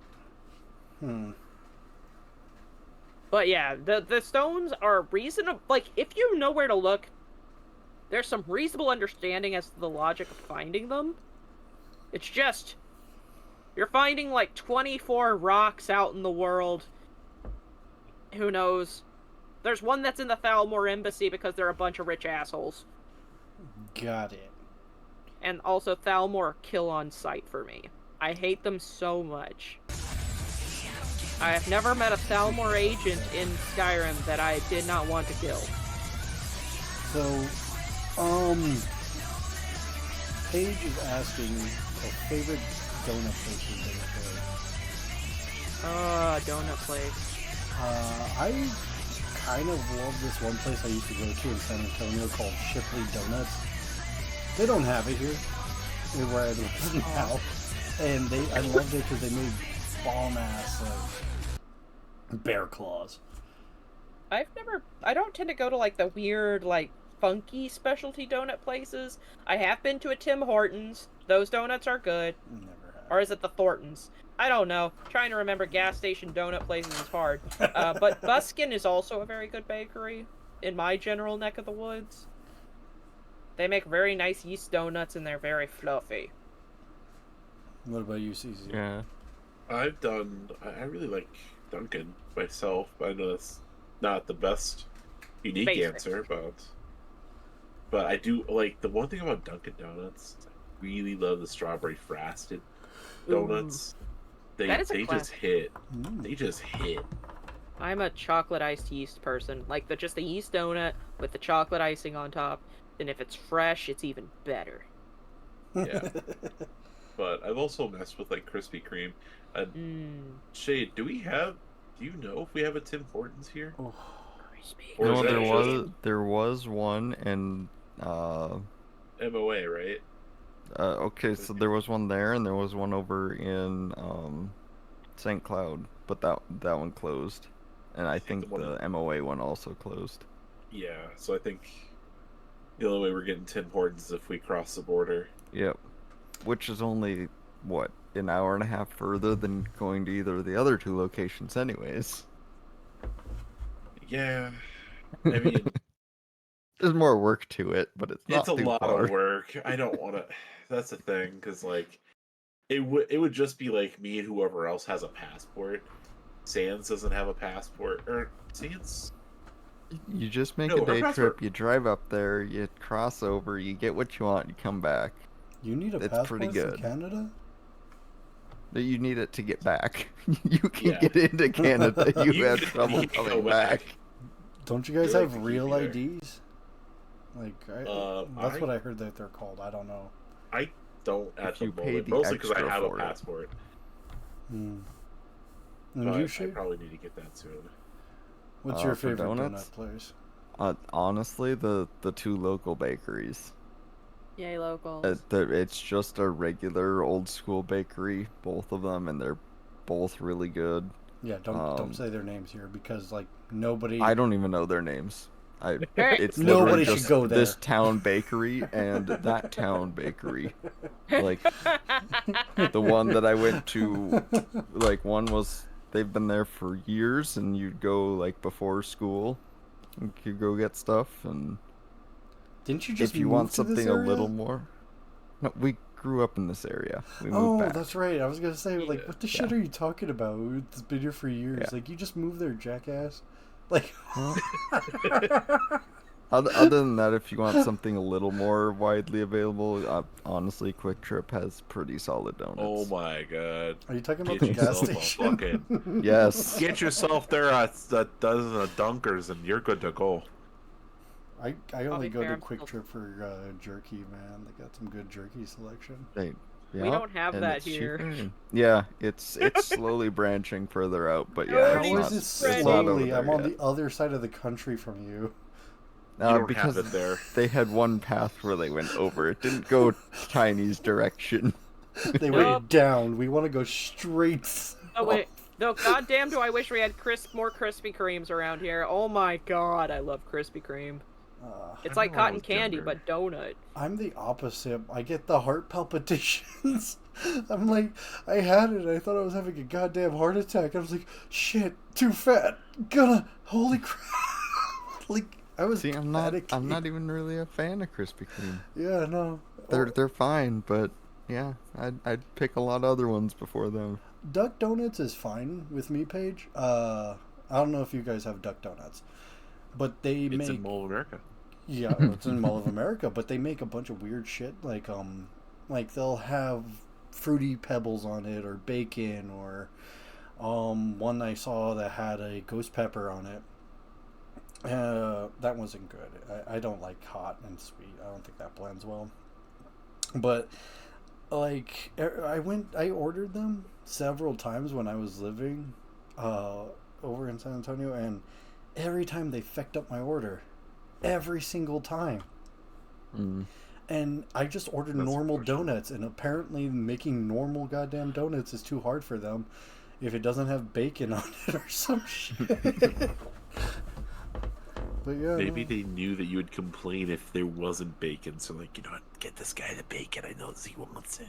But yeah, the stones are reasonable. Like, if you know where to look, there's some reasonable understanding as to the logic of finding them. It's just, you're finding like 24 rocks out in the world. Who knows? There's one that's in the Thalmor Embassy because they're a bunch of rich assholes. Got it. And also, Thalmor kill on sight for me. I hate them so much. I have never met a Thalmor agent in Skyrim that I did not want to kill. So, Paige is asking her favorite donut places in the Donut place. I kind of love this one place I used to go to in San Antonio called Shipley Donuts. They don't have it here, where I live now. And I loved it because they made bomb-ass, bear claws. I don't tend to go to, like, the weird, like, funky specialty donut places. I have been to a Tim Hortons. Those donuts are good. Never have. Or is it the Thorntons? I don't know. Trying to remember gas station donut places is hard. But Buskin is also a very good bakery in my general neck of the woods. They make very nice yeast donuts, and they're very fluffy. What about you, CZ? Yeah. I really like Dunkin' myself. I know that's not the best unique Basic. answer, but I do like the one thing about Dunkin' Donuts. I really love the strawberry frosted donuts. That is a They just classic. hit. They just hit. I'm a chocolate iced yeast person. Like, just the yeast donut with the chocolate icing on top. And if it's fresh, it's even better. Yeah. But I've also messed with like Krispy Kreme. Shade, do you know if we have a Tim Hortons here? Oh. Crispy. Or is No, that there was one in MOA, right? okay, so there was one there, and there was one over in St. Cloud, but that one closed, and I think the MOA one also closed. Yeah, so I think the only way we're getting Tim Hortons is if we cross the border. Yep, which is only what, an hour and a half further than going to either of the other two locations, anyways. Yeah, I mean, There's more work to it, but it's not It's a too lot far. of work. I don't want to. That's the thing, because like it would just be like me and whoever else has a passport. Sans doesn't have a passport, or Sans. You just make No, a her day passport. trip, you drive up there, you cross over, you get what you want, you come back. You need a It's pretty passport for good. Canada? You need it to get back. You can Yeah. get into Canada, you You have can- trouble you can coming go back. back. Don't you guys They like have to keep real you there. IDs? Like, that's what I heard that they're called. I don't know. I don't at If the you pay moment, the mostly because I extra have a for it. passport. Hmm. But And you I should. probably need to get that soon. What's your for favorite donuts? donut place? Honestly, the two local bakeries. Yay, locals. It's just a regular old school bakery, both of them, and they're both really good. Yeah, don't say their names here because like nobody. I don't even know their names. Hey, It's Nobody literally should just go there. this town bakery and that town bakery. Like the one that I went to, like one was they've been there for years, and you'd go like before school, you could go get stuff, and Didn't you just if you move want to this something a area? little more. No, we grew up in this area. We moved Oh, back. that's right. I was gonna say, like, Yeah. what the shit are you talking about? It's been here for years. Yeah. Like, you just moved there, jackass. Like, Well, other than that, if you want something a little more widely available, honestly, Quick Trip has pretty solid donuts. Oh my god! are you talking about Get the gas yourself a station? fucking- Yes. Get yourself there a dozen of Dunkers, and you're good to go. I only be go fair, to I'm Quick still- Trip for jerky, man. They got some good jerky selection. We Yeah, don't have and that it's here. cheaper, and- Yeah, it's slowly branching further out, but yeah, Already How it's is not, it it's not over slowly? there I'm on yet. the other side of the country from you. You don't Because have it there. they had one path where they went over. It didn't go Chinese direction. They Nope. went down. We want to go straight. Oh wait, no, goddamn! Do I wish we had more Krispy Kremes around here? Oh my god, I love Krispy Kreme. It's like remember when I cotton was candy, younger. but donut. I'm the opposite. I get the heart palpitations. I'm like, I had it. I thought I was having a goddamn heart attack. I was like, shit, too fat. Holy crap. Like, I was See, I'm not panicking. even really a fan of Krispy Kreme. Yeah, no. They're fine, but yeah, I'd pick a lot of other ones before them. Duck Donuts is fine with me, Paige. I don't know if you guys have Duck Donuts, but they It's make in Mall of America. yeah, it's in Mall of America, but they make a bunch of weird shit like they'll have fruity pebbles on it or bacon or one I saw that had a ghost pepper on it. That wasn't good. I don't like hot and sweet. I don't think that blends well. But like I ordered them several times when I was living over in San Antonio, and every time they fecked up my order. Every single time. Mm. And I just ordered That's normal unfortunate. donuts, and apparently making normal goddamn donuts is too hard for them if it doesn't have bacon on it or some shit. But yeah, Maybe no. they knew that you would complain if there wasn't bacon, so like, you know what, get this guy the bacon. I know he wants it.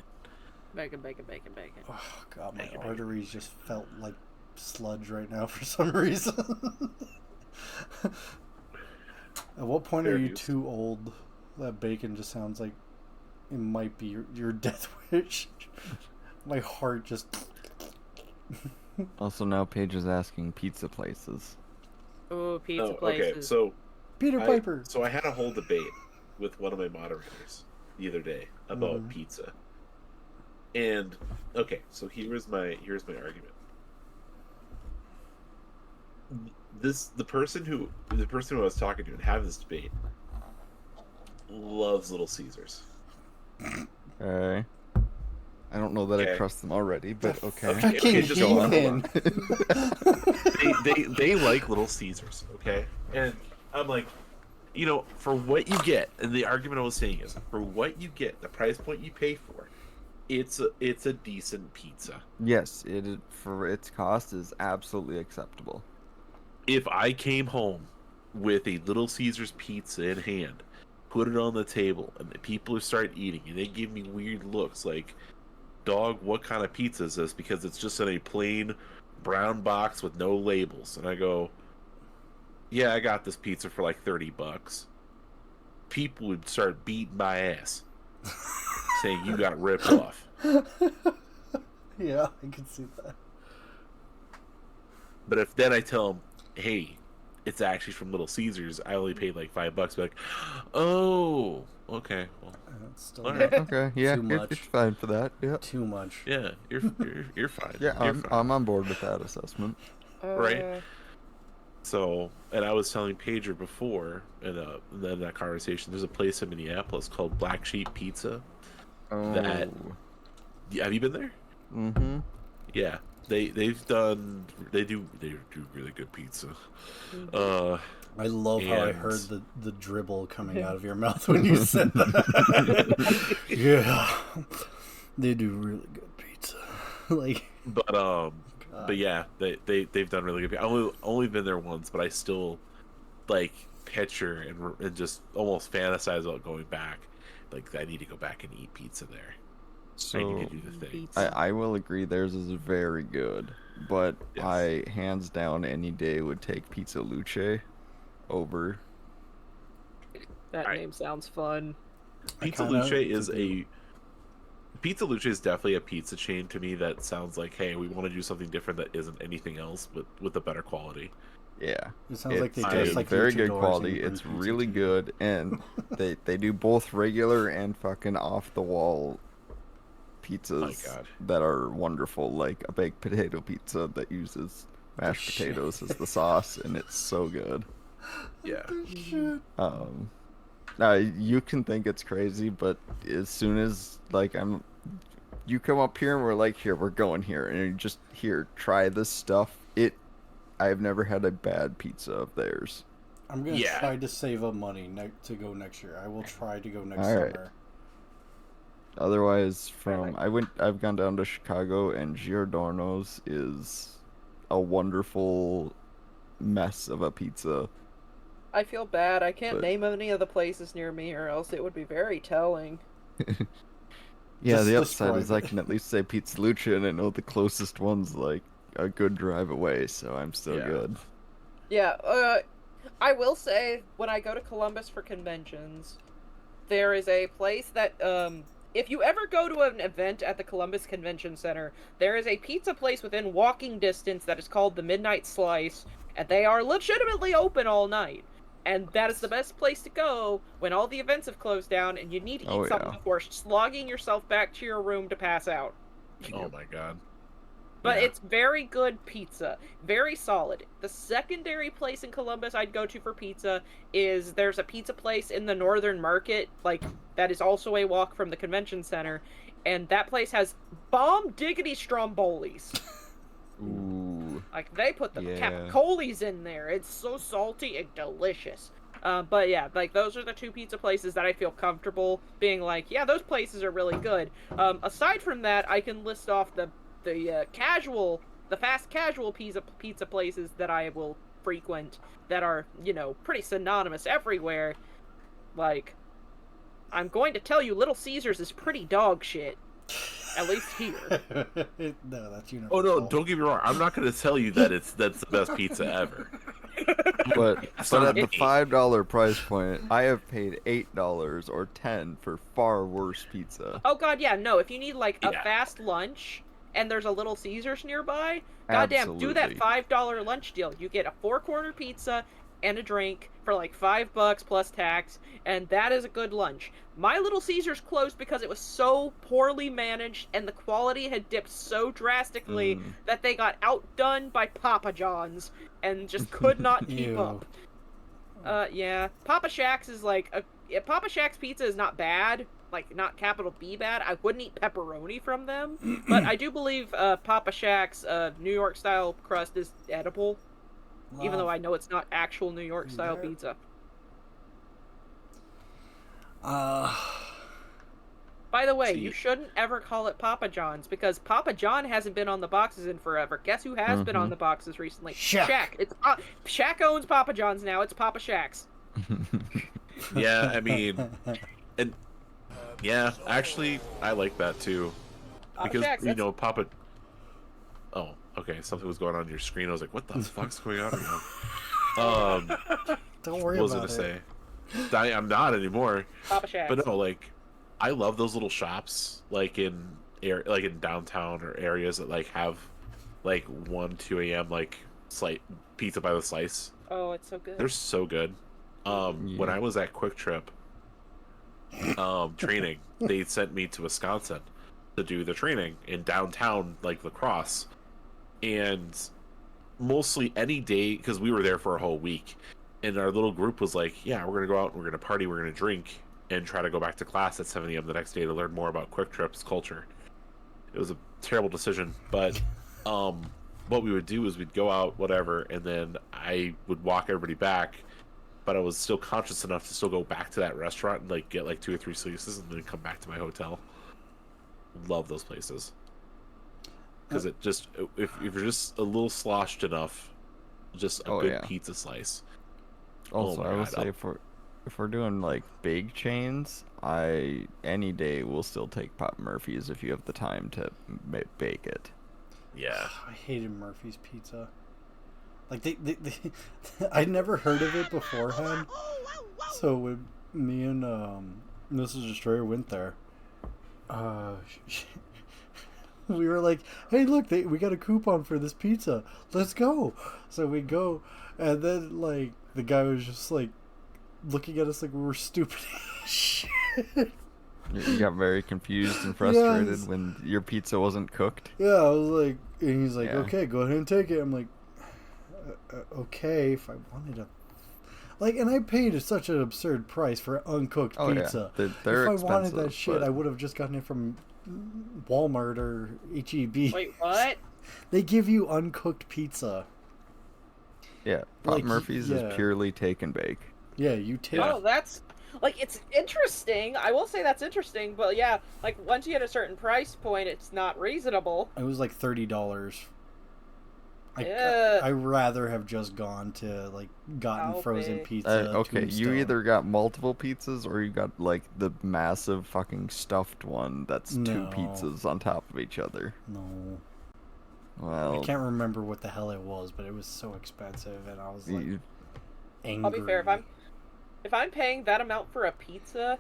Bacon, bacon, bacon, bacon. Oh god, my Bacon, bacon, arteries just felt like sludge right now for some reason. At what point Fair are you use. too old? That bacon just sounds like it might be your death wish. My heart just. Also, now Paige is asking pizza places. Ooh, pizza Okay, places. so Peter Piper. I had a whole debate with one of my moderators the other day about Mhm. pizza. And okay, so here's my argument. The person who I was talking to and having this debate loves Little Caesars. Okay. I don't know that I Okay. trust them already, but okay. Fucking just hold on, hold heathen. They like Little Caesars, okay? And I'm like, you know, for what you get, and the argument I was saying is, for what you get, the price point you pay for, it's a decent pizza. Yes, for its cost is absolutely acceptable. If I came home with a Little Caesars pizza in hand, put it on the table, and the people start eating, and they give me weird looks like, dog, what kind of pizza is this? Because it's just in a plain brown box with no labels. And I go, yeah, I got this pizza for like $30. people would start beating my ass, saying you got ripped off. Yeah, I can see that. But if then I tell them, hey, it's actually from Little Caesars, I only paid like $5. Be like, oh, okay, well, That's still all right. Okay, yeah, Too much. it's fine for that. Yeah, too much. Yeah, you're fine. yeah, You're I'm fine. I'm on board with that assessment. Right. So, and I was telling Pager before, in that conversation, there's a place in Minneapolis called Black Sheep Pizza. Oh. That have you been there? Mm-hmm. Yeah, they do really good pizza. I love how I And- heard the dribble coming out of your mouth when you said that. Yeah, they do really good pizza. Like, but yeah, they've done really good. I only been there once, but I still like picture and just almost fantasize about going back. Like I need to go back and eat pizza there. I So need to do the thing. I will agree theirs is very good, but Yes. I hands down any day would take Pizza Luce over. That Right. name sounds fun. Pizza kinda Luce is do. Pizza Luce is definitely a pizza chain to me that sounds like, hey, we want to do something different that isn't anything else, but with a better quality. Yeah, it sounds like they it's just a like very good luchadors quality. and It's bring really pizza to good, and they do both regular and fucking off the wall pizzas God. that are wonderful, like a baked potato pizza that uses mashed Shit. potatoes as the sauce, and it's so good. Yeah. Shit. Now you can think it's crazy, but as soon as like you come up here and we're like, here, we're going here, and you just here, try this stuff. I've never had a bad pizza of theirs. I'm gonna Yeah. try to save up money to go next year. I will try to go next All right. summer. Otherwise, I've gone down to Chicago, and Giordano's is a wonderful mess of a pizza. I feel bad. I can't But- name any of the places near me, or else it would be very telling. Yeah, Just the upside is describe I it. can at least say Pizza Luce, and I know the closest one's like a good drive away, so I'm still Yeah. good. Yeah, I will say, when I go to Columbus for conventions, there is a place that, if you ever go to an event at the Columbus Convention Center, there is a pizza place within walking distance that is called the Midnight Slice, and they are legitimately open all night. And that is the best place to go when all the events have closed down and you need to eat Oh, something yeah. before slogging yourself back to your room to pass out. Oh my god. But Yeah. it's very good pizza. Very solid. The secondary place in Columbus I'd go to for pizza is there's a pizza place in the Northern Market, like, that is also a walk from the convention center. And that place has bomb diggity strombolis. Ooh. Like, they put the Yeah. capicolis in there. It's so salty and delicious. But yeah, like, those are the two pizza places that I feel comfortable being like, yeah, those places are really good. Aside from that, I can list off the fast casual pizza places that I will frequent that are, pretty synonymous everywhere. Like, I'm going to tell you, Little Caesars is pretty dog shit. At least here. No, that's universal. Oh no, don't get me wrong. I'm not going to tell you that that's the best pizza ever. But That's but not at the me. $5 price point, I have paid $8 or $10 for far worse pizza. Oh god, yeah, no, if you need, like, a Yeah. fast lunch and there's a Little Caesars nearby, goddamn, do that Absolutely. $5 lunch deal. You get a 4-corner pizza and a drink for like $5 plus tax, and that is a good lunch. My Little Caesars closed because it was so poorly managed and the quality had dipped so drastically that they got outdone by Papa John's and just could not keep Ew. up. Yeah, Papa Shack's is like Papa Shack's pizza is not bad, like not capital B bad. I wouldn't eat pepperoni from them, but I do believe Papa Shack's New York style crust is edible, even though I know it's not actual New York style There- pizza. By the way, See- you shouldn't ever call it Papa John's because Papa John hasn't been on the boxes in forever. Guess who has been on the boxes recently? Shaq. It's Shaq owns Papa John's now. It's Papa Shack's. Yeah, I mean, and yeah, actually, I like that too Papa because Shack's, that's- Papa. Oh, okay. Something was going on your screen. I was like, "What the fuck's going on?" Right now? Don't worry What was I about gonna it. say? I'm not anymore. Papa Shacks. But no, like, I love those little shops, like like in downtown or areas that like have like 1-2 a.m. like pizza by the slice. Oh, it's so good. They're so good. When I was at Quick Trip training, they sent me to Wisconsin to do the training in downtown, like La Crosse, and mostly any day, because we were there for a whole week, and our little group was like, yeah, we're gonna go out and we're gonna party, we're gonna drink, and try to go back to class at 7 a.m. the next day to learn more about Quick Trip's culture. It was a terrible decision, but what we would do is we'd go out, whatever, and then I would walk everybody back, but I was still conscious enough to still go back to that restaurant and like get like 2 or 3 slices and then come back to my hotel. Love those places. Because it just, if you're just a little sloshed enough, just a good pizza slice. Also, I will say if we're doing like big chains, any day will still take Pop Murphy's if you have the time to bake it. Yeah. I hated Murphy's Pizza. Like they I'd never heard of it beforehand. So when me and Mrs. Destroyer went there, we were like, "Hey, look, we got a coupon for this pizza. Let's go." So we go, and then like the guy was just like looking at us like we were stupid as shit. You got very confused and frustrated when your pizza wasn't cooked. Yeah, I was like, and he's like, "Okay, go ahead and take it." I'm like, "Okay, if I wanted a." Like, and I paid such an absurd price for uncooked pizza. Yeah. They're if I wanted that expensive, shit, I would have just gotten it from Walmart or HEB. Wait, what? They give you uncooked pizza. Yeah, Pop Like, Murphy's is purely take and bake. Yeah, you take. Oh, that's like, it's interesting. I will say that's interesting, but yeah, like once you hit a certain price point, it's not reasonable. It was like $30. Yeah. I rather have just gone to like gotten frozen pizza. Okay, you either got multiple pizzas or you got like the massive fucking stuffed one that's 2 pizzas on top of each other. No. Well, I can't remember what the hell it was, but it was so expensive, and I was like angry. I'll be fair, if I'm paying that amount for a pizza,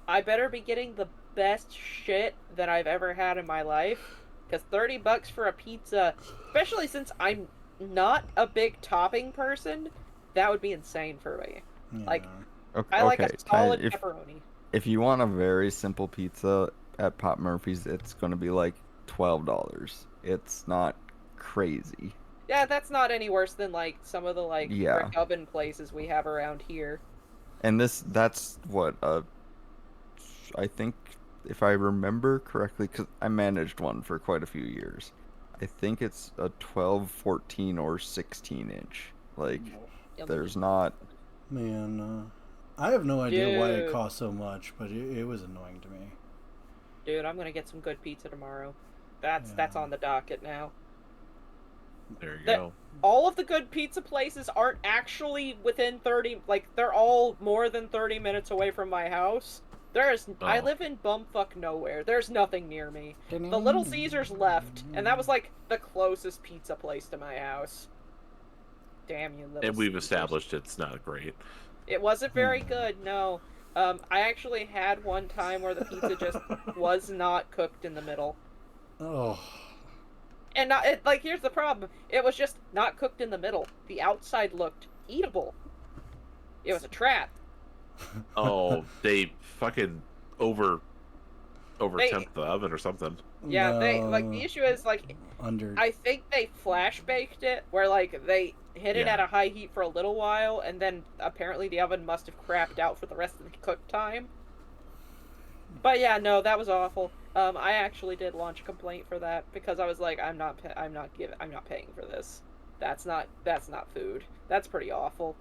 I better be getting the best shit that I've ever had in my life. Because $30 for a pizza, especially since I'm not a big topping person, that would be insane for me. Yeah. Like, okay, I like a solid if, pepperoni. If you want a very simple pizza at Pop Murphy's, it's going to be like $12. It's not crazy. Yeah, that's not any worse than like some of the like brick oven places we have around here. And that's what I think, if I remember correctly, because I managed one for quite a few years, I think it's a 12, 14, or 16 inch. Like, there's not. Man, I have no idea why it costs so much, but it was annoying to me. Dude, I'm gonna get some good pizza tomorrow. That's on the docket now. There you go. All of the good pizza places aren't actually within 30, like, they're all more than 30 minutes away from my house. I live in bumfuck nowhere. There's nothing near me. The Little Caesars left, and that was, like, the closest pizza place to my house. Damn you, Little And we've Caesars. established it's not great. It wasn't very good, no. I actually had one time where the pizza just was not cooked in the middle. Oh. And here's the problem. It was just not cooked in the middle. The outside looked eatable. It was a trap. Oh, they fucking temp the oven or something. Yeah, the issue is, like, I think they flash baked it, where, like, they hit it at a high heat for a little while, and then apparently the oven must have crapped out for the rest of the cook time. But yeah, no, that was awful. I actually did launch a complaint for that, because I was like, I'm not paying for this. That's not food. That's pretty awful.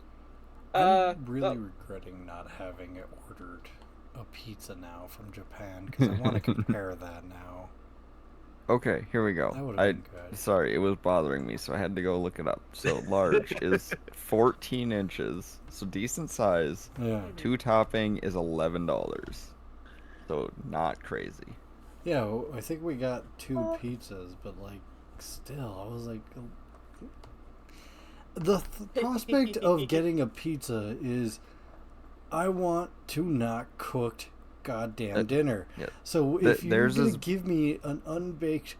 I'm really regretting not having ordered a pizza now from Japan, because I want to compare that now. Okay, here we go. That would have been good. Sorry, it was bothering me, so I had to go look it up. So large is 14 inches, so decent size. Yeah. 2 topping is $11. So not crazy. Yeah, I think we got 2 pizzas, but like, still, I was like, the prospect of getting a pizza is I want to not cooked goddamn dinner. yeah. So if you're Theirs gonna is- give me an unbaked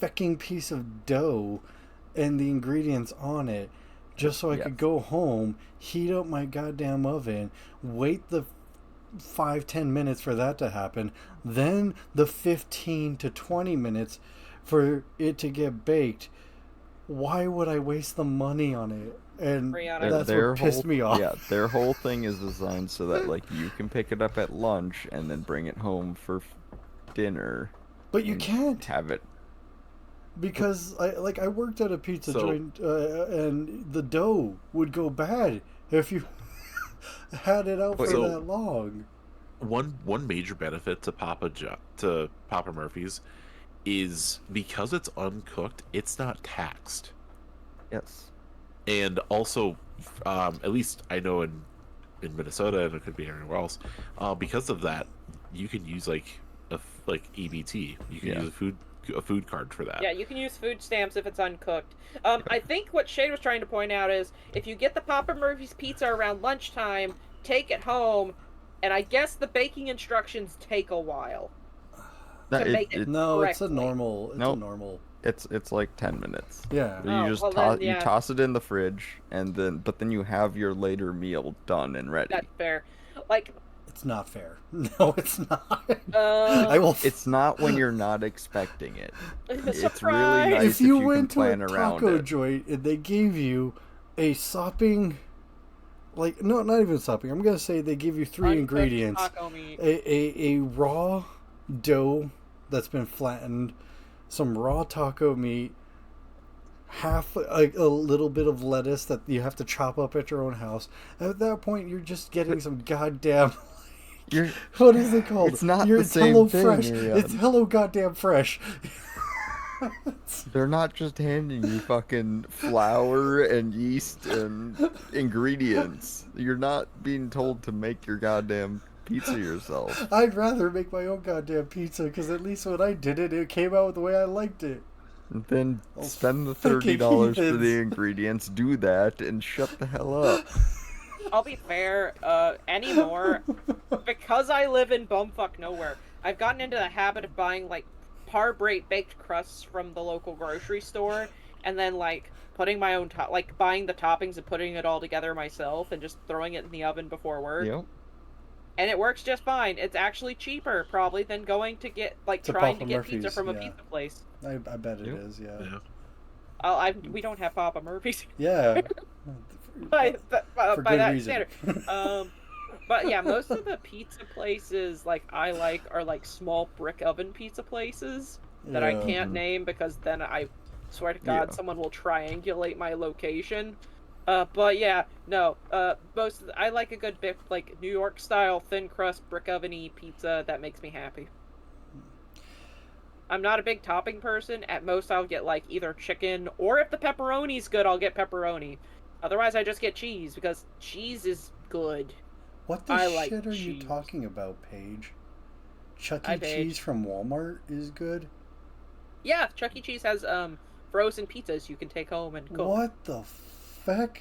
fecking piece of dough and the ingredients on it, just so I Yes. could go home, heat up my goddamn oven, wait the 5-10 minutes for that to happen, then the 15 to 20 minutes for it to get baked, why would I waste the money on it? And Rihanna. that's what pissed me off. Yeah, their whole thing is designed so that like you can pick it up at lunch and then bring it home for dinner. But you and can't, have it. because I worked at a pizza So- joint, and the dough would go bad if you had it out for So- that long. One major benefit to Papa Murphy's is because it's uncooked, it's not taxed. Yes. And also, at least I know in Minnesota, and it could be anywhere else, because of that, you can use like EBT. You can Yeah. use a food card for that. Yeah, you can use food stamps if it's uncooked. I think what Shade was trying to point out is if you get the Papa Murphy's pizza around lunchtime, take it home, and I guess the baking instructions take a while. That- To make it- No, it's a correctly. normal. It's Nope. a normal. It's like 10 minutes. Yeah. You Oh, just well toss then, yeah. you toss it in the fridge and then you have your later meal done and ready. That's fair. Like, It's not fair. No, it's not. uh, I will. It's not when you're not expecting it. It's really surprise! nice If you can went to plan a around taco it. joint and they gave you a sopping, like, no, not even sopping. I'm gonna say they give you three Uncooked ingredients: taco meat. a raw dough that's been flattened, some raw taco meat, half a little bit of lettuce that you have to chop up at your own house. At that point, you're just getting some goddamn. You're, What is it called? It's not You're the same Hello thing, Fresh. Ariane. It's Hello Goddamn Fresh. they're not just handing you fucking flour and yeast and ingredients. You're not being told to make your goddamn pizza yourself. I'd rather make my own goddamn pizza because at least when I did it, it came out the way I liked it. And then Oh, spend the fucking $30 for heathens. the ingredients, do that, and shut the hell up. I'll be fair, anymore, because I live in bumfuck nowhere, I've gotten into the habit of buying, like, par-break baked crusts from the local grocery store, and then, like, putting my own, like, buying the toppings and putting it all together myself, and just throwing it in the oven before work. Yep. And it works just fine. It's actually cheaper, probably, than going to get, like, To trying Papa to get pizza Murphy's, from a yeah. pizza place. I bet it Yep. is, yeah. Yeah. We don't have Papa Murphy's. Yeah. by For by good that reason. standard. But yeah, most of the pizza places like I like are like small brick oven pizza places that I Yeah. can't name because then I swear to God Yeah. someone will triangulate my location. But yeah, no. I like a good bit like New York style thin crust brick oven-y pizza that makes me happy. I'm not a big topping person. At most, I'll get like either chicken or if the pepperoni's good, I'll get pepperoni. Otherwise, I just get cheese because cheese is good. What the I like shit are you cheese. talking about, Paige? Chuck Hi, E. Paige. Cheese from Walmart is good? Yeah, Chuck E. Cheese has frozen pizzas you can take home and cook. What the fuck?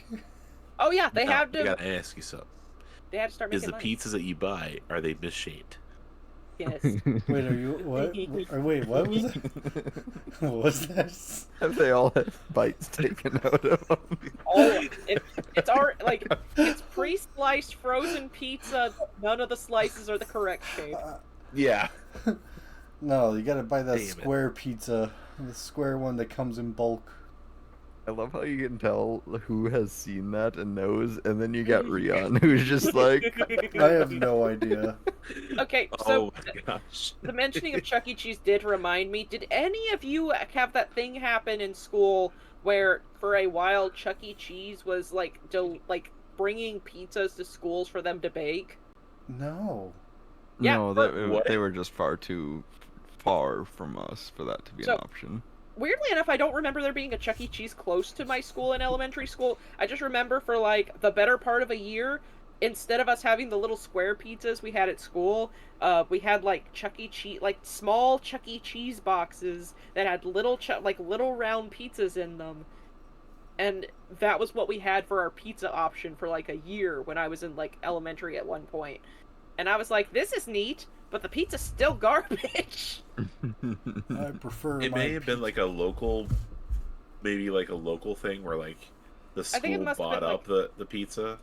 Oh yeah, they Now, have I to. gotta ask you something. They had to start Is making the money. pizzas that you buy, are they misshaped? Yes. Wait, are you what? Or wait, what was it? What was that? Have they all had bites taken out of them? It's it's pre-sliced frozen pizza. None of the slices are the correct shape. Yeah. No, you gotta buy that Damn it. square pizza, the square one that comes in bulk. I love how you can tell who has seen that and knows, and then you got Rion, who's just like, I have no idea. Okay, so Oh my gosh. the mentioning of Chuck E. Cheese did remind me. Did any of you have that thing happen in school where, for a while, Chuck E. Cheese was like bringing pizzas to schools for them to bake? No. Yeah, no, What? they were just far too far from us for that to be So- an option. Weirdly enough, I don't remember there being a Chuck E. Cheese close to my school in elementary school. I just remember for like the better part of a year, instead of us having the little square pizzas we had at school, we had like Chuck E. Cheese, like small Chuck E. Cheese boxes that had little little round pizzas in them. and that was what we had for our pizza option for like a year when I was in like elementary at one point. And I was like, this is neat, but the pizza's still garbage. I prefer It my may have been like a local, maybe like a local thing where like the I think it school must have bought been, up the pizza.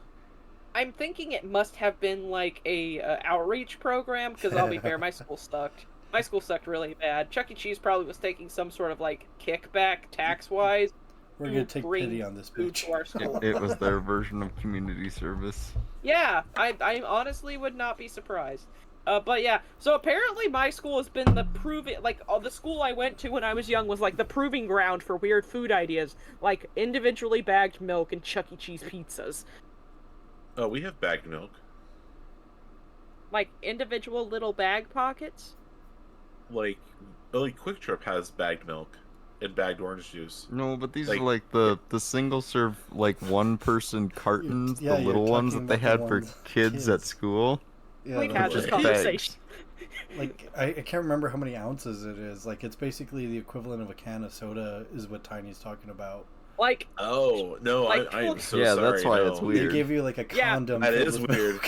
I'm thinking it must have been like a outreach program, because I'll be fair, my school sucked. My school sucked really bad. Chuck E. Cheese probably was taking some sort of like kickback tax-wise. We're gonna take pity on this food bitch. to our school. It was their version of community service. Yeah, I honestly would not be surprised. But yeah, so apparently my school has been the proving, like, the school I went to when I was young was like the proving ground for weird food ideas, like individually bagged milk and Chuck E. Cheese pizzas. Oh, we have bagged milk. Like individual little bag pockets? Like Quick Trip has bagged milk and bagged orange juice. No, but these Like- are like the single serve, like one person cartons, yeah, the you're little ones talking that they about the had for ones kids at kids. school. Yeah, We've the had this Right. conversation. like I can't remember how many ounces it is. Like it's basically the equivalent of a can of soda is what Tiny's talking about. Like, Oh no, Like, I am so Yeah, sorry. that's why no. it's weird. They give you like a Yeah. condom. That filled is with weird.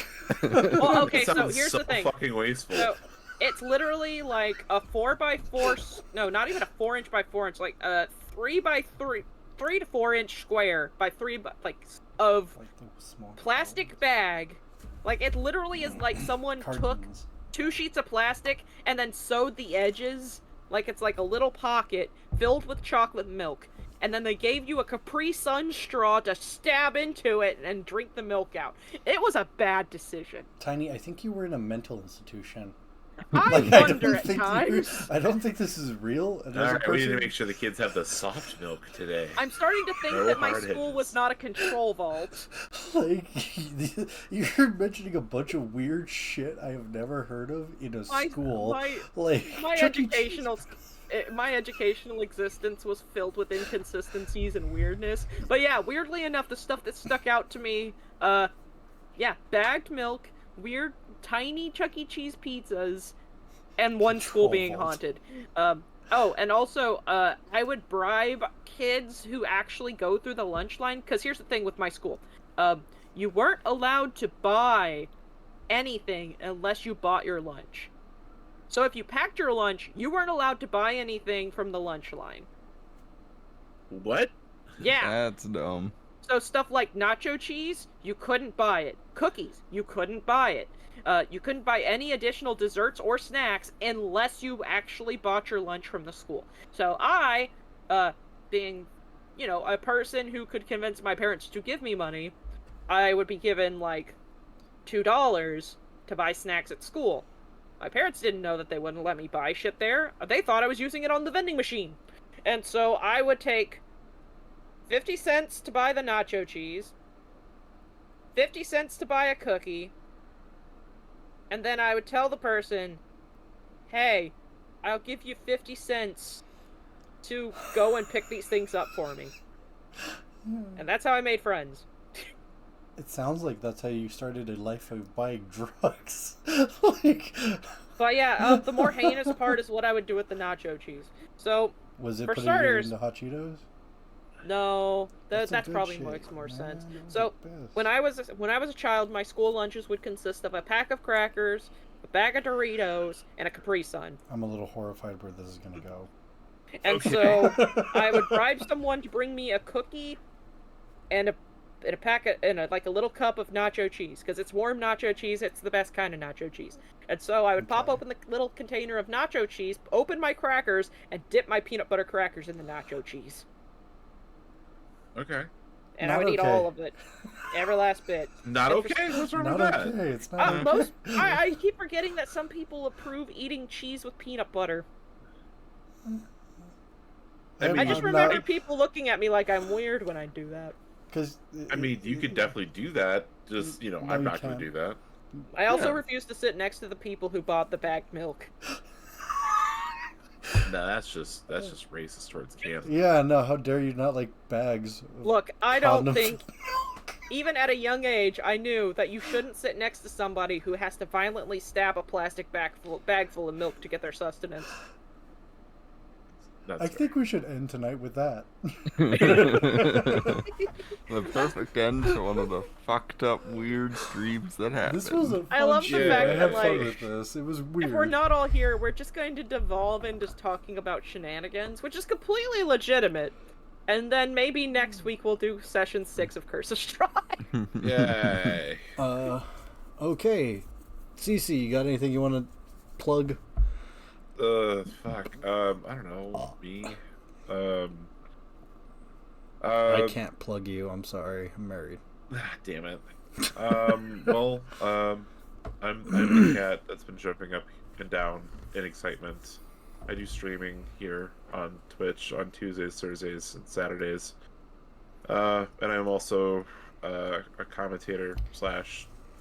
milk. well, okay, It so sounds here's so the thing. fucking wasteful. So, it's literally like a 4x4, no, not even a 4" by 4", like a 3x3, 3 to 4 inch square by 3 by, like, of Like the small plastic bag. Like, it literally is like someone took cartons. 2 sheets of plastic and then sewed the edges, like it's like a little pocket filled with chocolate milk. And then they gave you a Capri Sun straw to stab into it and drink the milk out. It was a bad decision. Tiny, I think you were in a mental institution. I Like, I wonder don't at think times. I don't think this is real. And as All a right, we need to person, make sure the kids have the soft milk today. I'm starting to think No that my hard school edges. was not a control vault. like you're mentioning a bunch of weird shit I have never heard of in a school. Like My Chuck E. Cheese. my educational existence was filled with inconsistencies and weirdness. But yeah, weirdly enough, the stuff that stuck out to me, yeah, bagged milk, weird tiny Chuck E. Cheese pizzas, and one school being Control haunted. Oh, and also, I would bribe kids who actually go through the lunch line, because here's the thing with my school. You weren't allowed to buy anything unless you bought your lunch. So if you packed your lunch, you weren't allowed to buy anything from the lunch line. What? Yeah. That's dumb. So stuff like nacho cheese, you couldn't buy it. Cookies, you couldn't buy it. You couldn't buy any additional desserts or snacks unless you actually bought your lunch from the school. So I, being, a person who could convince my parents to give me money, I would be given, like, $2 to buy snacks at school. My parents didn't know that they wouldn't let me buy shit there. They thought I was using it on the vending machine. And so I would take 50 cents to buy the nacho cheese, 50 cents to buy a cookie, and then I would tell the person, hey, I'll give you 50 cents to go and pick these things up for me. And that's how I made friends. It sounds like that's how you started a life of buying drugs. Like, But yeah, the more heinous part is what I would do with the nacho cheese. So, was it For putting starters- it into hot Cheetos? no, That's that some good probably shit. makes more sense. Man, those So, are the best. when I was a child, my school lunches would consist of a pack of crackers, a bag of Doritos, and a Capri Sun. I'm a little horrified where this is gonna go. And Okay. so I would bribe someone to bring me a cookie and a packet and like a little cup of nacho cheese, because it's warm nacho cheese. It's the best kind of nacho cheese. And so I would pop Okay. open the little container of nacho cheese, open my crackers, and dip my peanut butter crackers in the nacho cheese. Okay. And I Not would eat okay. all of it, every last bit. Not And for okay. What's wrong Not with that? okay. It's not okay. Most I keep forgetting that some people approve eating cheese with peanut butter. I mean, I just I'm remember people looking at me like I'm weird when I do that. Because I mean, you could definitely do that. Just No, I'm you not going can't. to do that. I also Yeah. refuse to sit next to the people who bought the bagged milk. No, that's just racist towards Kansas. Yeah, no. How dare you not like bags? of Look, I don't condoms? think, even at a young age, I knew that you shouldn't sit next to somebody who has to violently stab a plastic bag full of milk to get their sustenance. That's I fair. think we should end tonight with that. The perfect end to one of the fucked up weird streams that happened. This was a fun I love the shit. fact I that, had fun like, with this. It was weird. If we're not all here, we're just going to devolve into talking about shenanigans, which is completely legitimate. And then maybe next week we'll do session 6 of Curse of Strahd. Yay. Okay. Cece, you got anything you want to plug? Fuck. I don't know. Me. I can't plug you. I'm sorry. I'm married. Damn it. Well, I'm the cat that's been jumping up and down in excitement. I do streaming here on Twitch on Tuesdays, Thursdays, and Saturdays. And I'm also a commentator /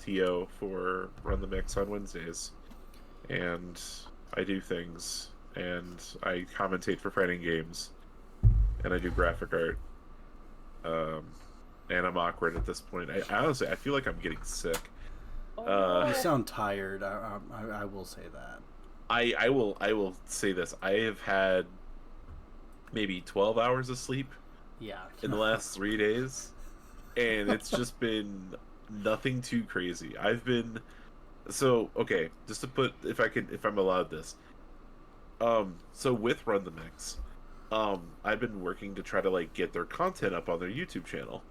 TO for Run the Mix on Wednesdays. And I do things, and I commentate for fighting games, and I do graphic art. And I'm awkward at this point. I honestly, I feel like I'm getting sick. You sound tired. I will say that. I will say this. I have had maybe 12 hours of sleep Yeah. in the last 3 days, and it's just been nothing too crazy. I've been okay. Just to put, if I'm allowed this. So with Run the Mix, I've been working to try to like get their content up on their YouTube channel.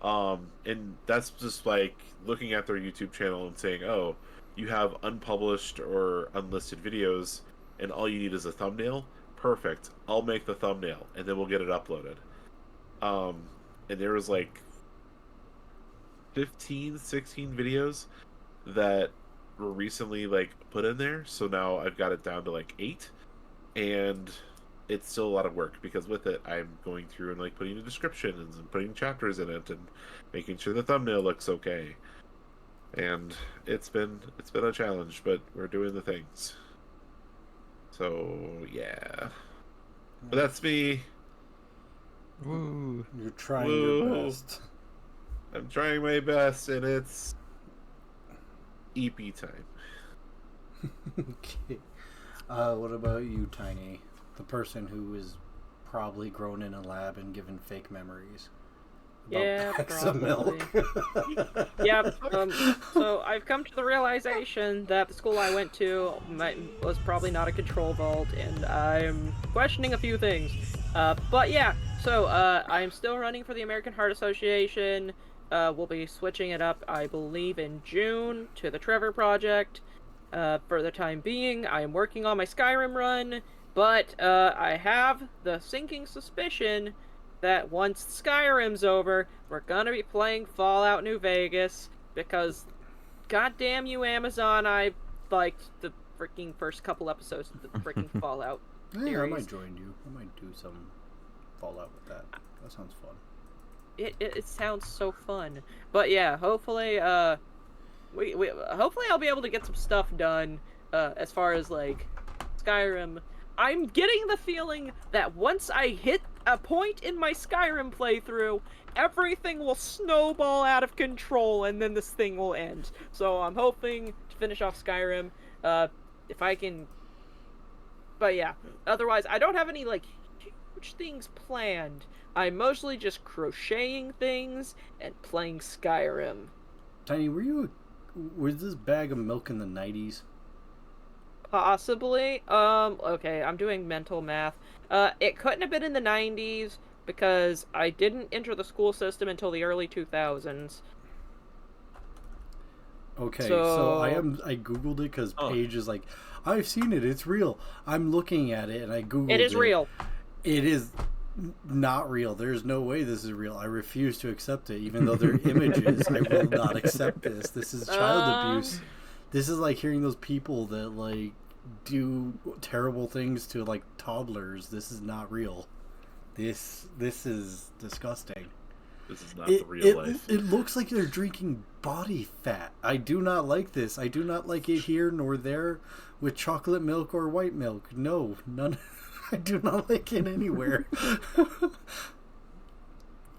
And that's just like looking at their YouTube channel and saying, oh, you have unpublished or unlisted videos and all you need is a thumbnail. Perfect. I'll make the thumbnail and then we'll get it uploaded. And there was like 15, 16 videos that were recently like put in there. So now I've got it down to like 8, and it's still a lot of work because with it I'm going through and like putting the descriptions and putting chapters in it and making sure the thumbnail looks okay. And it's been a challenge, but we're doing the things. So yeah. But that's me. Woo. You're trying Woo. your best. I'm trying my best, and it's EP time. Okay. What about you, Tiny? The person who is probably grown in a lab and given fake memories. About Yeah, packs of milk. Yep. So I've come to the realization that the school I went to was probably not a control vault, and I'm questioning a few things. But yeah, so I'm still running for the American Heart Association. We'll be switching it up, I believe, in June to the Trevor Project. For the time being, I am working on my Skyrim run, but I have the sinking suspicion that once Skyrim's over, we're gonna be playing Fallout New Vegas, because goddamn you, Amazon, I liked the freaking first couple episodes of the freaking Fallout Yeah, I series. might join you. I might do some Fallout with that. That sounds fun. It sounds so fun. But yeah, hopefully, hopefully I'll be able to get some stuff done, as far as, like, Skyrim. I'm getting the feeling that once I hit a point in my Skyrim playthrough, everything will snowball out of control and then this thing will end. So I'm hoping to finish off Skyrim, if I can. But yeah, otherwise I don't have any, like, huge things planned. I'm mostly just crocheting things and playing Skyrim. Tiny, was this bag of milk in the 90s? Possibly. Okay, I'm doing mental math. It couldn't have been in the 90s because I didn't enter the school system until the early 2000s. Okay, So- so I googled it because Paige is like, I've seen it, it's real. I'm looking at it and I googled it. It is real. It is not real. There's no way this is real. I refuse to accept it, even though they're images. I will not accept this. This is child abuse. This is like hearing those people that like do terrible things to like toddlers. This is not real. This is disgusting. This is not the real life. It looks like they're drinking body fat. I do not like this. I do not like it here nor there with chocolate milk or white milk. No, none. I do not like it anywhere.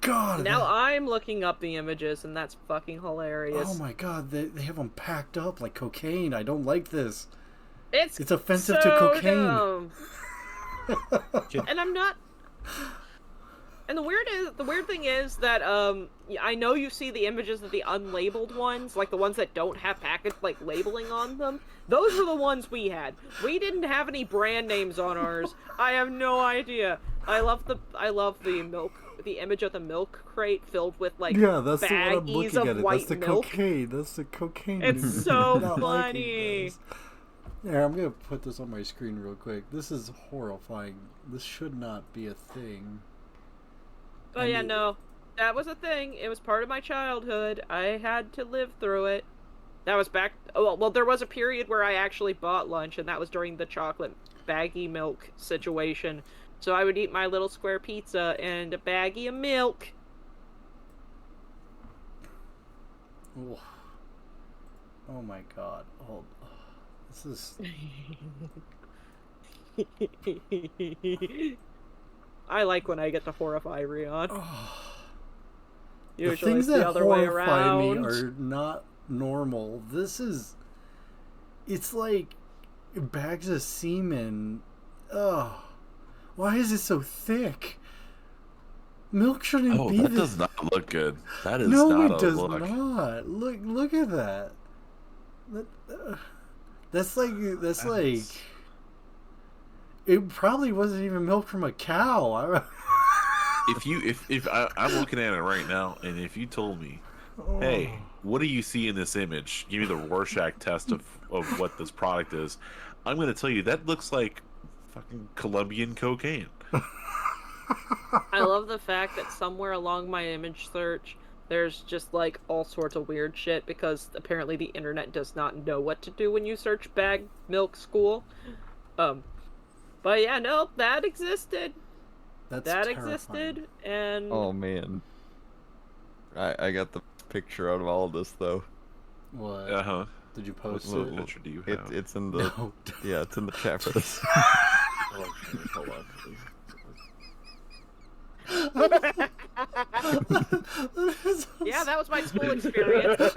God. Now I'm looking up the images, and that's fucking hilarious. Oh my god, they have them packed up like cocaine. I don't like this. It's It's offensive so to cocaine. dumb. And I'm not. And the weird thing is that I know you see the images of the unlabeled ones, like the ones that don't have packet like labeling on them. Those were the ones we had. We didn't have any brand names on ours. I have no idea. I love the milk, the image of the milk crate filled with like Yeah, that's the one I'm baggies looking of at. white That's the milk. cocaine. That's the cocaine. It's dude. so Not liking funny. this. Here, I'm gonna put this on my screen real quick. This is horrifying. This should not be a thing. But yeah, no, that was a thing. It was part of my childhood. I had to live through it. That was back. Oh, well, there was a period where I actually bought lunch, and that was during the chocolate baggy milk situation. So I would eat my little square pizza and a baggie of milk. Oh, oh my god. Oh, this is. I like when I get to horrify Rion. The Usually things it's the that other way horrify me around. are not normal. This is. It's like bags of semen. Ugh. Why is it so thick? Milk shouldn't Oh, be that this. does not look good. That is No, not it a does look. not. Look at that. That's like. It probably wasn't even milk from a cow. I'm looking at it right now, and if you told me, hey, what do you see in this image? Give me the Rorschach test of what this product is. I'm going to tell you that looks like fucking Colombian cocaine. I love the fact that somewhere along my image search, there's just like all sorts of weird shit because apparently the internet does not know what to do when you search bag milk school. But yeah, no, that existed. That's That terrifying. existed, and Oh man, I got the picture out of all of this though. What? Uh huh. Did you post What it? picture do you have? It's in the No. yeah, it's in the chat for this. Oh, hold on. yeah, that was my school experience.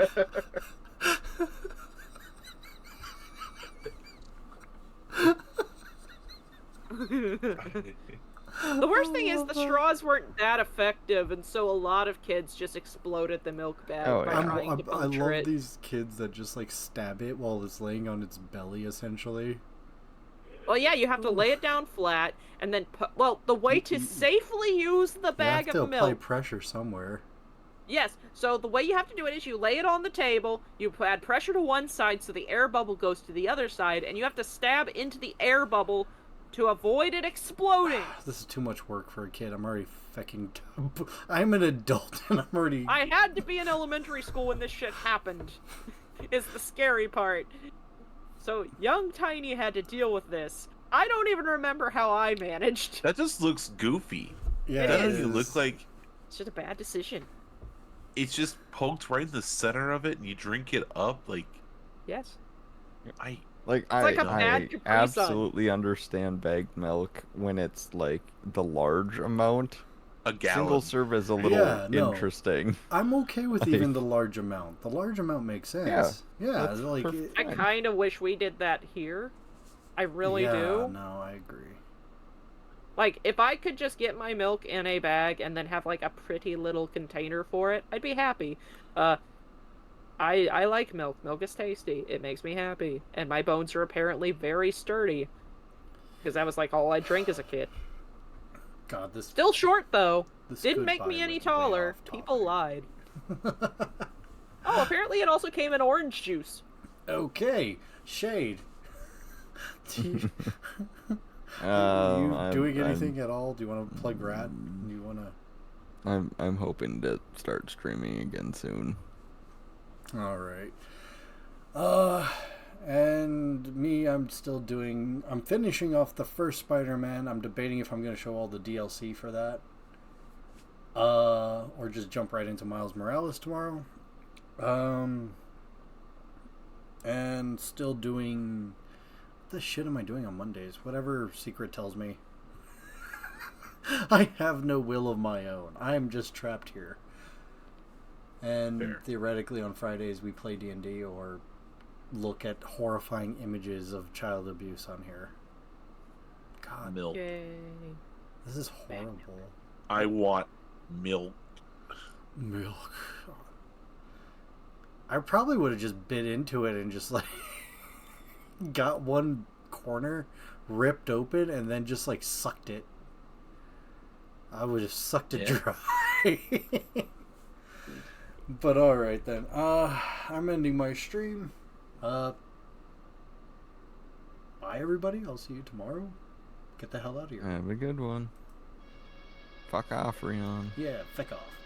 The worst thing is the straws weren't that effective, and so a lot of kids just exploded the milk bag Oh, by yeah. trying to I puncture love it. these kids that just like stab it while it's laying on its belly, essentially. Well, yeah, you have to lay it down flat, and then the way to safely use the bag You have to of apply milk. pressure somewhere. Yes, so the way you have to do it is you lay it on the table, you add pressure to one side so the air bubble goes to the other side, and you have to stab into the air bubble to avoid it exploding. This is too much work for a kid. I'm already fucking. I'm an adult and I'm already. I had to be in elementary school when this shit happened, is the scary part. So young Tiny had to deal with this. I don't even remember how I managed. That just looks goofy. Yeah, That it doesn't is. look like It's just a bad decision. it's just poked right in the center of it, and you drink it up. Like Yes. I Like like a I bad Capri Sun. absolutely understand bagged milk when it's like the large amount. a gallon. Single serve is a little Yeah, no. interesting. I'm okay with Like- even the large amount. The large amount makes sense. Yeah, that's like. perfect. I kind of wish we did that here. I really do. No, I agree. Like, if I could just get my milk in a bag and then have, like, a pretty little container for it, I'd be happy. I like milk. Milk is tasty. It makes me happy. And my bones are apparently very sturdy. Because that was, like, all I drank as a kid. God, this. Still short, though. this Didn't make goodbye me any went way taller. off People topic. lied. Oh, apparently it also came in orange juice. Okay, shade. Do you I'm- doing I'm- anything at all? Do you want to plug Rat? Do you want to? I'm hoping to start streaming again soon. All right. And me, I'm finishing off the first Spider-Man. I'm debating if I'm going to show all the DLC for that. Or just jump right into Miles Morales tomorrow. And still doing... What the shit am I doing on Mondays? Whatever Secret tells me. I have no will of my own. I am just trapped here. And Fair. theoretically on Fridays we play D&D or look at horrifying images of child abuse on here. God, God, Milk. Yay. this is horrible. I want milk. Milk. I probably would have just bit into it and just like got one corner ripped open and then just like sucked it. I would have sucked it dry. But alright then. I'm ending my stream. Bye everybody. I'll see you tomorrow. Get the hell out of here. Have a good one. Fuck off, Rion. Yeah, fuck off.